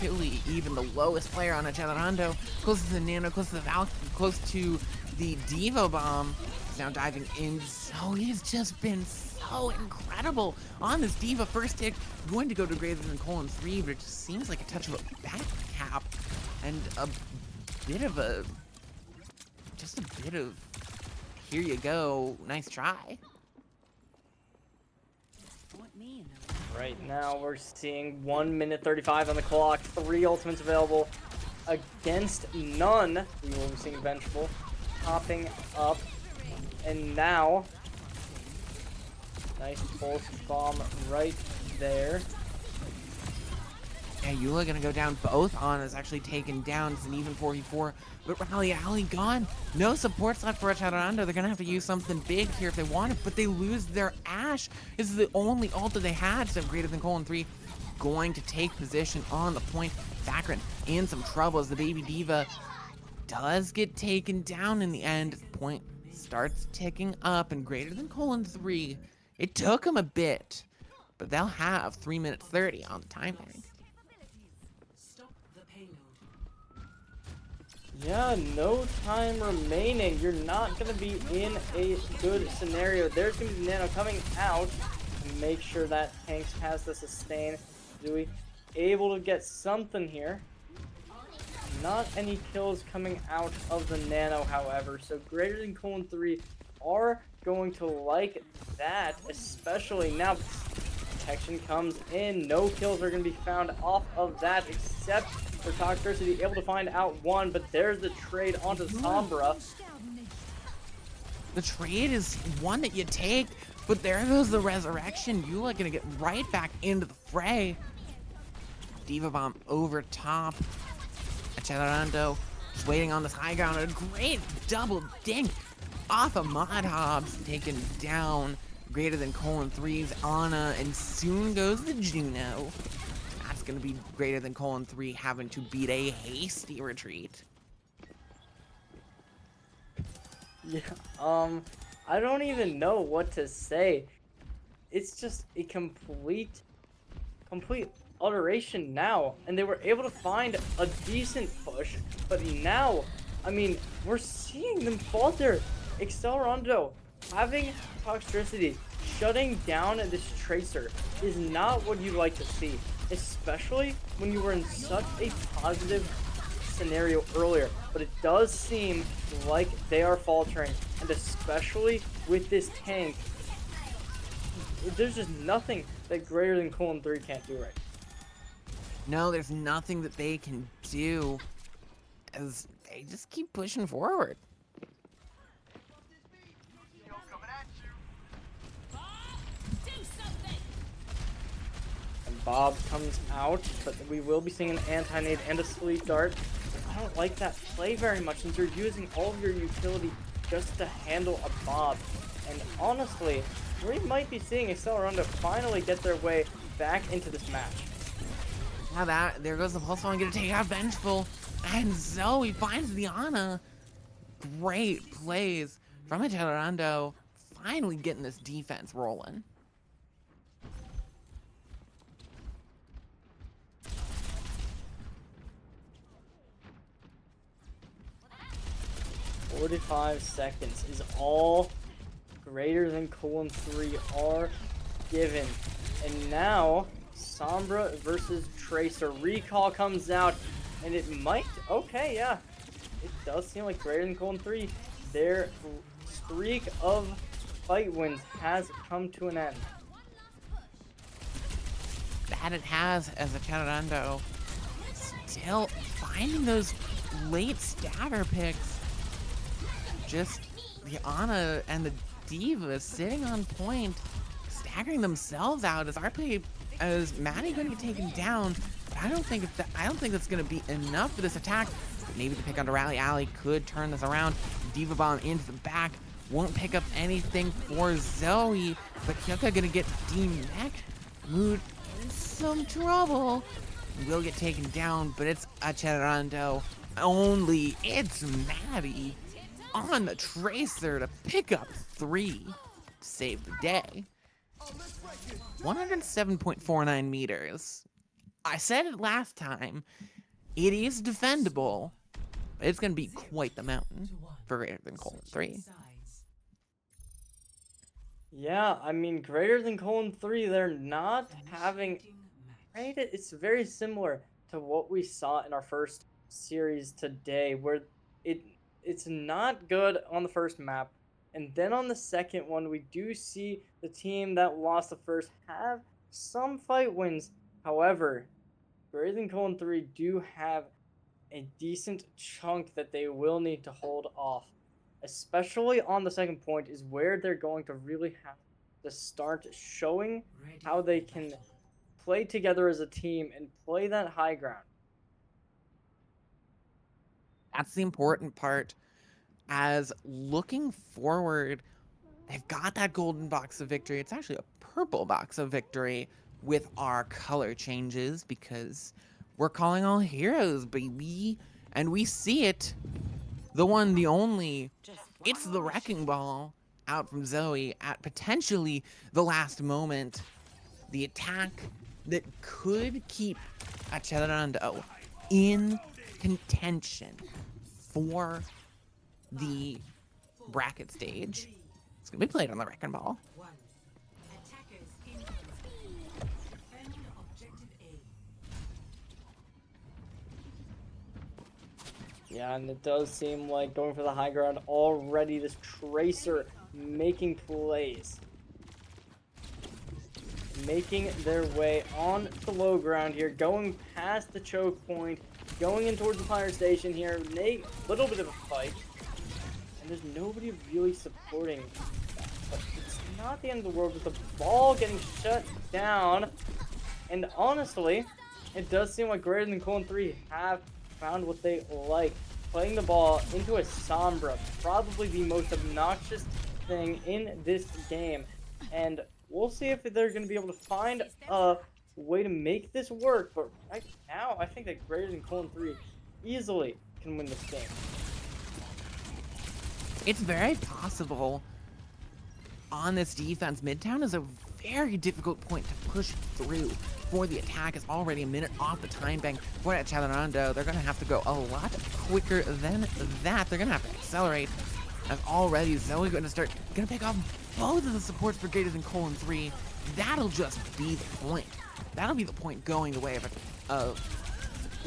S1: really even the lowest player on Accelerando. Close to the Nano, close to the Valk, close to the Devo Bomb. He's now diving in, so he's just been so incredible on this Diva first hit. Going to go to greater than :3, but it just seems like a touch of a back cap and a bit of a, just a bit of, here you go, nice try.
S2: Right now we're seeing 1 minute 35 on the clock, 3 ultimates available against none. We will be seeing Vengeful popping up, and now nice pulse bomb right there.
S1: Yeah, Eula gonna go down. Both Ana's actually taken down. It's an even 4v4. But Rally Alley gone. No supports left for Chaturanga. They're gonna have to use something big here if they want it, but they lose their Ashe. This is the only ult that they had. So greater than Colon 3 going to take position on the point. Vakrin in some trouble as the baby diva does get taken down in the end. Point starts ticking up, and greater than Colon 3. It took them a bit, but they'll have 3 minutes 30 on the timer.
S2: Yeah, no time remaining. You're not going to be in a good scenario. There's going to be Nano coming out to make sure that Tanks has the sustain. Zooey able to get something here. Not any kills coming out of the Nano, however. So greater than Colon 3 are going to like that, especially now. Protection comes in. No kills are going to be found off of that, except for Toxtricity able to find out one, but there's the trade onto Sombra.
S1: The trade is one that you take, but there goes the resurrection. Eula gonna get right back into the fray. Diva Bomb over top. Accelerando just waiting on this high ground. A great double dink off of Mod Hobbs, taken down. Greater than Colon 3's Ana, and soon goes the Juno. That's going to be greater than Colon 3 having to beat a hasty retreat.
S2: Yeah, I don't even know what to say. It's just a complete alteration now, and they were able to find a decent push, but now, I mean, we're seeing them falter. Accelerando having Toxtricity shutting down this Tracer is not what you like to see, especially when you were in such a positive scenario earlier. But it does seem like they are faltering, and especially with this tank, there's just nothing that greater than Colon 3 can't do right.
S1: No, there's nothing that they can do as they just keep pushing forward.
S2: Bob comes out, but we will be seeing an anti-nade and a sleep dart. I don't like that play very much since you're using all of your utility just to handle a Bob. And honestly, we might be seeing Accelerando finally get their way back into this match.
S1: Now there goes the pulse one, gonna take out Vengeful, and Zoe finds the Ana. Great plays from Accelerando, finally getting this defense rolling.
S2: 45 seconds is all greater than Colon 3 are given. And now, Sombra versus Tracer. Recall comes out, and it might... Okay, yeah. It does seem like greater than Colon 3. Their streak of fight wins has come to an end.
S1: That it has, as a Chaturanga still finding those late stagger picks. Just the Ana and the Diva sitting on point, staggering themselves out as Maddie going to get taken down. But I don't think that's going to be enough for this attack. But maybe the pick onto Rally Alley could turn this around. Diva Bomb into the back won't pick up anything for Zoe, but Hyuka going to get demech. Mood in some trouble. Will get taken down, but it's Acherando. Only it's Maddie on the Tracer to pick up 3. Save the day. 107.49 meters. I said it last time. It is defendable. But it's going to be quite the mountain for greater than Colon 3.
S2: Yeah, I mean, greater than Colon 3, they're not having... Right? It's very similar to what we saw in our first series today, where it's not good on the first map, and then on the second one, we do see the team that lost the first have some fight wins. However, greater than Colon 3 do have a decent chunk that they will need to hold off, especially on the second point is where they're going to really have to start showing how they can play together as a team and play that high ground.
S1: That's the important part. As looking forward, they've got that golden box of victory. It's actually a purple box of victory with our color changes because we're calling all heroes, baby. And we see it. The one, the only. It's the Wrecking Ball out from Zoe at potentially the last moment. The attack that could keep Accelerando in contention for the bracket stage. It's going to be played on the Wrecking Ball.
S2: Yeah, and it does seem like going for the high ground already. This Tracer making plays. Making their way on the low ground here, going past the choke point, going in towards the fire station here. A little bit of a fight, and there's nobody really supporting that. But it's not the end of the world with the ball getting shut down. And honestly, it does seem like Greater Than Colon 3 have found what they like. Playing the ball into a Sombra, probably the most obnoxious thing in this game. And we'll see if they're going to be able to find a way to make this work. But right now, I think that Greater Than Colon 3 easily can win this game.
S1: It's very possible on this defense. Midtown is a very difficult point to push through for the attack. Is already a minute off the time bank for Accelerando. They're going to have to go a lot quicker than that. They're going to have to accelerate. As already Zoe going to pick off both of the supports for Greater Than Colon 3. That'll just be the point. That'll be the point going the way of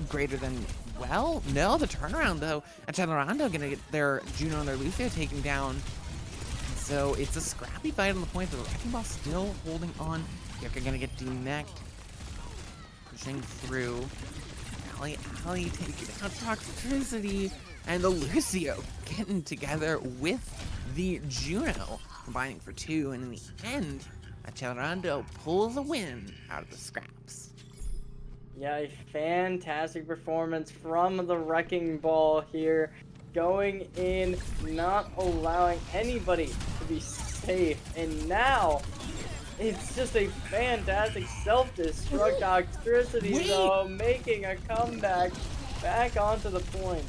S1: Greater Than. Well, no, the turnaround though. Accelerando gonna get their Juno and their Lucio taken down. So it's a scrappy fight on the point. The Wrecking Ball still holding on. Yucca gonna get demeched. Pushing through. Ali taking out Toxicity. And the Lucio getting together with the Juno. Combining for 2. And in the end, Accelerando pulls a win out of the scraps.
S2: Yeah, a fantastic performance from the Wrecking Ball here. Going in, not allowing anybody to be safe. And now, it's just a fantastic self-destruct. Toxicity, though, making a comeback back onto the point.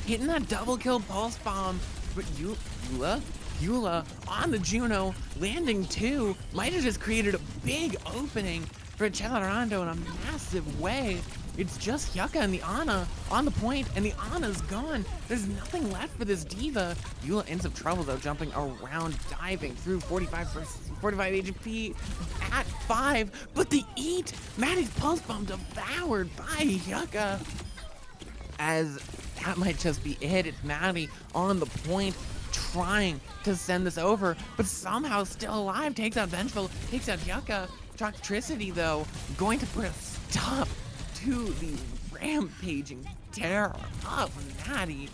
S1: Hitting that double kill pulse bomb, but Eula on the Juno, landing 2, might have just created a big opening for Accelerando in a massive way. It's just Yucca and the Ana on the point, and the Ana's gone. There's nothing left for this diva. Eula in some trouble though, jumping around, diving through 45 HP at 5, but the eat! Maddie's pulse bomb devoured by Yucca. As that might just be it. It's Maddie on the point, trying to send this over, but somehow still alive. Takes out Vengeful, takes out Yucca. Toxicity, though, going to put a stop to the rampaging terror of Maddie.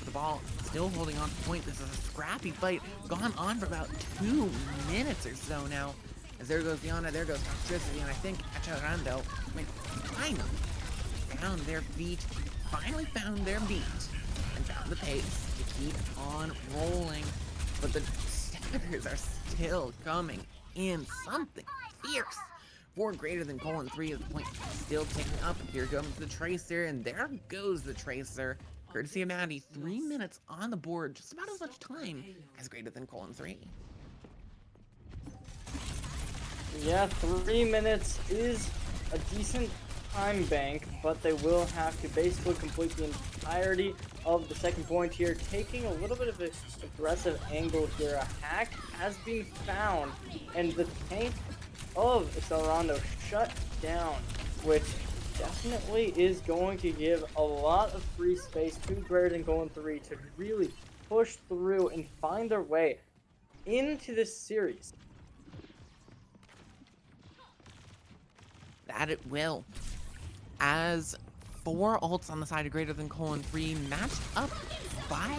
S1: The ball still holding on to point. This is a scrappy fight, gone on for about 2 minutes or so now. As there goes Diana, there goes Toxicity, and I think Accelerando finally found their feet, finally found their beat, and found the pace to keep on rolling. But the staggers are still coming in. Something fierce for Greater Than Colon 3 as the point still ticking up. Here comes the Tracer, and there goes the Tracer. Courtesy of Maddie, 3 minutes on the board, just about as much time as Greater Than Colon 3.
S2: Yeah, 3 minutes is a decent time bank, but they will have to basically complete the entirety of the second point here, taking a little bit of an aggressive angle here. A hack has been found, and the tank of Accelerando shut down, which definitely is going to give a lot of free space to Greater Than Colon 3 to really push through and find their way into this series.
S1: That it will. As 4 ults on the side of Greater Than Colon 3 matched up by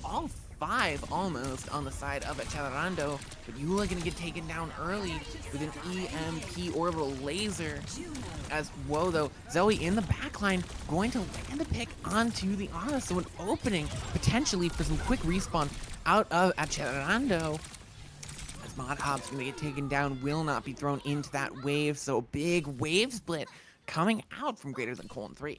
S1: all 5 almost on the side of Accelerando, but Eula gonna get taken down early with an EMP orbital laser. As whoa though, Zoe in the backline going to land a pick onto the Ana, so an opening potentially for some quick respawn out of Accelerando. As Mod Hobbs gonna get taken down, will not be thrown into that wave, so big wave split coming out from Greater Than Colon 3.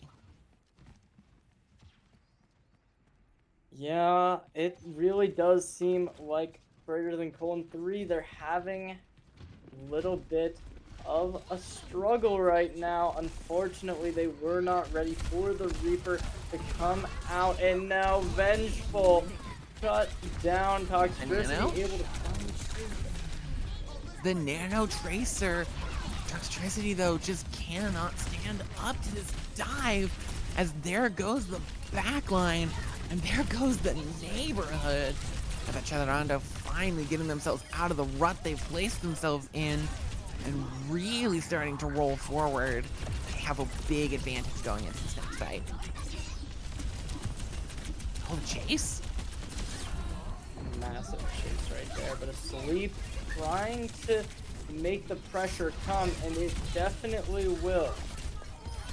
S2: Yeah, it really does seem like Greater Than Colon 3, they're having a little bit of a struggle right now. Unfortunately, they were not ready for the Reaper to come out, and now Vengeful cut down Toxtricity, able to find
S1: the Nano Tracer. Toxtricity, though, just cannot stand up to this dive, as there goes the backline, and there goes the neighborhood. Of Accelerando finally getting themselves out of the rut they've placed themselves in, and really starting to roll forward. They have a big advantage going into this next fight. Oh, the chase?
S2: massive chase right there, but Asleep trying to make the pressure come, and it definitely will.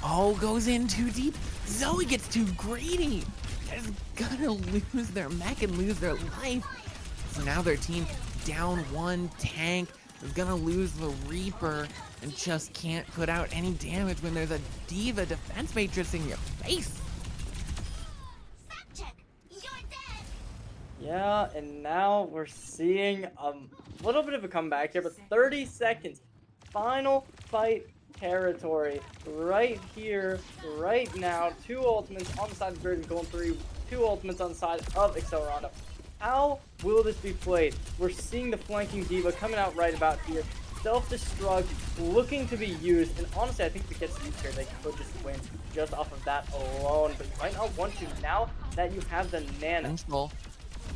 S1: Oh, goes in too deep. Zoe gets too greedy. Is gonna lose their mech and lose their life. So now their team down one tank is gonna lose the Reaper and just can't put out any damage when there's a Diva defense matrix in your face.
S2: Yeah, and now we're seeing a little bit of a comeback here, but 30 seconds. Final fight territory right here, right now. 2 ultimates on the side of Greater Than Colon 3, 2 ultimates on the side of Accelerando. How will this be played? We're seeing the flanking Diva coming out right about here. Self-destruct looking to be used, and honestly, I think if it gets used here, they could just win just off of that alone, but you might not want to now that you have the Nano.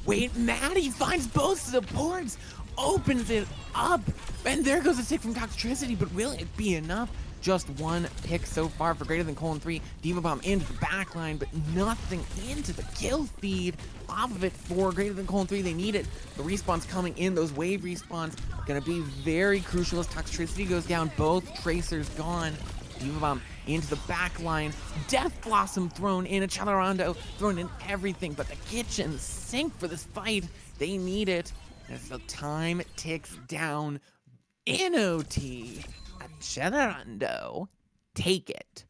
S1: Wait, Maddie finds both supports, opens it up, and there goes a stick from Toxtricity, but will it be enough? Just one pick so far for Greater Than Colon 3. Diva Bomb into the backline, but nothing into the kill feed off of it for Greater Than Colon 3. They need it. The respawns coming in, those wave respawns, gonna be very crucial as Toxtricity goes down. Both Tracers gone. Diva Bomb into the back line. Death Blossom thrown in. Accelerando thrown in everything but the kitchen sink for this fight. They need it. As the time ticks down in OT, Accelerando take it.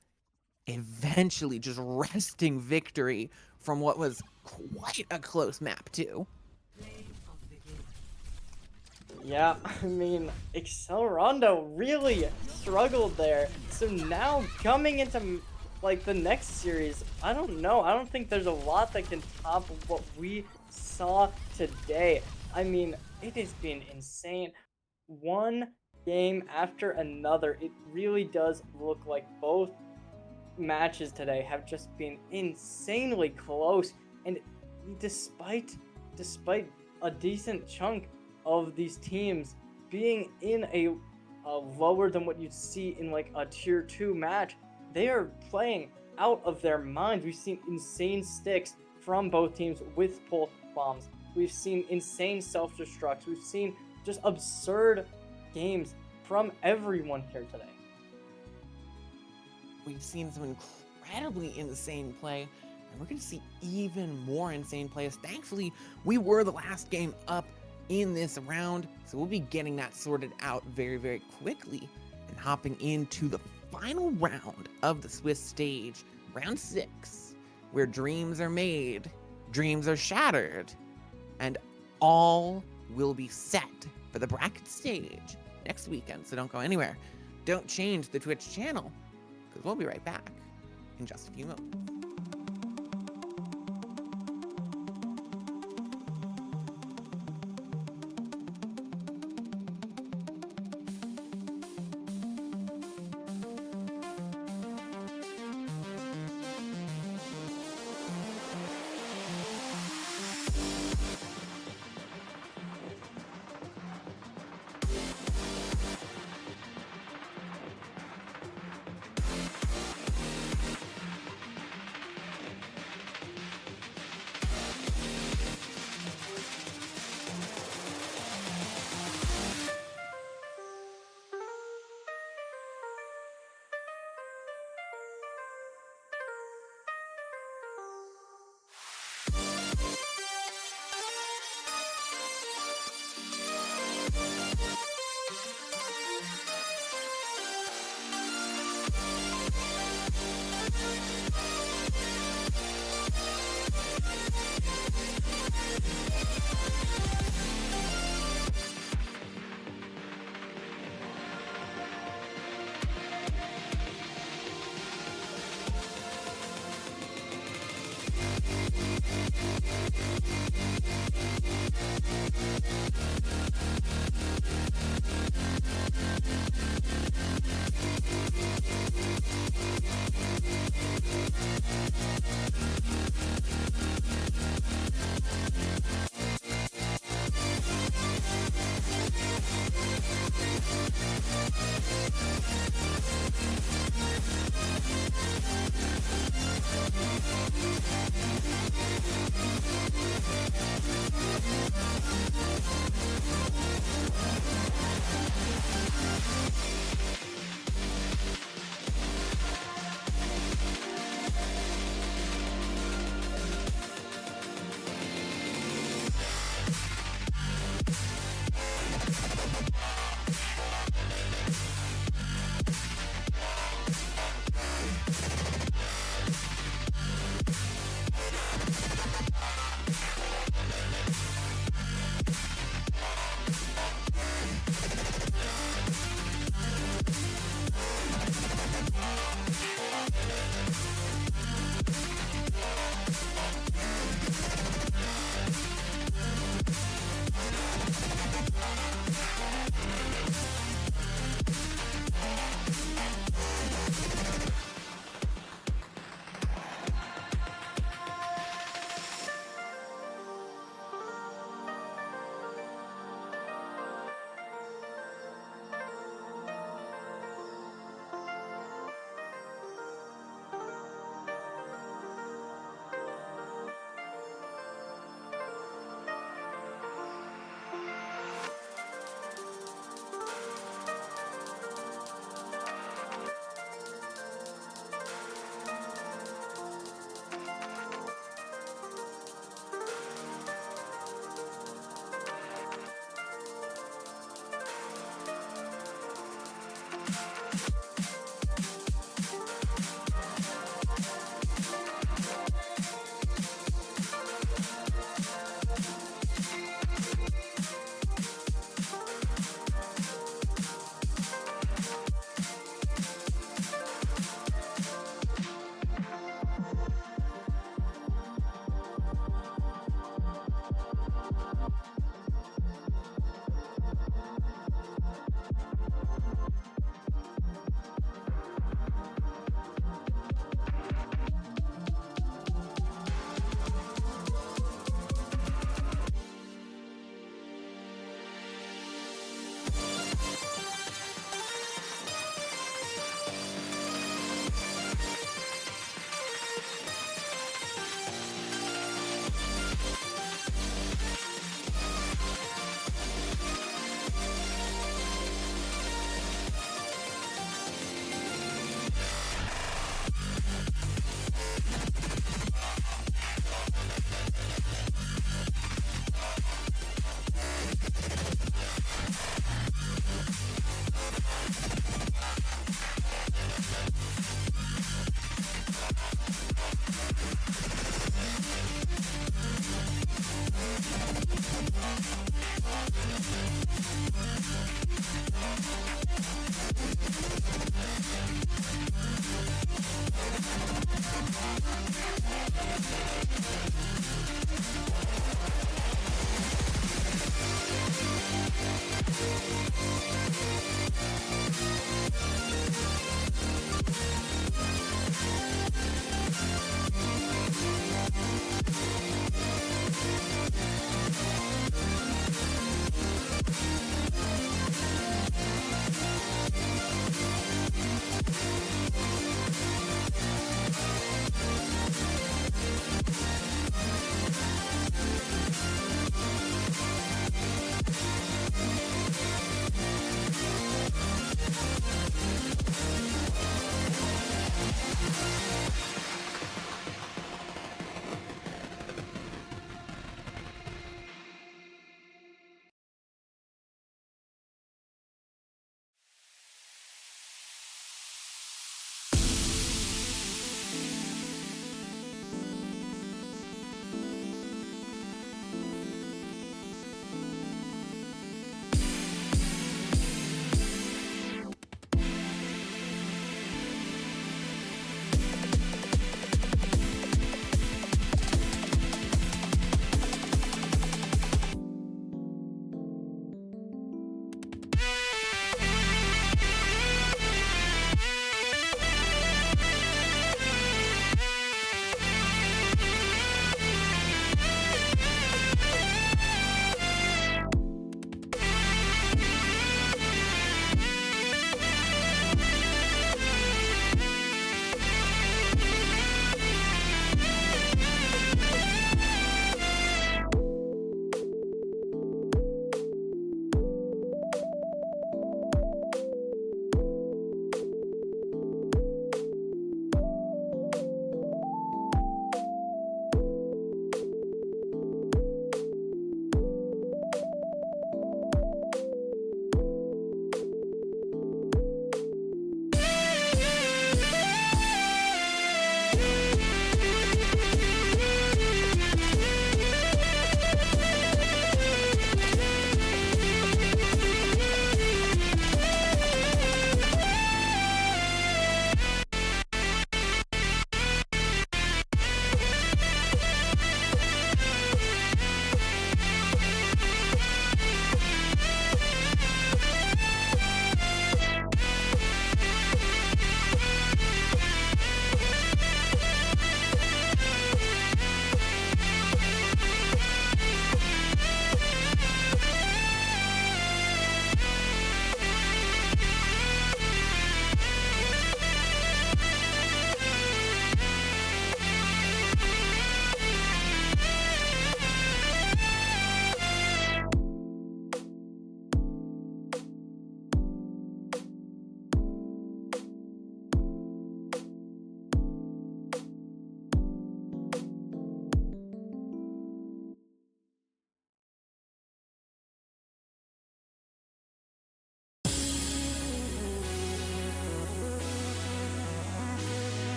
S1: Eventually just wresting victory from what was quite a close map too.
S2: Yeah, I mean, Accelerando really struggled there. So now coming into like the next series, I don't know. I don't think there's a lot that can top what we saw today. I mean, it has been insane. One game after another. It really does look like both matches today have just been insanely close. And despite a decent chunk of these teams being in a lower than what you'd see in like a tier 2 match, they are playing out of their minds. We've seen insane sticks from both teams with pulse bombs. We've seen insane self-destructs. We've seen just absurd games from everyone here today.
S1: We've seen some incredibly insane play, and we're going to see even more insane plays. Thankfully, we were the last game up in this round, so we'll be getting that sorted out very, very quickly and hopping into the final round of the Swiss stage, round 6, where dreams are made, dreams are shattered, and all will be set for the bracket stage next weekend, so don't go anywhere. Don't change the Twitch channel, because we'll be right back in just a few moments.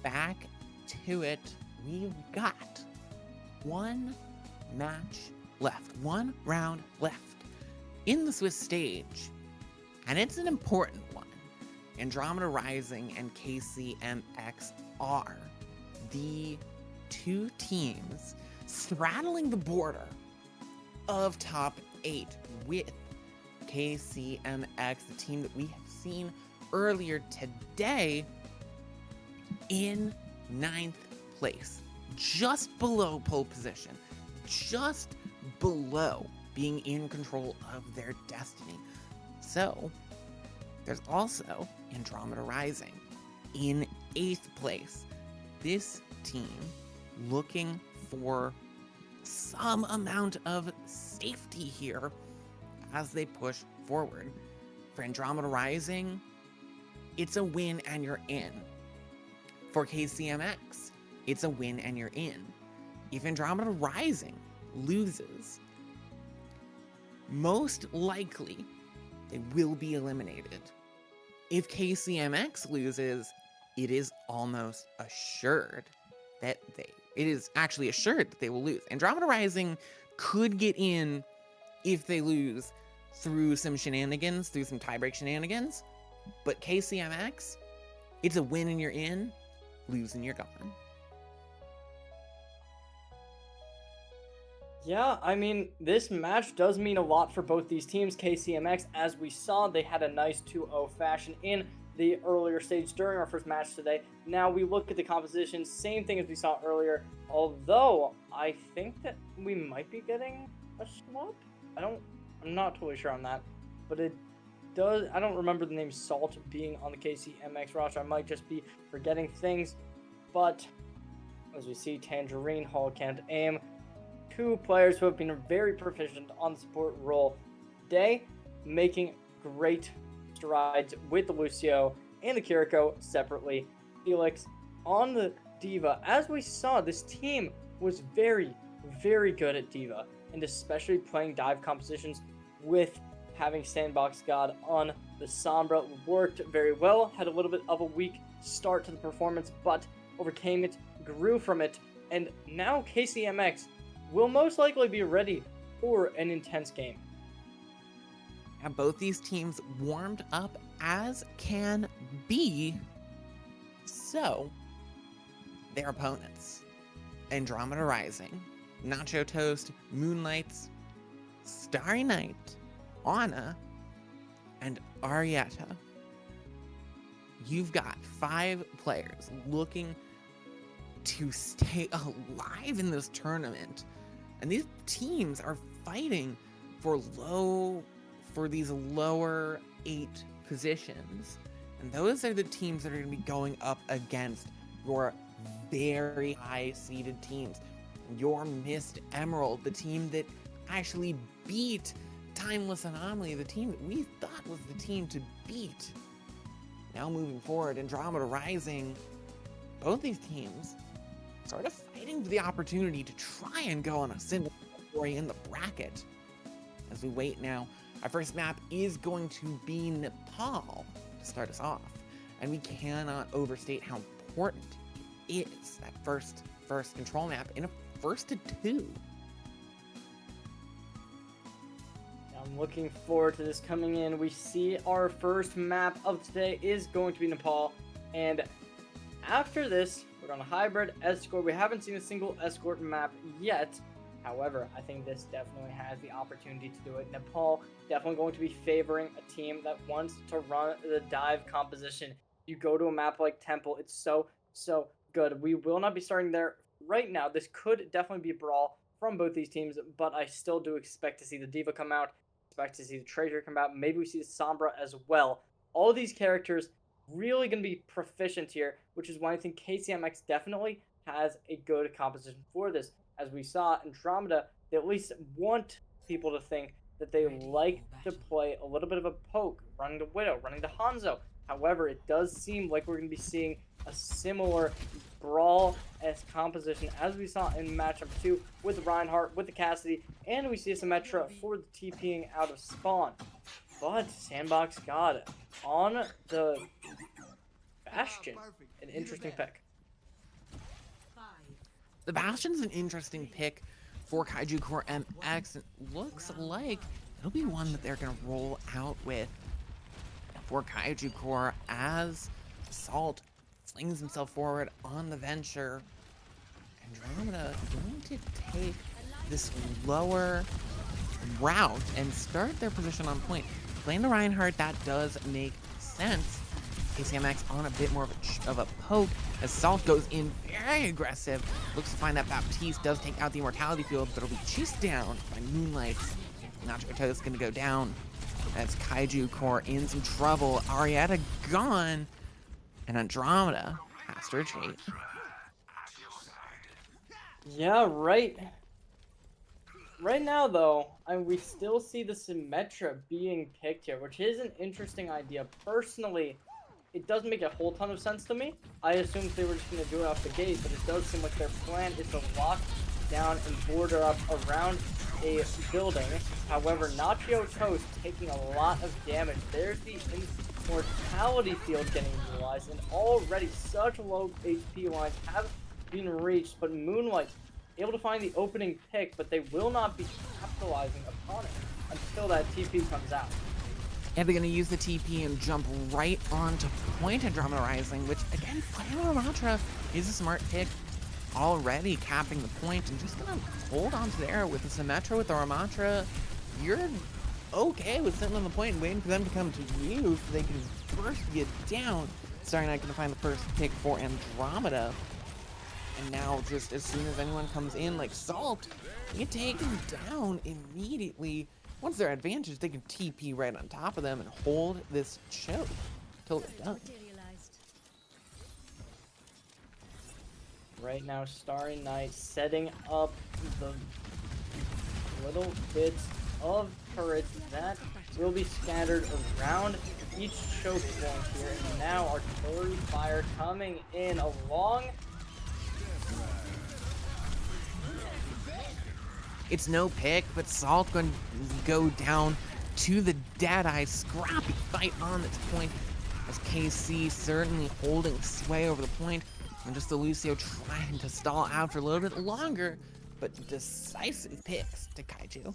S1: back to it. We've got one match left, one round left in the Swiss stage, and it's an important one. Andromeda Rising and KCMX are the two teams straddling the border of top 8 with KCMX, the team that we have seen earlier today, in 9th place, just below pole position, just below being in control of their destiny. So there's also Andromeda Rising in 8th place. This team looking for some amount of safety here as they push forward. For Andromeda Rising, it's a win and you're in. For KCMX, it's a win and you're in. If Andromeda Rising loses, most likely they will be eliminated. If KCMX loses, it is almost assured that it is actually assured that they will lose. Andromeda Rising could get in if they lose through some shenanigans, through some tiebreak shenanigans, but KCMX, it's a win and you're in, lose and you're gone.
S2: Yeah, I mean, this match does mean a lot for both these teams. KCMX, as we saw, they had a nice 2-0 fashion in the earlier stage during our first match today. Now we look at the composition, same thing as we saw earlier, although I think that we might be getting a swap. I'm not totally sure on that, but it does. I don't remember the name Salt being on the KCMX roster. I might just be forgetting things, but as we see, Tangerine, Hall Can't Aim, two players who have been very proficient on the support role today, making great strides with the Lucio and the Kiriko separately. Felix on the Diva. As we saw, this team was very, very good at Diva, and especially playing dive compositions with having Sandbox God on the Sombra worked very well. Had a little bit of a weak start to the performance, but overcame it, grew from it, and now KCMX will most likely be ready for an intense game.
S1: And both these teams warmed up as can be. So, their opponents, Andromeda Rising, Nacho Toast, Moonlights, Starry Night, Anna, and Arietta. You've got 5 players looking to stay alive in this tournament. And these teams are fighting for these lower 8 positions. And those are the teams that are going to be going up against your very high-seeded teams. Your Missed Emerald, the team that actually beat Timeless Anomaly, the team that we thought was the team to beat. Now moving forward, Andromeda Rising, both these teams sort of fighting for the opportunity to try and go on a single story in the bracket. As we wait now, our first map is going to be Nepal to start us off. And we cannot overstate how important it is, that first control map in a 1-2.
S2: I'm looking forward to this coming in. We see our first map of today is going to be Nepal. And after this, we're on a hybrid escort. We haven't seen a single escort map yet. However, I think this definitely has the opportunity to do it. Nepal definitely going to be favoring a team that wants to run the dive composition. You go to a map like Temple, it's so good. We will not be starting there right now. This could definitely be a brawl from both these teams, but I still do expect to see the Diva come out, expect to see the Treasure come out, maybe we see the Sombra as well. All these characters really going to be proficient here, which is why I think KCMX definitely has a good composition for this. As we saw, Andromeda, they at least want people to think that they like to play a little bit of a poke, running to Widow, running to Hanzo. However, it does seem like we're going to be seeing a similar brawl as composition as we saw in matchup 2 with Reinhardt, with the Cassidy, and we see a Symmetra for the TPing out of spawn. But Sandbox God on the Bastion, an interesting pick.
S1: The Bastion's an interesting pick for Kaiju Core MX. It looks like it'll be one that they're going to roll out with for Kaiju Core as Salt flings himself forward on the Venture. Andromeda going to take this lower route and start their position on point. Playing the Reinhardt, that does make sense. KCMX on a bit more of a poke as Salt goes in very aggressive. Looks to find that Baptiste does take out the Immortality Field, but it'll be chased down by Moonlight. Nacho is going to go down as Kaiju Core in some trouble. Arietta gone, and Andromeda has to retreat.
S2: Yeah, right. Right now, though, we still see the Symmetra being picked here, which is an interesting idea. Personally, it doesn't make a whole ton of sense to me. I assumed they were just going to do it off the gate, but it does seem like their plan is to lock down and border up around a building. However, Nacho Toast taking a lot of damage. There's the Immortality Field getting utilized, and already such low HP lines have been reached, but Moonlight able to find the opening pick, but they will not be capitalizing upon it until that TP comes out.
S1: And they're going to use the TP and jump right onto point Andromeda Rising, which, again, playing Ramatra is a smart pick. Already capping the point and just going to hold on to there with the Symmetra with the Ramatra. You're okay with sitting on the point and waiting for them to come to you so they can burst you down. Starry Night going to find the first pick for Andromeda. And now, just as soon as anyone comes in, like Salt, they take them down immediately. Once they're advantaged, they can TP right on top of them and hold this choke until they're done.
S2: Right now, Starry Night setting up the little bits of turrets that will be scattered around each choke point here. And now artillery fire coming in along.
S1: It's no pick, but Salt going to go down to the Deadeye. Scrappy fight on this point as KC certainly holding sway over the point. And just the Lucio trying to stall out for a little bit longer, but decisive picks to Kaiju.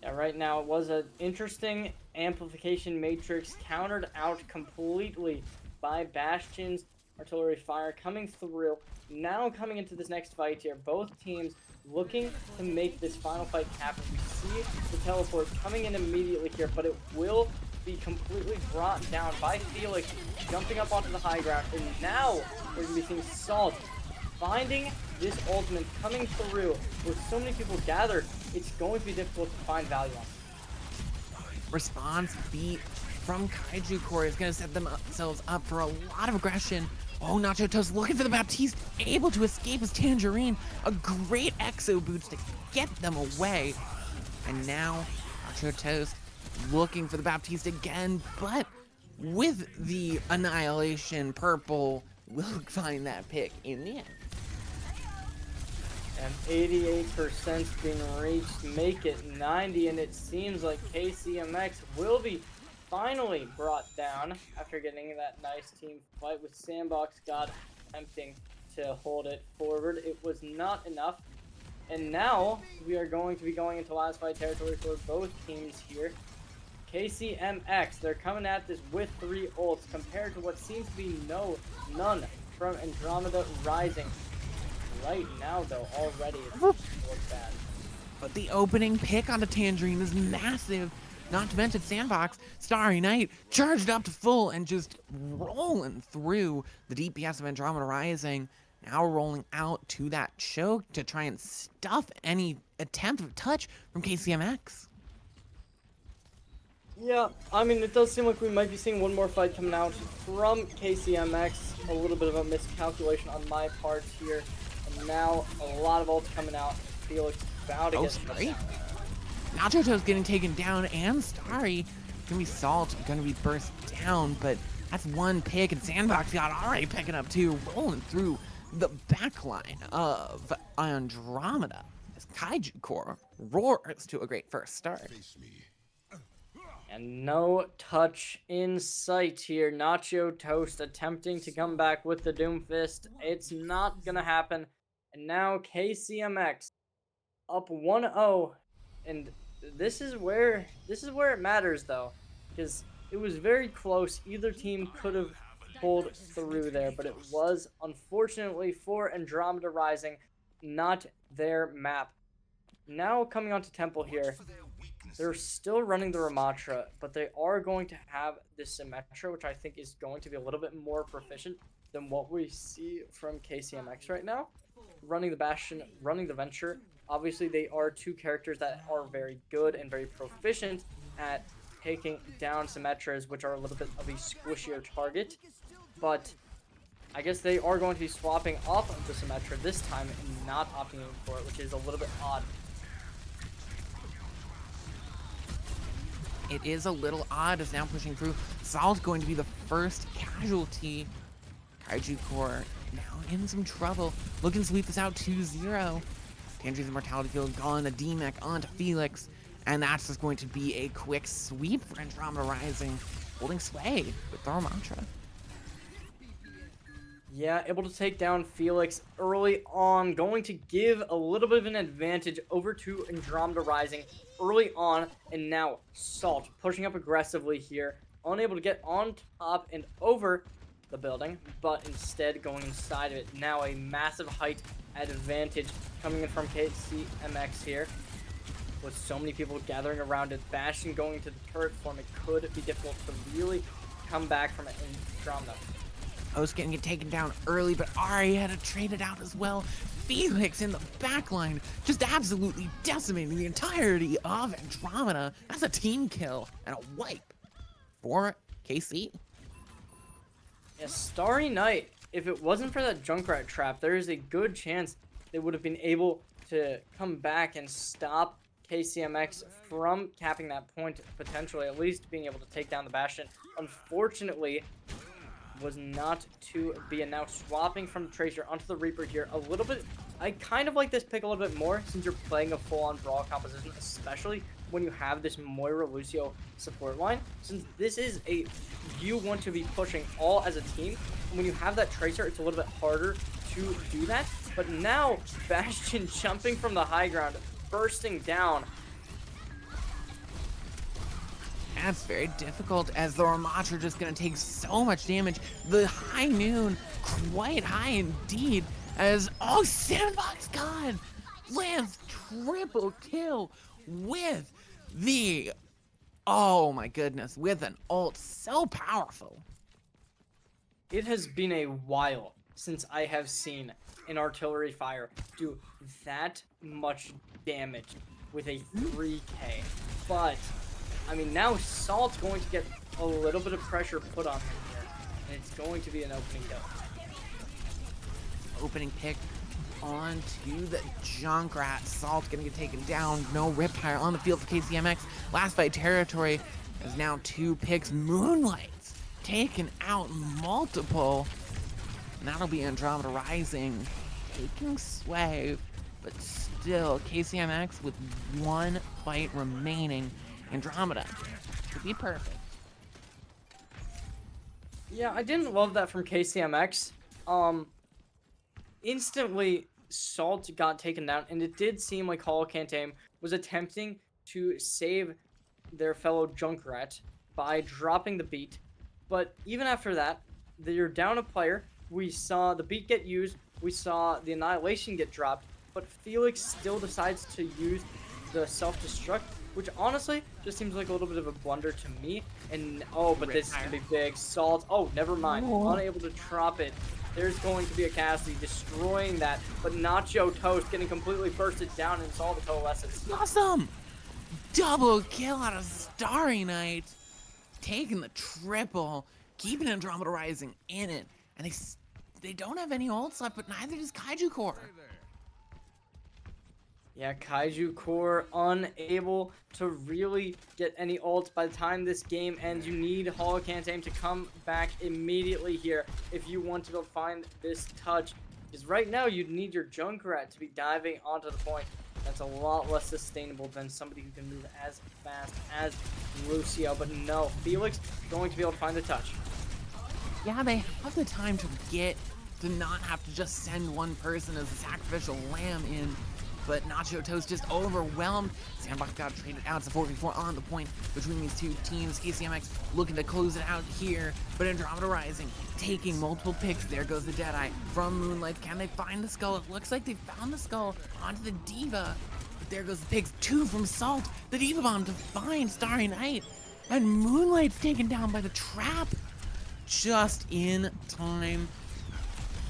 S2: Yeah, right now it was an interesting amplification matrix countered out completely by Bastion's artillery fire coming through. Now coming into this next fight here, both teams looking to make this final fight happen. We see the teleport coming in immediately here, but it will be completely brought down by Felix, jumping up onto the high ground. And now we're going to be seeing Salt finding this ultimate coming through. With so many people gathered, it's going to be difficult to find value on.
S1: Response beat from Kaiju Core is going to set themselves up for a lot of aggression. Oh, Nacho Toast looking for the Baptiste, able to escape his Tangerine. A great Exo Boots to get them away. And now Nacho Toast looking for the Baptiste again, but with the Annihilation Purple, will find that pick in the end.
S2: And 88% being reached, make it 90, and it seems like KCMX will be finally brought down after getting that nice team fight with Sandbox God attempting to hold it forward. It was not enough. And now we are going to be going into last fight territory for both teams here. KCMX, they're coming at this with 3 ults compared to what seems to be none from Andromeda Rising. Right now, though, already it looks bad.
S1: But the opening pick on the Tangerine is massive. Not to mention Sandbox, Starry Night, charged up to full and just rolling through the DPS of Andromeda Rising. Now rolling out to that choke to try and stuff any attempt of touch from KCMX.
S2: Yeah, I mean, it does seem like we might be seeing one more fight coming out from KCMX. A little bit of a miscalculation on my part here. And now a lot of ults coming out. Felix about to get
S1: Starry. Nacho Toast getting taken down, and Starry gonna be Salt, gonna be burst down, but that's one pick, and Sandbox got already picking up 2, rolling through the backline of Andromeda as Kaiju Core roars to a great first start.
S2: And no touch in sight here. Nacho Toast attempting to come back with the Doomfist. It's not gonna happen. And now KCMX up 1-0, and this is where it matters though, because it was very close. Either team could have pulled through there, but it was unfortunately for Andromeda Rising not their map. Now coming on to Temple here, they're still running the Ramatra, but they are going to have this Symmetra, which I think is going to be a little bit more proficient than what we see from KCMX right now. Running the Bastion, running the Venture. Obviously, they are two characters that are very good and very proficient at taking down Symmetras, which are a little bit of a squishier target. But I guess they are going to be swapping off of the Symmetra this time and not opting in for it, which is a little bit odd.
S1: It is a little odd as now pushing through. Sal's going to be the first casualty. Kaiju Core now in some trouble. Looking to sweep this out 2-0. Tanger's Immortality Field calling the D-Mech onto Felix. And that's just going to be a quick sweep for Andromeda Rising. Holding sway with the Ramatra.
S2: Yeah, able to take down Felix early on. Going to give a little bit of an advantage over to Andromeda Rising early on. And now Salt pushing up aggressively here. Unable to get on top and over the building, but instead going inside of it. Now a massive height advantage coming in from KCMX here. With so many people gathering around it. Bastion going to the turret form, it could be difficult to really come back from it in Andromeda.
S1: Host getting it taken down early, but Ari had to trade it out as well. Felix in the backline, just absolutely decimating the entirety of Andromeda. That's a team kill and a wipe for KC.
S2: Yeah, Starry Night, if it wasn't for that Junkrat trap, there is a good chance they would have been able to come back and stop KCMX from capping that point, potentially at least being able to take down the Bastion. Unfortunately, was not to be, and now swapping from the Tracer onto the Reaper here a little bit. I kind of like this pick a little bit more since you're playing a full-on Brawl composition, especially when you have this Moira Lucio support line, since this is a you want to be pushing all as a team, and when you have that Tracer, it's a little bit harder to do that. But now Bastion jumping from the high ground, bursting down.
S1: That's very difficult as the Ramatra just gonna take so much damage. The high noon, quite high indeed, as Sandbox God lands triple kill with the, oh my goodness, with an ult so powerful.
S2: It has been a while since I have seen an artillery fire do that much damage with a 3K, but I mean, now Salt's going to get a little bit of pressure put on him here, and it's going to be an opening kill.
S1: Opening pick onto the Junkrat. Salt gonna get taken down. No Riptire on the field for KCMX. Last fight territory is now 2 picks. Moonlight's taken out multiple. And that'll be Andromeda Rising taking sway, but still KCMX with 1 fight remaining. Andromeda to be perfect.
S2: Yeah, I didn't love that from KCMX. Instantly, Salt got taken down, and it did seem like Holocantame was attempting to save their fellow Junkrat by dropping the beat. But even after that, they're down a player. We saw the beat get used. We saw the Annihilation get dropped. But Felix still decides to use the self-destruct, which honestly just seems like a little bit of a blunder to me. And oh, but this is gonna be big. Salt. Oh, never mind. Unable to drop it. There's going to be a Cassidy destroying that, but Nacho Toast getting completely bursted down and saw the coalescence.
S1: Awesome! Double kill out of Starry Night, taking the triple, keeping Andromeda Rising in it, and they don't have any ults left, but neither does Kaiju Core.
S2: Yeah, Kaiju Core unable to really get any ults by the time this game ends. You need Holocantame to come back immediately here if you want to go find this touch. Because right now you'd need your Junkrat to be diving onto the point. That's a lot less sustainable than somebody who can move as fast as Lucio. But no, Felix going to be able to find the touch.
S1: Yeah, they have the time to not have to just send one person as a sacrificial lamb in, but Nacho Toast just overwhelmed. Sandbox got traded out. It's a 4v4 on the point between these two teams. KCMX looking to close it out here, but Andromeda Rising taking multiple picks. There goes the Deadeye from Moonlight. Can they find the skull? It looks like they found the skull onto the Diva. But there goes the picks. 2 from Salt. The Diva Bomb to find Starry Night. And Moonlight's taken down by the trap. Just in time.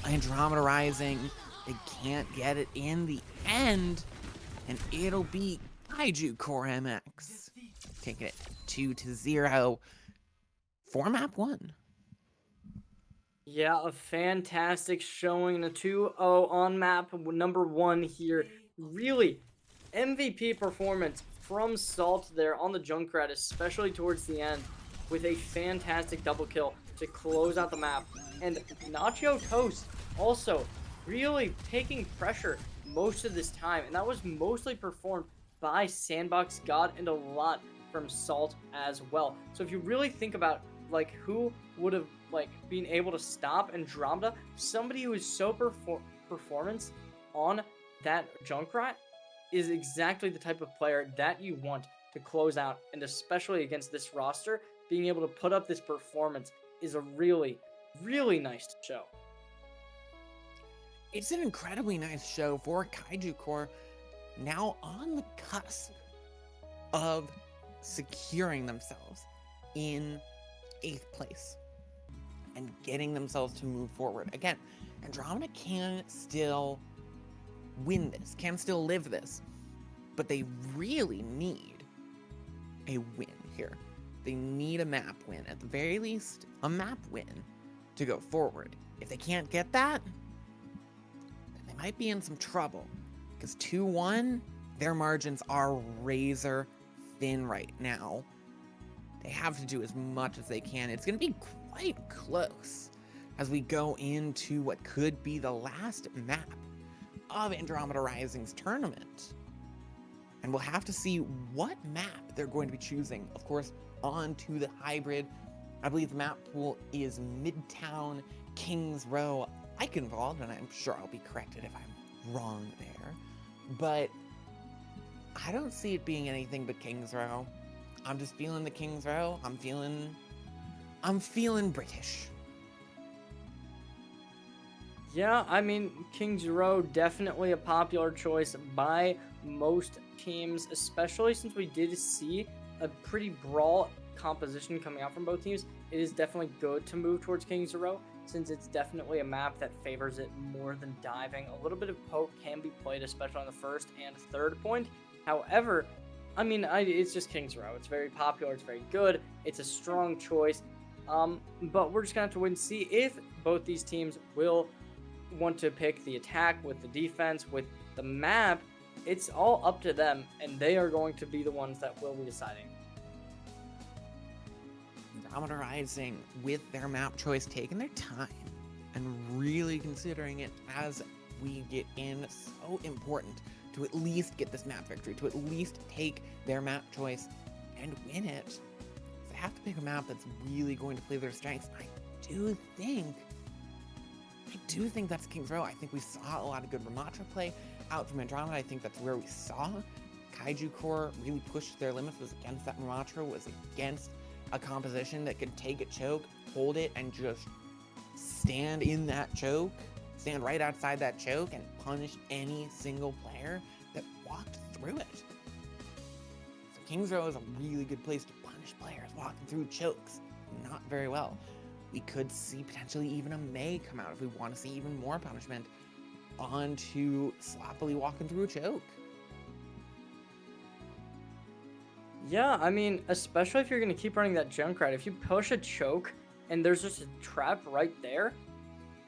S1: Andromeda Rising, they can't get it in the end, and it'll be Kaiju Core MX taking it 2-0 for map 1.
S2: Yeah, a fantastic showing, a 2-0 on map number 1 here. Really, MVP performance from Salt there on the Junkrat, especially towards the end, with a fantastic double kill to close out the map. And Nacho Toast also really taking pressure most of this time, and that was mostly performed by Sandbox God and a lot from Salt as well. So if you really think about like who would have like been able to stop Andromeda, somebody who is so performance on that Junkrat is exactly the type of player that you want to close out, and especially against this roster, being able to put up this performance is a really, really nice show.
S1: It's an incredibly nice show for Kaiju Core, now on the cusp of securing themselves in 8th place and getting themselves to move forward. Again, Andromeda can still win this, can still live this, but they really need a win here. They need a map win, at the very least, a map win to go forward. If they can't get that, then they might be in some trouble, because 2-1, their margins are razor thin right now. They have to do as much as they can. It's going to be quite close as we go into what could be the last map of Andromeda Rising's tournament. And we'll have to see what map they're going to be choosing, of course, onto the hybrid. I believe the map pool is Midtown, Kings Row, Eichenwald, and I'm sure I'll be corrected if I'm wrong there. But I don't see it being anything but Kings Row. I'm just feeling the Kings Row. I'm feeling British.
S2: Yeah, I mean, Kings Row definitely a popular choice by most teams, especially since we did see a pretty brawl composition coming out from both teams. It is definitely good to move towards Kings Row, since it's definitely a map that favors it more than diving. A little bit of poke can be played, especially on the first and third point. However, I mean, it's just Kings Row. It's very popular. It's very good. It's a strong choice. But we're just going to have to wait and see if both these teams will want to pick the attack with the defense, with the map. It's all up to them, and they are going to be the ones that will be deciding.
S1: Andromeda Rising, with their map choice, taking their time and really considering it as we get in. So important to at least get this map victory, to at least take their map choice and win it. They have to pick a map that's really going to play their strengths. I do think that's Kings Row. I think we saw a lot of good Ramatra play out from Andromeda. I think that's where we saw Kaiju Core really push their limits, was against that Ramatra, was against a composition that could take a choke, hold it, and just stand in that choke, stand right outside that choke, and punish any single player that walked through it. So Kings Row is a really good place to punish players walking through chokes. Not very well. We could see potentially even a May come out if we want to see even more punishment onto sloppily walking through a choke.
S2: Yeah, I mean, especially if you're going to keep running that Junkrat, if you push a choke and there's just a trap right there,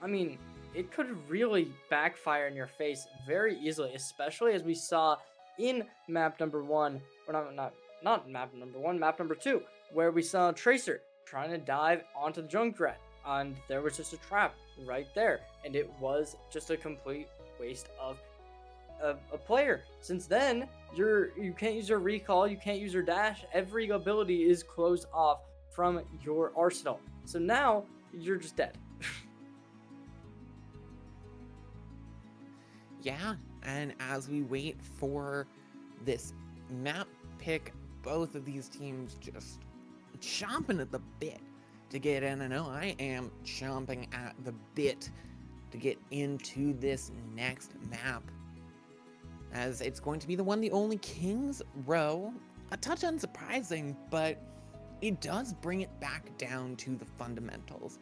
S2: I mean, it could really backfire in your face very easily, especially as we saw in map number 1, or not map number 1, map number 2, where we saw Tracer trying to dive onto the Junkrat, and there was just a trap right there, and it was just a complete waste of a player. Since then, you can't use your recall, you can't use your dash. Every ability is closed off from your arsenal. So now you're just dead.
S1: Yeah, and as we wait for this map pick, both of these teams just chomping at the bit to get in. I know I am chomping at the bit to get into this next map, as it's going to be the one, the only King's Row. A touch unsurprising, but it does bring it back down to the fundamentals.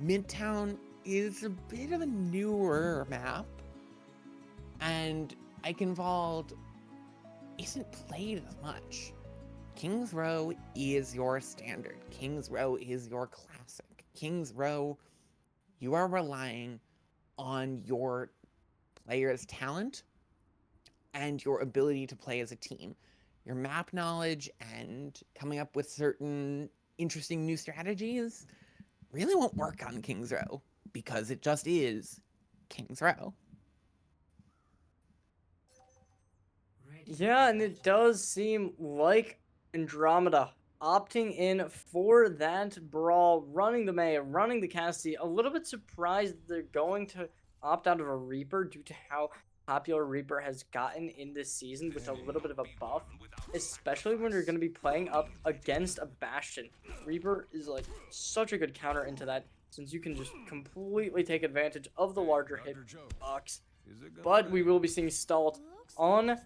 S1: Midtown is a bit of a newer map, and Eichenwald isn't played as much. King's Row is your standard. King's Row is your classic. King's Row, you are relying on your player's talent and your ability to play as a team. Your map knowledge and coming up with certain interesting new strategies really won't work on King's Row, because it just is King's Row.
S2: Yeah, and it does seem like Andromeda opting in for that brawl, running the May, running the Cassidy. A little bit surprised they're going to opt out of a Reaper due to how popular Reaper has gotten in this season with a little bit of a buff, especially when you're going to be playing up against a Bastion. Reaper is like such a good counter into that, since you can just completely take advantage of the larger hitbox. But we will be seeing Stalt on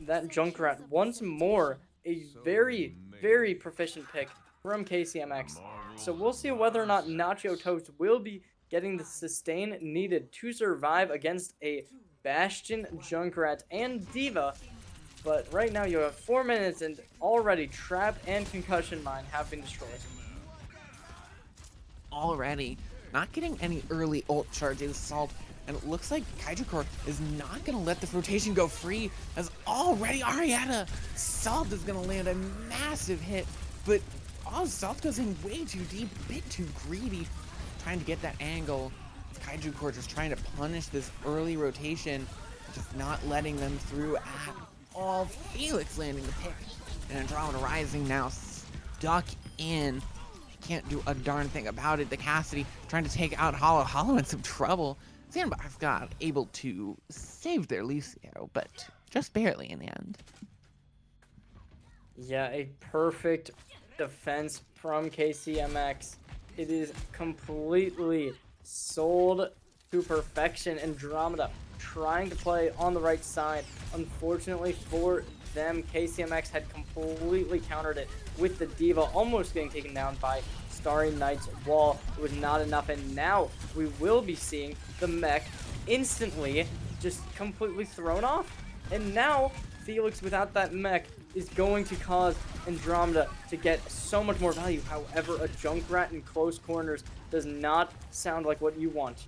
S2: that Junkrat once more. A very, very proficient pick from KCMX. So we'll see whether or not Nacho Toast will be getting the sustain needed to survive against a Bastion, Junkrat, and D.Va. But right now you have 4 minutes, and already Trap and Concussion Mine have been destroyed.
S1: Already, not getting any early ult charges, Salt, and it looks like Kaijukor is not going to let this rotation go free, as already Arietta, Salt is going to land a massive hit, but Salt goes in way too deep, a bit too greedy, trying to get that angle. Kaijukor just trying to punish this early rotation, just not letting them through at all. Felix landing the pick, and Andromeda Rising now stuck in. Can't do a darn thing about it. The Cassidy trying to take out Hollow. Hollow in some trouble. Sandbox got able to save their Lucio, but just barely in the end.
S2: Yeah, a perfect defense from KCMX. It is completely sold to perfection. Andromeda trying to play on the right side. Unfortunately for them, KCMX had completely countered it with the D.Va, almost getting taken down by Starry Knight's wall. It was not enough, and now we will be seeing the mech instantly just completely thrown off. And now Felix without that mech is going to cause Andromeda to get so much more value. However, a Junkrat in close corners does not sound like what you want.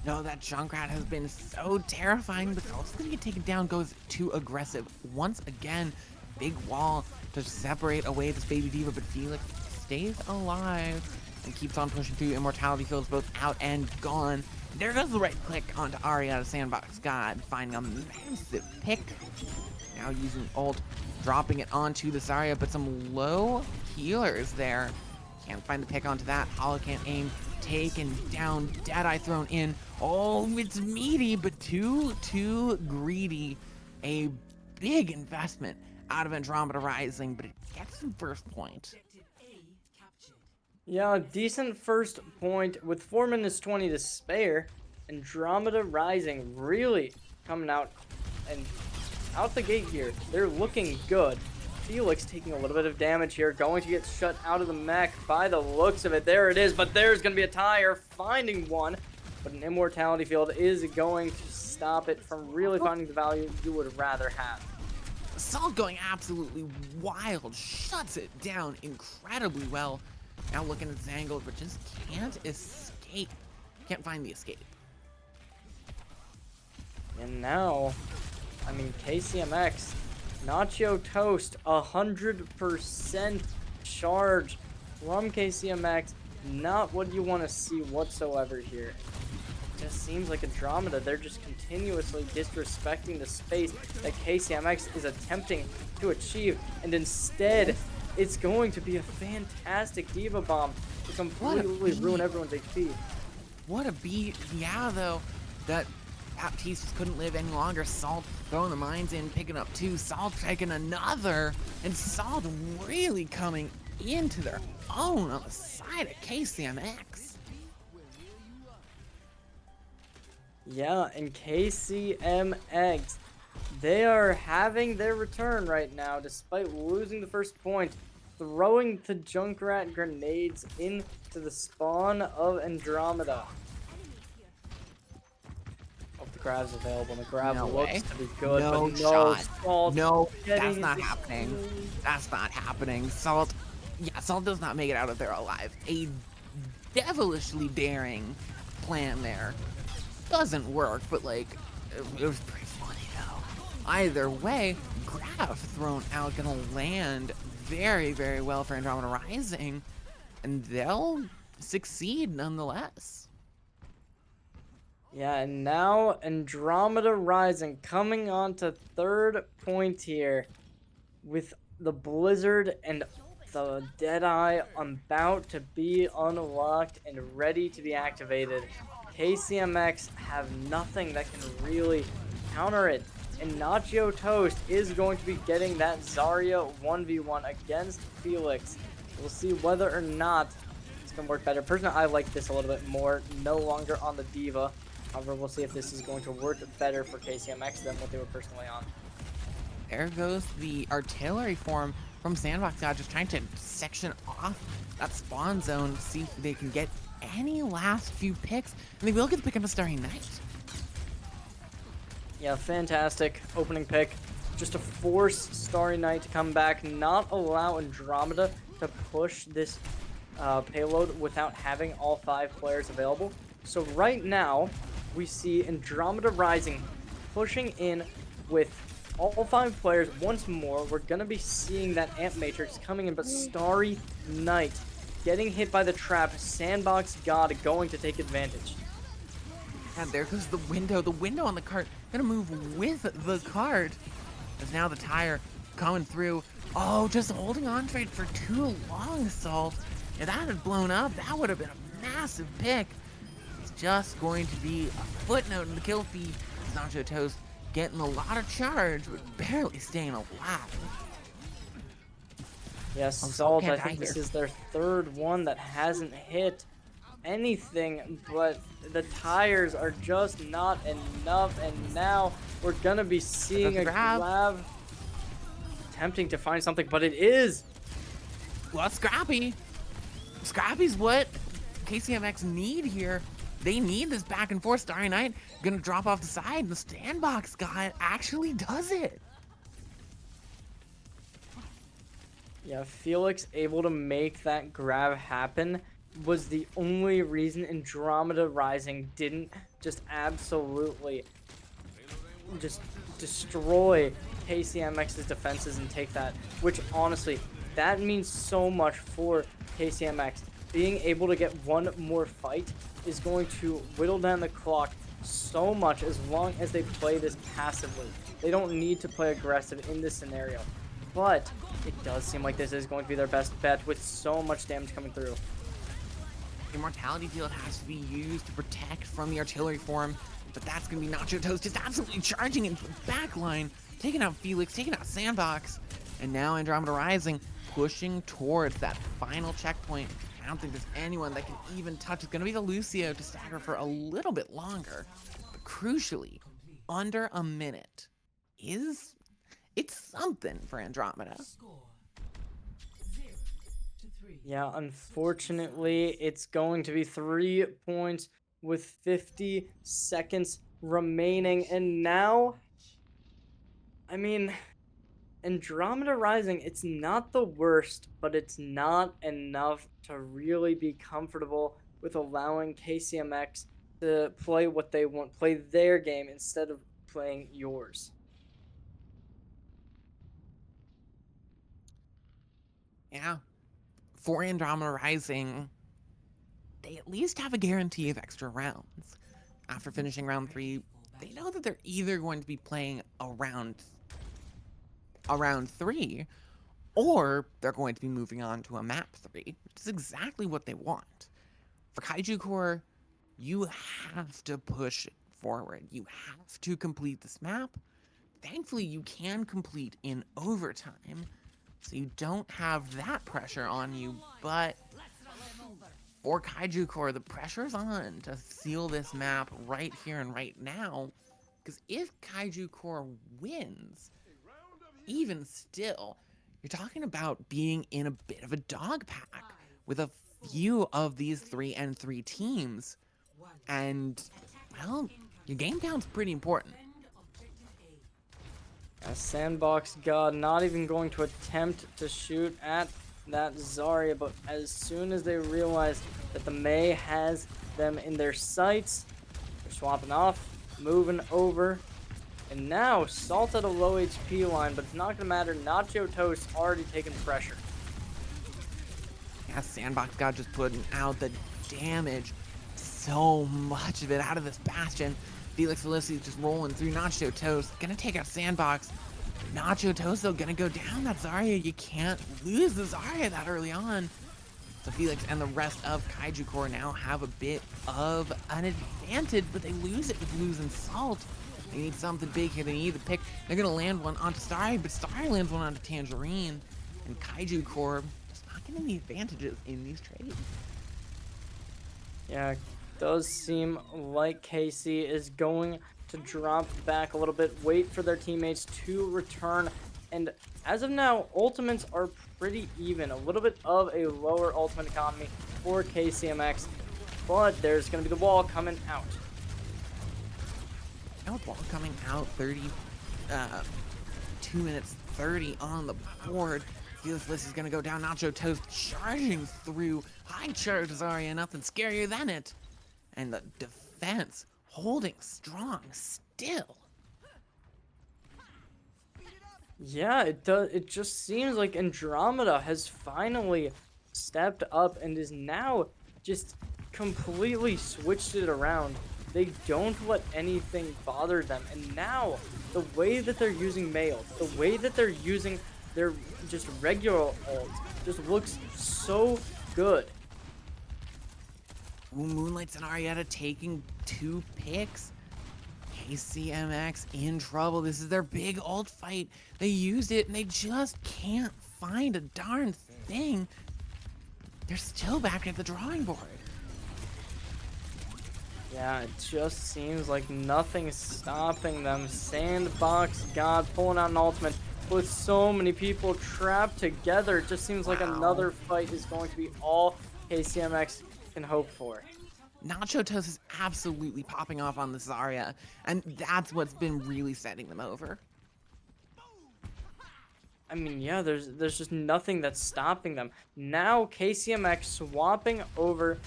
S1: No, that Junkrat has been so terrifying, but also going to get taken down, goes too aggressive. Once again, big wall to separate away this baby D.Va, but Felix stays alive and keeps on pushing through. Immortality Fields both out and gone. There goes the right click onto Arietta. Sandbox God finding a massive pick. Now using ult, dropping it onto the Zarya, but some low healers there. Can't find the pick onto that. Hollow can't aim. Taken down. Deadeye thrown in. Oh, it's meaty, but too greedy. A big investment out of Andromeda Rising, but it gets the first point.
S2: Yeah, decent first point with 4 minutes 20 to spare. Andromeda Rising really coming out and out the gate here. They're looking good. Felix taking a little bit of damage here, going to get shut out of the mech by the looks of it. There it is, but there's going to be a tire, finding one, but an Immortality Field is going to stop it from really finding the value you would rather have.
S1: Salt going absolutely wild, shuts it down incredibly well. Now looking at Zangled, but just can't escape. Can't find the escape.
S2: And now, I mean, KCMX, Nacho Toast, 100% charge from KCMX. Not what you want to see whatsoever here. just seems like Andromeda, they're just continuously disrespecting the space that KCMX is attempting to achieve, and instead, it's going to be a fantastic Diva Bomb to completely ruin everyone's HP.
S1: What a beat. Yeah, though, that Baptiste just couldn't live any longer. Salt throwing the mines in, picking up 2, Salt taking another, and Salt really coming into their own on the side of KCMX.
S2: Yeah, and KCMX, they are having their return right now despite losing the first point, throwing the Junkrat grenades into the spawn of Andromeda. Hope the grab's available, and the grab looks to be good,
S1: No
S2: but
S1: shot.
S2: Salt
S1: No, that's
S2: getting
S1: not
S2: his
S1: happening.
S2: kills.
S1: That's not happening. Salt, yeah, Salt does not make it out of there alive. A devilishly daring plan there. Doesn't work, but like, it was pretty funny though. Either way, grab thrown out, gonna land very, very well for Andromeda Rising, and they'll succeed nonetheless.
S2: Yeah, and now Andromeda Rising coming on to third point here with the Blizzard and the Deadeye about to be unlocked and ready to be activated. KCMX have nothing that can really counter it, and Nacho Toast is going to be getting that Zarya 1v1 against Felix. We'll see whether or not it's going to work better. Personally, I like this a little bit more, no longer on the Diva. However, we'll see if this is going to work better for KCMX than what they were personally on.
S1: There goes the artillery form from Sandbox God, just trying to section off that spawn zone to see if they can get any last few picks, and they will get the pick on the Starry Night.
S2: Yeah, fantastic opening pick. Just to force Starry Night to come back, not allow Andromeda to push this payload without having all 5 players available. So right now, we see Andromeda Rising pushing in with all 5 players once more. We're going to be seeing that Amp Matrix coming in, but Starry Night getting hit by the trap. Sandbox God going to take advantage.
S1: And there goes the window. The window on the cart gonna move with the cart. As now the tire coming through. Oh, just holding on to it for too long, Salt. If that had blown up, that would have been a massive pick. It's just going to be a footnote in the kill feed. Nacho Toast getting a lot of charge, but barely staying alive.
S2: Yes, Salt, I think this is their 3rd one that hasn't hit anything, but the tires are just not enough, and now we're gonna be seeing a grab attempting to find something, but it is
S1: Well, Scrappy. Scrappy's what KCMX need here. They need this back and forth. Starry Night gonna drop off the side, and the Sandbox guy actually does it.
S2: Yeah, Felix able to make that grab happen was the only reason Andromeda Rising didn't just absolutely just destroy KCMX's defenses and take that, which honestly, that means so much for KCMX. Being able to get one more fight is going to whittle down the clock so much as long as they play this passively. They don't need to play aggressive in this scenario. But it does seem like this is going to be their best bet with so much damage coming through.
S1: Immortality Field has to be used to protect from the artillery form, but that's going to be Nacho Toast just absolutely charging into the back line, taking out Felix, taking out Sandbox, and now Andromeda Rising pushing towards that final checkpoint. I don't think there's anyone that can even touch. It's going to be the Lucio to stagger for a little bit longer, but crucially, under a minute it's something for Andromeda.
S2: Yeah, unfortunately, it's going to be 3 points with 50 seconds remaining. And now, I mean, Andromeda Rising, it's not the worst, but it's not enough to really be comfortable with allowing KCMX to play what they want, play their game instead of playing yours.
S1: Yeah. For Andromeda Rising, they at least have a guarantee of extra rounds. after finishing round 3, they know that they're either going to be playing around 3, or they're going to be moving on to a map 3, which is exactly what they want. For Kaiju Core, you have to push it forward. You have to complete this map. Thankfully, you can complete in overtime, so you don't have that pressure on you, but for Kaiju Core, the pressure's on to seal this map right here and right now, because if Kaiju Core wins, even still, you're talking about being in a bit of a dog pack with a few of these 3-3 teams, and, well, your game count's pretty important.
S2: A Sandbox God not even going to attempt to shoot at that Zarya, but as soon as they realize that the Mei has them in their sights, they're swapping off, moving over, and now Salt at a low HP line, but it's not going to matter. Nacho Toast already taking pressure.
S1: Yeah, Sandbox God just putting out the damage, so much of it out of this Bastion. Felix Felicis just rolling through Nacho Toast, gonna take out Sandbox. Nacho Toast, though, gonna go down that Zarya. You can't lose the Zarya that early on. So Felix and the rest of Kaiju Core now have a bit of an advantage, but they lose it with losing Salt. They need something big here. They need the pick. They're gonna land one onto Starry, but Starry lands one onto Tangerine. And Kaiju Core just not getting the advantages in these trades.
S2: Yeah, does seem like KC is going to drop back a little bit, wait for their teammates to return, and as of now, ultimates are pretty even. A little bit of a lower ultimate economy for KCMX, but there's going to be the wall coming out.
S1: Now with wall coming out, 2 minutes 30 on the board. Felix List is going to go down. Nacho Toast charging through. High charge Zarya, nothing scarier than it. And the defense holding strong still.
S2: Yeah, it does. It just seems like Andromeda has finally stepped up and is now just completely switched it around. They don't let anything bother them. And now, the way that they're using Mail, the way that they're using their just regular ult, just looks so good.
S1: Moonlights and Arietta taking 2 picks. KCMX in trouble. This is their big ult fight. They used it and they just can't find a darn thing. They're still back at the drawing board.
S2: Yeah, it just seems like nothing's stopping them. Sandbox God pulling out an ultimate with so many people trapped together. It just seems like another fight is going to be all KCMX can hope for.
S1: Nacho Toast is absolutely popping off on the Zarya, and that's what's been really setting them over.
S2: I mean, yeah, there's just nothing that's stopping them. Now KCMX swapping over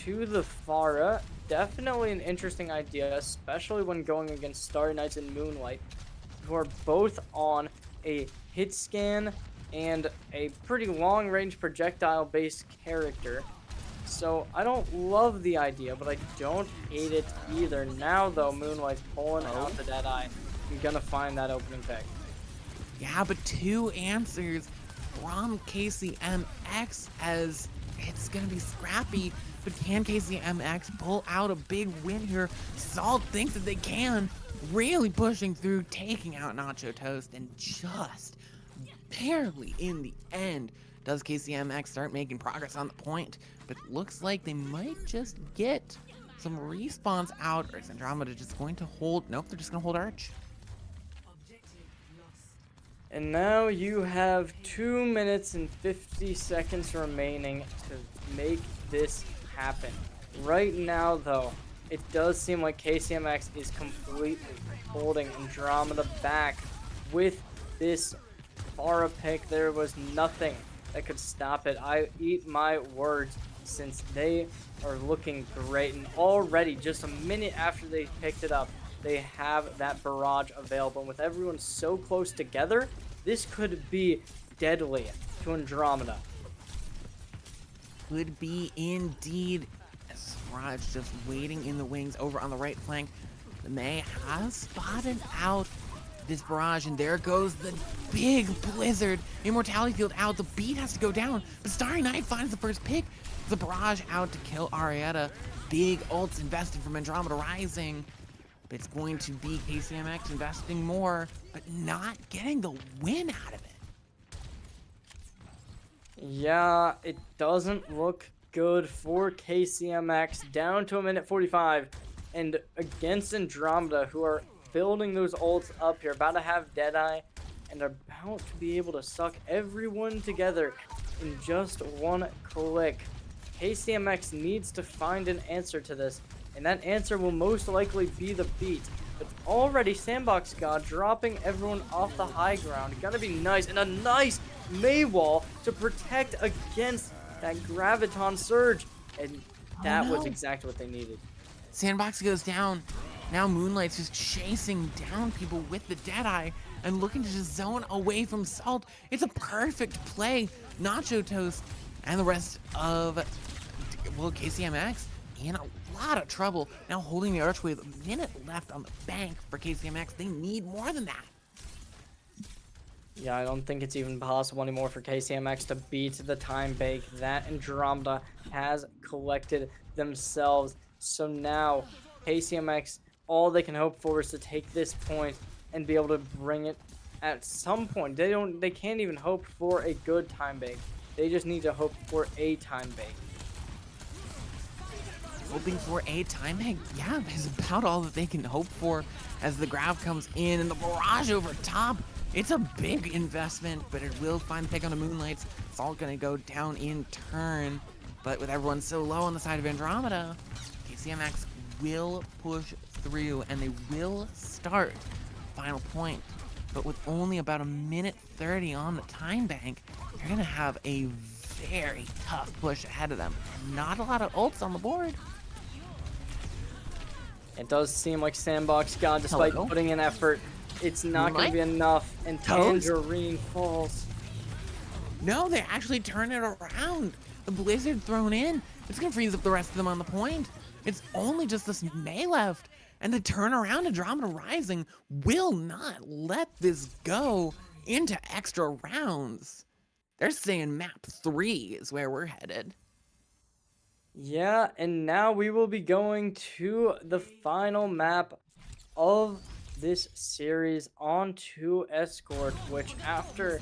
S2: to the Pharah. Definitely an interesting idea, especially when going against Starry Nights and Moonlight, who are both on a hit scan and a pretty long-range projectile-based character. So I don't love the idea, but I don't hate it either. Now, though, Moonlight's pulling out the Deadeye. You're gonna find that opening pick.
S1: Yeah, but 2 answers from KCMX as it's gonna be scrappy. But can KCMX pull out a big win here? Salt thinks that they can, really pushing through, taking out Nacho Toast, and just barely in the end does KCMX start making progress on the point. But it looks like they might just get some respawns out, or is Andromeda just going to hold? Nope, they're just gonna hold Arch.
S2: And now you have 2 minutes and 50 seconds remaining to make this happen. Right now, though, it does seem like KCMX is completely holding Andromeda back with this Pharah pick. There was nothing that could stop it. I eat my words, since they are looking great. And already, just a minute after they picked it up, they have that barrage available. And with everyone so close together, this could be deadly to Andromeda.
S1: Could be indeed, Barrage just waiting in the wings over on the right flank. The Mei has spotted out this Barrage, and there goes the big Blizzard. Immortality Field out. The beat has to go down, but Starry Night finds the first pick. The Barrage out to kill Arietta. Big ults invested from Andromeda Rising. But it's going to be KCMX investing more, but not getting the win out of it.
S2: Yeah, it doesn't look good for KCMX. Down to a minute 45. And against Andromeda, who are building those ults up here, about to have Deadeye, and are about to be able to suck everyone together in just one click. KCMX needs to find an answer to this, and that answer will most likely be the beat. But already Sandbox God dropping everyone off the high ground. Gonna be nice, and a nice Mei wall to protect against that Graviton Surge. And that was exactly what they needed.
S1: Sandbox goes down. Now Moonlight's just chasing down people with the Deadeye and looking to just zone away from Salt. It's a perfect play. Nacho Toast and the rest of, well, KCMX in a lot of trouble. Now holding the archway with a minute left on the bank for KCMX. They need more than that.
S2: Yeah, I don't think it's even possible anymore for KCMX to beat the time bank that Andromeda has collected themselves. So now KCMX, all they can hope for is to take this point and be able to bring it at some point. They can't even hope for a good time bank. They just need to hope for a time bank.
S1: Hoping for a time bank, yeah, is about all that they can hope for as the grab comes in and the Barrage over top. It's a big investment, but it will find the pick on the Moonlights. It's all gonna go down in turn, but with everyone so low on the side of Andromeda, KCMX will push through and they will start final point. But with only about a minute 30 on the time bank, they're gonna have a very tough push ahead of them. Not a lot of ults on the board.
S2: It does seem like Sandbox God, despite putting in effort, it's not going to be enough, and Tangerine falls.
S1: No, they actually turn it around. The Blizzard thrown in. It's going to freeze up the rest of them on the point. It's only just this Mei left, and the turnaround Andromeda Rising will not let this go into extra rounds. They're saying map 3 is where we're headed.
S2: Yeah, and now we will be going to the final map of this series onto Escort, which after,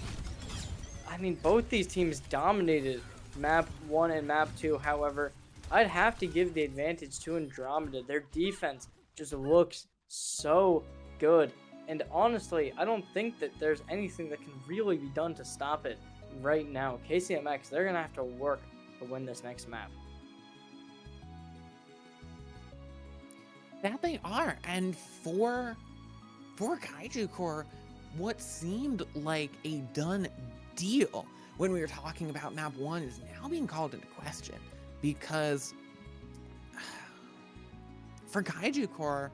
S2: I mean, both these teams dominated map 1 and map 2. However, I'd have to give the advantage to Andromeda. Their defense just looks so good. And honestly, I don't think that there's anything that can really be done to stop it right now. KCMX, they're going to have to work to win this next map.
S1: That they are, and for Kaiju Corps, what seemed like a done deal when we were talking about map 1 is now being called into question, because for Kaiju Corps,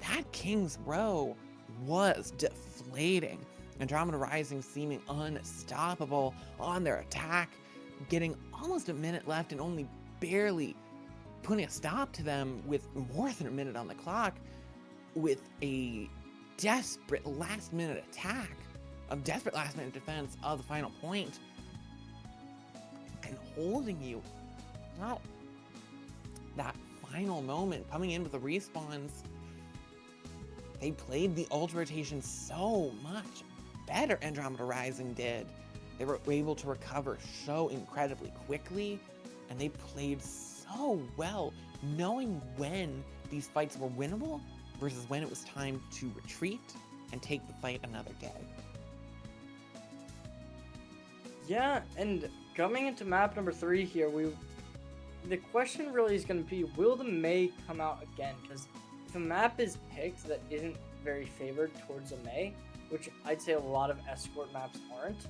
S1: that King's Row was deflating. Andromeda Rising seeming unstoppable on their attack, getting almost a minute left and only barely putting a stop to them with more than a minute on the clock, with a desperate last-minute attack, a desperate last-minute defense of the final point, and holding you. Not that final moment, coming in with the respawns. They played the ult rotation so much better, Andromeda Rising did. They were able to recover so incredibly quickly, and they played so well, knowing when these fights were winnable versus when it was time to retreat and take the fight another day.
S2: Yeah, and coming into map number 3 here, the question really is going to be, will the Mei come out again? Because if a map is picked that isn't very favored towards a Mei, which I'd say a lot of Escort maps aren't,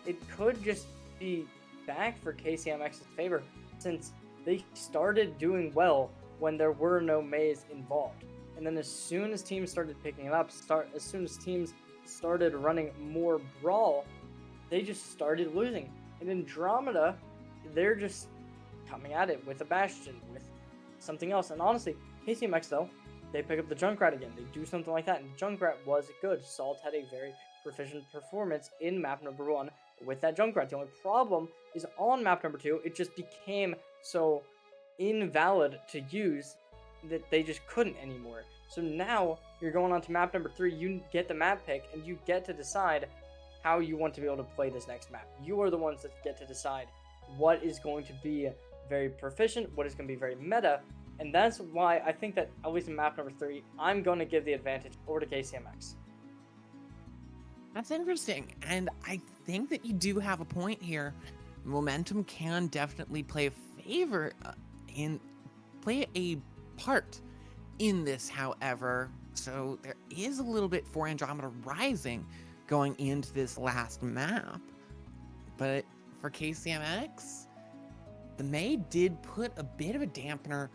S2: it could just be back for KCMX's favor, since they started doing well when there were no Meis involved. And then as soon as teams started picking it up, as soon as teams started running more Brawl, they just started losing. And Andromeda, they're just coming at it with a Bastion, with something else. And honestly, KCMX though, they pick up the Junkrat again. They do something like that, and Junkrat was good. Salt had a very proficient performance in map number 1 with that Junkrat. The only problem is on map number 2, it just became so invalid to use that they just couldn't anymore. So now you're going on to map number 3, you get the map pick, and you get to decide how you want to be able to play this next map. You are the ones that get to decide what is going to be very proficient, what is going to be very meta, and that's why I think that, at least in map number 3, I'm going to give the advantage over to KCMX.
S1: That's interesting, and I think that you do have a point here. Momentum can definitely play a part in this, however. So there is a little bit for Andromeda Rising going into this last map. But for KCMX, the May did put a bit of a dampener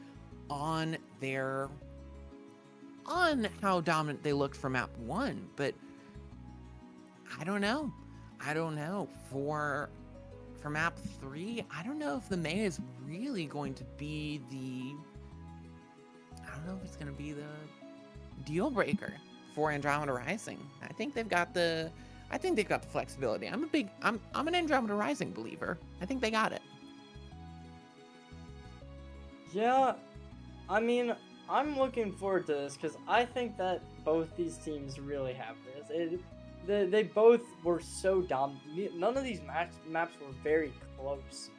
S1: on how dominant they looked for map 1, but I don't know. For map 3, I don't know if the May is really going to be I don't know if it's going to be the deal breaker for Andromeda Rising. I think they've got the flexibility. I'm an Andromeda Rising believer. I think they got it.
S2: Yeah, I mean, I'm looking forward to this because I think that both these teams really have this. They both were so dominant. None of these maps were very close.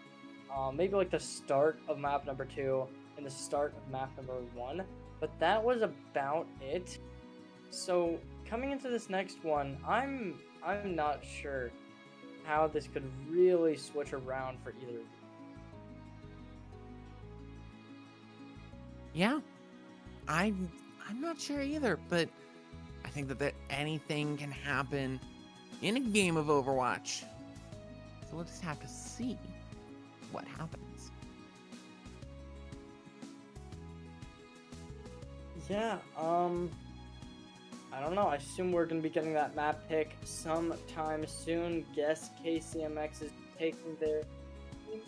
S2: Maybe like the start of map number 2 and the start of map number 1, but that was about it. So coming into this next one, I'm not sure how this could really switch around for either of you.
S1: Yeah, I'm not sure either, but I think that anything can happen in a game of Overwatch. So we'll just have to see what happens.
S2: Yeah, I don't know. I assume we're going to be getting that map pick sometime soon. Guess KCMX is taking their team.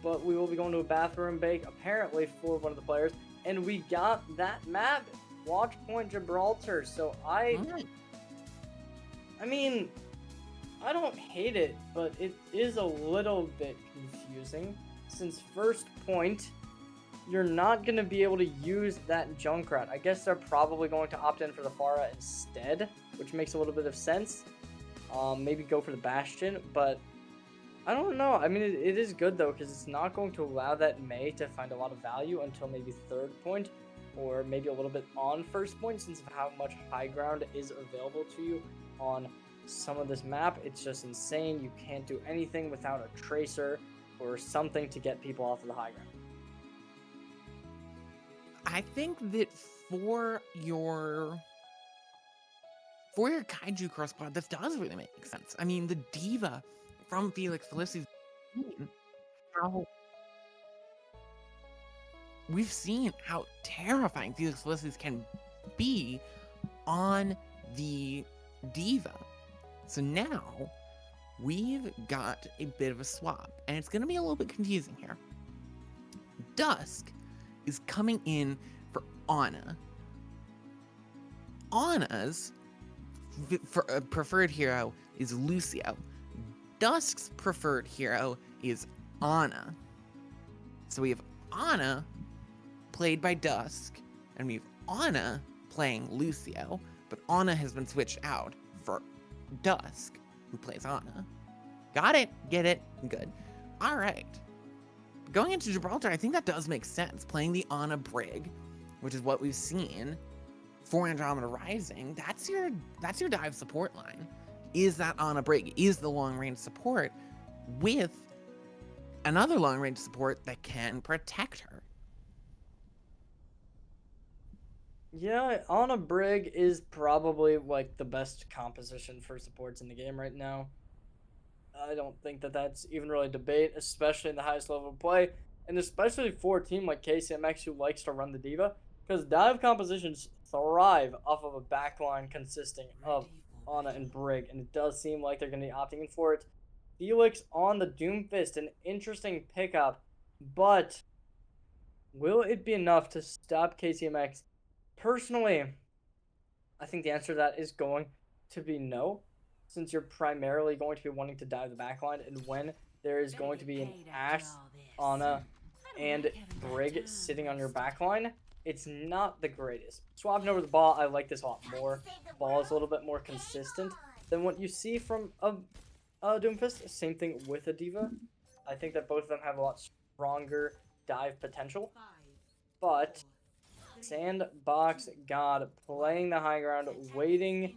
S2: But we will be going to a bathroom break, apparently, for one of the players. And we got that map, Watch Point Gibraltar. So I mean, I don't hate it, but it is a little bit confusing. Since first point, you're not going to be able to use that Junkrat. I guess they're probably going to opt in for the Pharah instead, which makes a little bit of sense. Maybe go for the Bastion, but I don't know. I mean, it is good, though, because it's not going to allow that Mei to find a lot of value until maybe third point, or maybe a little bit on first point, since of how much high ground is available to you on some of this map. It's just insane. You can't do anything without a tracer or something to get people off of the high ground.
S1: I think that for your Kaiju crossbar, this does really make sense. I mean, the diva from Felix Felicity's how we've seen how terrifying Felix Felicity's can be on the diva. So now we've got a bit of a swap, and it's going to be a little bit confusing here. Dusk is coming in for Ana. Ana's preferred hero is Lucio. Dusk's preferred hero is Ana. So we have Ana played by Dusk, and we have Ana playing Lucio, but Ana has been switched out for Dusk, who plays Ana. Got it? Get it? Good. All right. Going into Gibraltar, I think that does make sense. Playing the Ana Brig, which is what we've seen for Andromeda Rising, that's your dive support line. Is that Ana Brig? Is the long range support with another long range support that can protect her?
S2: Yeah, Ana Brig is probably like the best composition for supports in the game right now. I don't think that that's even really a debate, especially in the highest level of play, and especially for a team like KCMX who likes to run the diva, because dive compositions thrive off of a backline consisting of Ana and Brig, and it does seem like they're going to be opting in for it. Felix on the Doomfist, an interesting pickup, but Will it be enough to stop KCMX? Personally, I think the answer to that is going to be no, since you're primarily going to be wanting to dive the backline, and when there is going to be an Ashe, Ana, and Brig sitting on your backline, it's not the greatest. Swapping over the ball, I like this a lot more. Ball is a little bit more consistent than what you see from a Doomfist. Same thing with a D.Va. I think that both of them have a lot stronger dive potential, but Sandbox God playing the high ground, waiting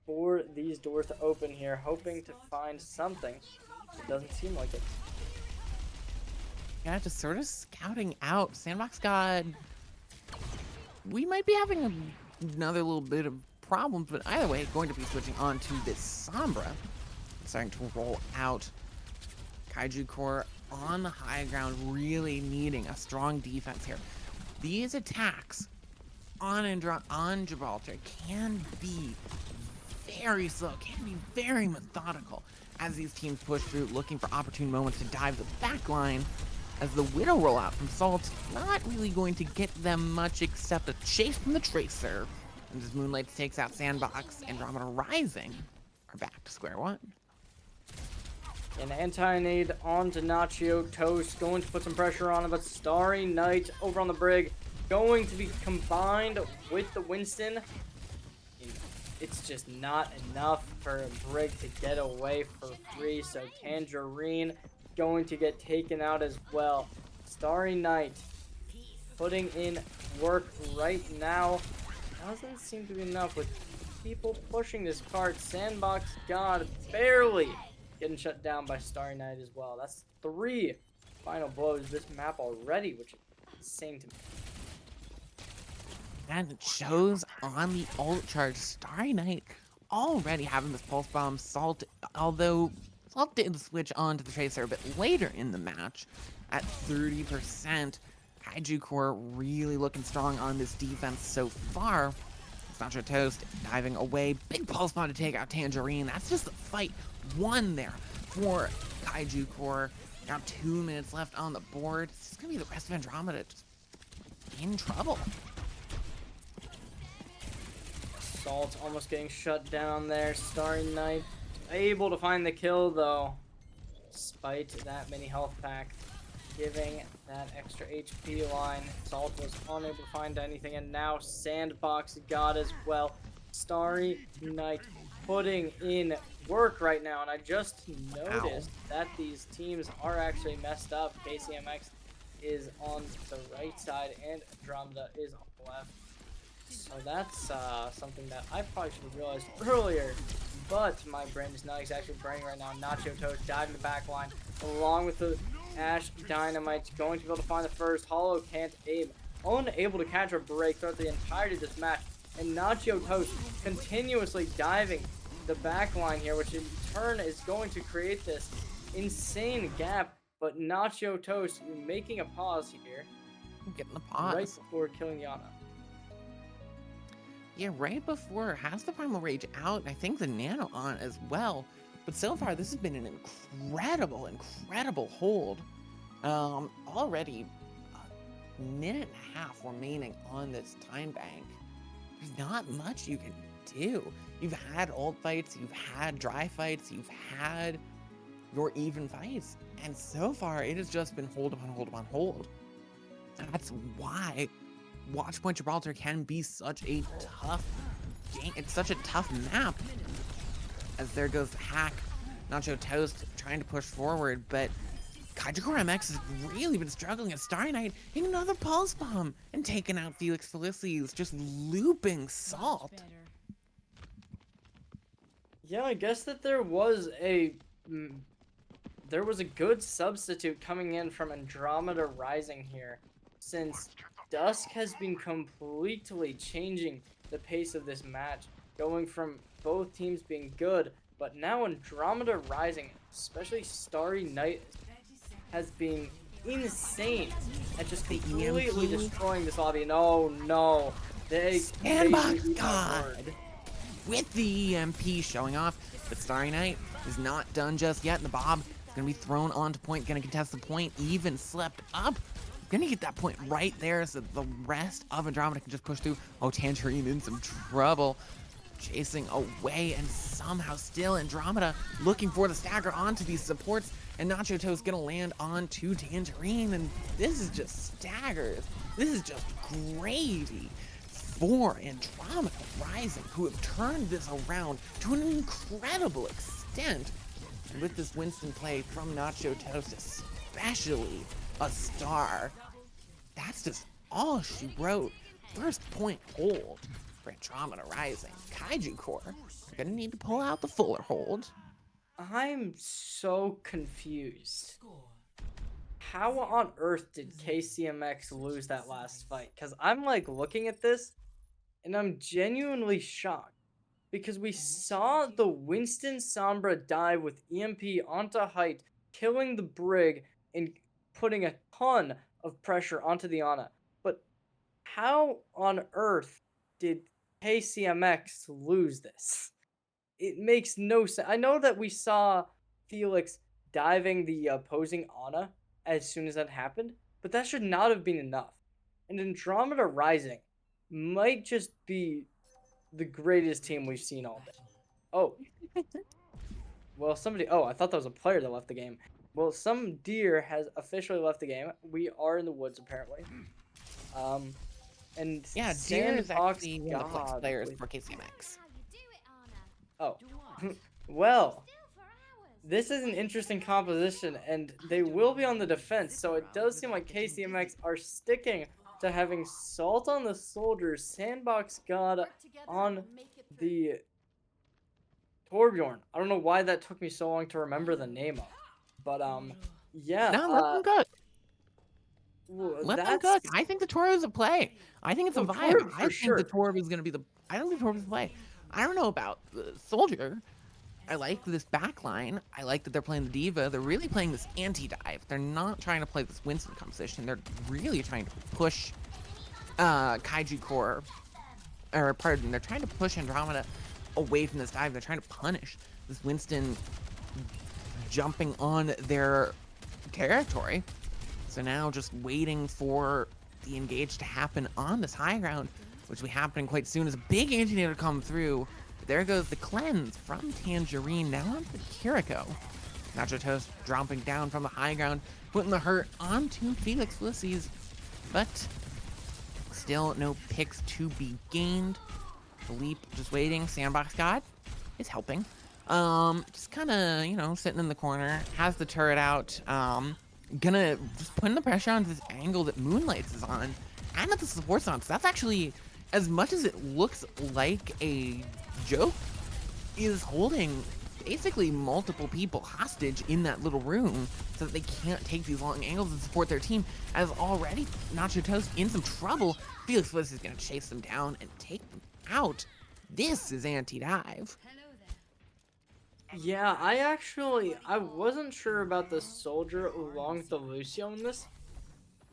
S2: for these doors to open here, hoping to find something. It doesn't seem like it.
S1: Yeah, just sort of scouting out. Sandbox God. We might be having another little bit of problems, but either way, going to be switching on to this Sombra. Starting to roll out. Kaiju Core on the high ground, really needing a strong defense here. These attacks on Gibraltar can be very slow, can be very methodical as these teams push through, looking for opportune moments to dive the back line. As the Widow rollout from Salt, not really going to get them much except a chase from the Tracer. And as Moonlight takes out Sandbox, Andromeda Rising are back to square one.
S2: An anti-nade onto Nacho Toast, going to put some pressure on him, but Starry Night over on the Brig, going to be combined with the Winston. It's just not enough for Brig to get away for free, so Tangerine going to get taken out as well. Starry Night putting in work right now. Doesn't seem to be enough with people pushing this card. Sandbox God barely getting shut down by Starry Night as well. That's 3 final blows this map already, which is insane to me.
S1: And it shows on the ult charge. Starry Night already having this pulse bomb. Salt, although Salt did switch on to the Tracer a bit later in the match at 30%. Kaiju Core really looking strong on this defense so far. Nacho Toast diving away. Big pulse bomb to take out Tangerine. That's just the fight one there for Kaiju Core. Now 2 minutes left on the board. It's just going to be the rest of Andromeda just in trouble.
S2: Salt almost getting shut down there. Starry Night able to find the kill though, despite that mini health pack giving that extra HP line. Salt was unable to find anything, and now Sandbox God as well. Starry Night putting in work right now, and I just noticed that these teams are actually messed up. KCMX is on the right side and Andromeda is on the left. So that's something that I probably should have realized earlier, but my brain is not exactly burning right now. Nacho Toast diving the back line along with the Ashe Dynamite, going to be able to find the first. Hollow can't aim, unable to catch or break throughout the entirety of this match, and Nacho Toast continuously diving the back line here, which in turn is going to create this insane gap. But Nacho Toast making a pause here,
S1: Getting the pause.
S2: right before killing the Ana.
S1: Yeah, right before has the Primal Rage out, I think the Nano on as well. But so far, this has been an incredible hold. Already a minute and a half remaining on this time bank. There's not much you can do. You've had ult fights, you've had dry fights, you've had your even fights. And so far, it has just been hold upon hold upon hold. And that's why Watchpoint Gibraltar can be such a tough game. It's such a tough map. As there goes the hack. Nacho Toast trying to push forward, but Kaiju Core MX has really been struggling at Starry Night. Hitting another pulse bomb and taking out Felix Felices, just looping Salt.
S2: Yeah, I guess that there was a good substitute coming in from Andromeda Rising here, since Dusk has been completely changing the pace of this match, going from both teams being good, but now Andromeda Rising, especially Starry Night, has been insane at just completely destroying this lobby. And oh no,
S1: Sandbox God with the EMP showing off, but Starry Night is not done just yet. And the Bob is going to be thrown onto point, going to contest the point, even slept up. Gonna get that point right there so the rest of Andromeda can just push through. Oh, Tangerine in some trouble. Chasing away, and somehow still Andromeda looking for the stagger onto these supports, and Nacho Toast gonna land onto Tangerine, and this is just staggers. This is just gravy for Andromeda Rising, who have turned this around to an incredible extent. And with this Winston play from Nacho Toast, especially a star, that's just all she wrote. First point hold for Andromeda Rising. Kaiju Core are gonna need to pull out the fuller hold.
S2: I'm so confused. How on earth did KCMX lose that last fight? Because I'm like looking at this and I'm genuinely shocked. Because we saw the Winston Sombra dive with EMP onto height, killing the Brig and putting a ton of pressure onto the Ana. But how on earth did KCMX lose this? It makes no sense. I know that we saw Felix diving the opposing Ana as soon as that happened, but that should not have been enough. And Andromeda Rising might just be the greatest team we've seen all day. Oh. Well, somebody... Oh, I thought that was a player that left the game. Well, some deer has officially left the game. We are in the woods, apparently. And
S1: Yeah, Deer is
S2: Sandbox
S1: actually one of the flex
S2: God
S1: players
S2: with-
S1: for KCMX.
S2: Oh. Well, this is an interesting composition, and they will be on the defense, so it does seem like KCMX are sticking to having Salt on the Soldiers, Sandbox God on the Torbjorn. I don't know why that took me so long to remember the name of, but yeah.
S1: No, let them cook. Let them
S2: That's
S1: cook. I think the Toro is a play. I think it's a
S2: Oh,
S1: vibe.
S2: Torb for
S1: I think
S2: sure.
S1: the Torb is gonna be the. I don't think Torb is a play. I don't know about the Soldier. I like this backline. I like that they're playing the Diva. They're really playing this anti-dive. They're not trying to play this Winston composition. They're really trying to push Kaiju Core, or pardon, they're trying to push Andromeda away from this dive. They're trying to punish this Winston jumping on their territory. So now just waiting for the engage to happen on this high ground, which will be happening quite soon as a big anti-nator to come through. But there goes the cleanse from Tangerine, now onto Kiriko. Nacho Toast dropping down from the high ground, putting the hurt onto Felix Ulysses, but still no picks to be gained. The leap just waiting. Sandbox God is helping. Just kind of, you know, sitting in the corner, has the turret out. Gonna just putting the pressure on this angle that Moonlights is on, and that the support's on. So that's actually, as much as it looks like a joke, is holding basically multiple people hostage in that little room so that they can't take these long angles and support their team, as already Nacho Toast in some trouble. Felix Bliss is gonna chase them down and take them out. This is anti-dive.
S2: Yeah, I wasn't sure about the Soldier along with the Lucio in this,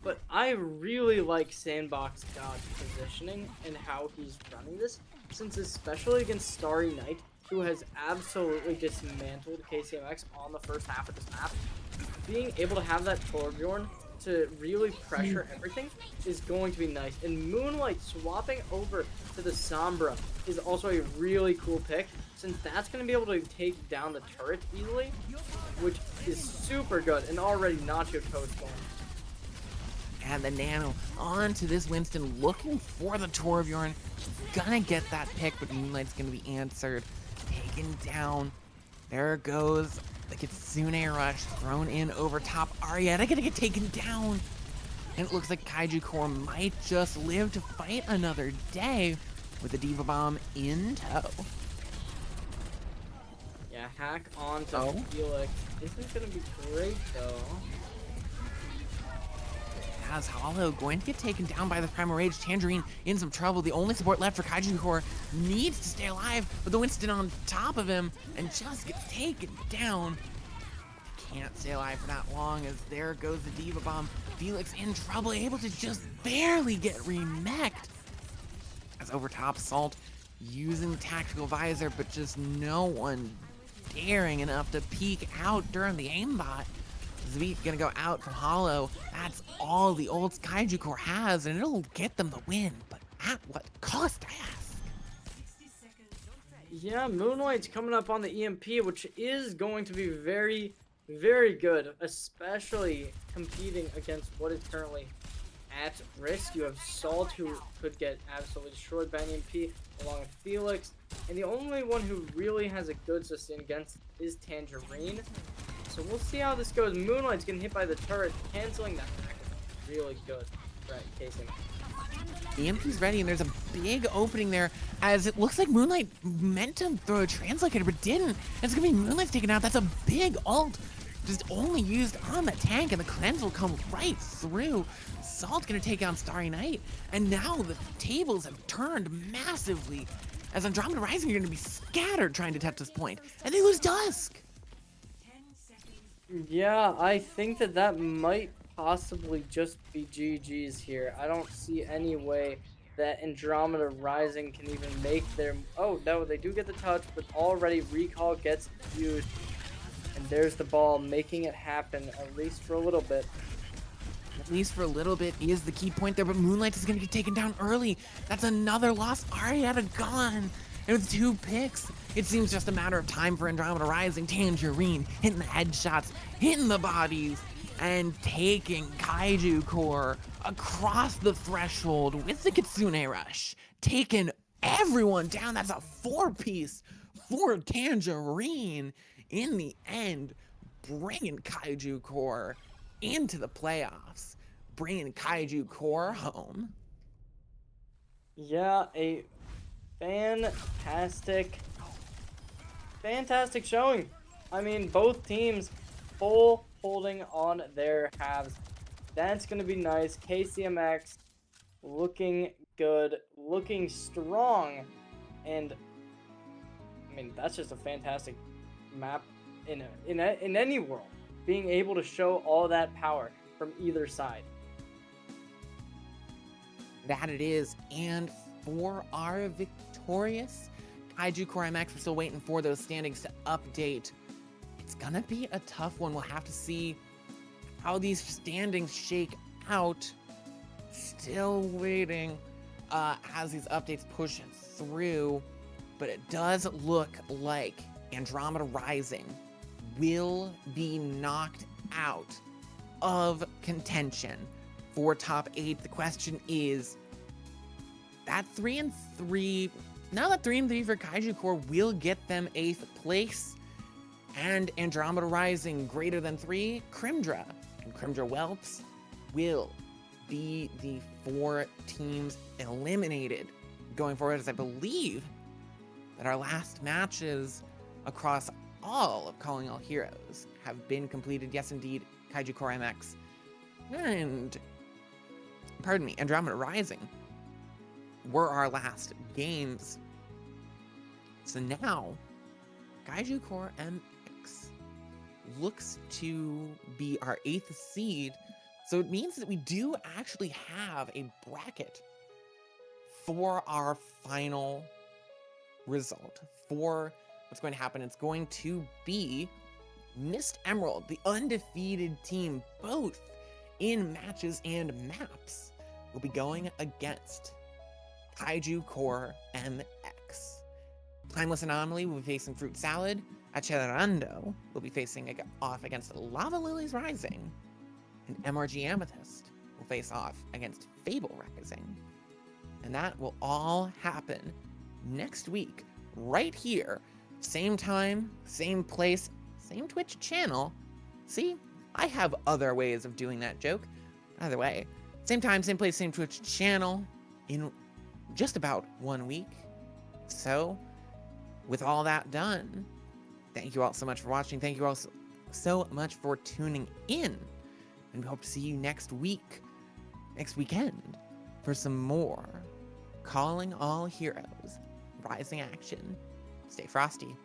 S2: but I really like Sandbox God's positioning and how he's running this, since especially against Starry Knight, who has absolutely dismantled KCMX on the first half of this map, being able to have that Torbjorn to really pressure everything is going to be nice. And Moonlight swapping over to the Sombra is also a really cool pick, since that's going to be able to take down the turret easily, which is super good. And already Nacho Toast going.
S1: And the Nano onto this Winston, looking for the Torbjorn. Gonna get that pick, but Moonlight's gonna be answered. Taken down. There goes the Kitsune Rush, thrown in over top. Arietta gonna get taken down. And it looks like Kaiju Core might just live to fight another day with the Diva Bomb in tow.
S2: Yeah, hack on to
S1: Oh.
S2: Felix isn't going to be great, though.
S1: As Hollow going to get taken down by the Primal Rage. Tangerine in some trouble. The only support left for Kaiju Core needs to stay alive, but the Winston on top of him and just gets taken down. Can't stay alive for that long, as there goes the Diva Bomb. Felix in trouble, able to just barely get remech'd. As over top, Salt using Tactical Visor, but just no one daring enough to peek out during the aimbot. Zweet gonna go out from Hollow. That's all the old Kaiju Core has, and it'll get them the win, but at what cost, I ask?
S2: Yeah, Moonlight's coming up on the EMP, which is going to be very, very good, especially competing against what is currently at risk. You have Salt, who could get absolutely destroyed by an EMP, along with Felix, and the only one who really has a good sustain against is Tangerine. So we'll see how this goes. Moonlight's getting hit by the turret, canceling that back. Really good for Casey.
S1: The EMP's ready, and there's a big opening there, as it looks like Moonlight meant to throw a Translocator, but didn't. And it's gonna be Moonlight's taken out. That's a big ult, just only used on the tank, and the cleanse will come right through. Salt's gonna take out Starry Night, and now the tables have turned massively, as Andromeda Rising are gonna be scattered trying to touch this point, and they lose Dusk.
S2: Yeah, I think that might possibly just be GG's here. I don't see any way that Andromeda Rising can even make their... Oh, no, they do get the touch, but already Recall gets used. And there's the ball, making it happen, at least for a little bit.
S1: At least for a little bit is the key point there, but Moonlight is going to get taken down early. That's another loss. Arietta gone. And with 2 picks, it seems just a matter of time for Andromeda Rising. Tangerine hitting the headshots, hitting the bodies, and taking Kaiju Core across the threshold with the Kitsune Rush. Taking everyone down. That's a 4-piece for Tangerine in the end, bringing Kaiju Core into the playoffs, bringing Kaiju Core home.
S2: Yeah, a fantastic showing. I mean, both teams full holding on their halves. That's going to be nice. KCMX looking good, looking strong, and I mean, that's just a fantastic map in any world, being able to show all that power from either side.
S1: That it is, and for our victorious Kaiju Core MX, we're still waiting for those standings to update. It's gonna be a tough one. We'll have to see how these standings shake out. Still waiting as these updates push through, but it does look like Andromeda Rising will be knocked out of contention for top 8. The question is, that 3-3, now that 3-3 for Kaiju Core will get them 8th place, and Andromeda Rising greater than 3, Crimdra and Crimdra Whelps will be the 4 teams eliminated going forward, as I believe that our last matches across all of Calling All Heroes have been completed. Yes, indeed, Kaiju Core MX and, pardon me, Andromeda Rising were our last games. So now, Kaiju Core MX looks to be our 8th seed. So it means that we do actually have a bracket for our final result. For what's going to happen, it's going to be Mist Emerald, the undefeated team, both in matches and maps, will be going against Kaiju Core MX. Timeless Anomaly will be facing Fruit Salad. Acheronda will be facing off against Lava Lilies Rising. And MRG Amethyst will face off against Fable Rising. And that will all happen next week, right here. Same time, same place, same Twitch channel. See, I have other ways of doing that joke. Either way, same time, same place, same Twitch channel in just about 1 week. So, with all that done, thank you all so much for watching. Thank you all so much for tuning in. And we hope to see you next weekend, for some more Calling All Heroes Rising action. Stay frosty.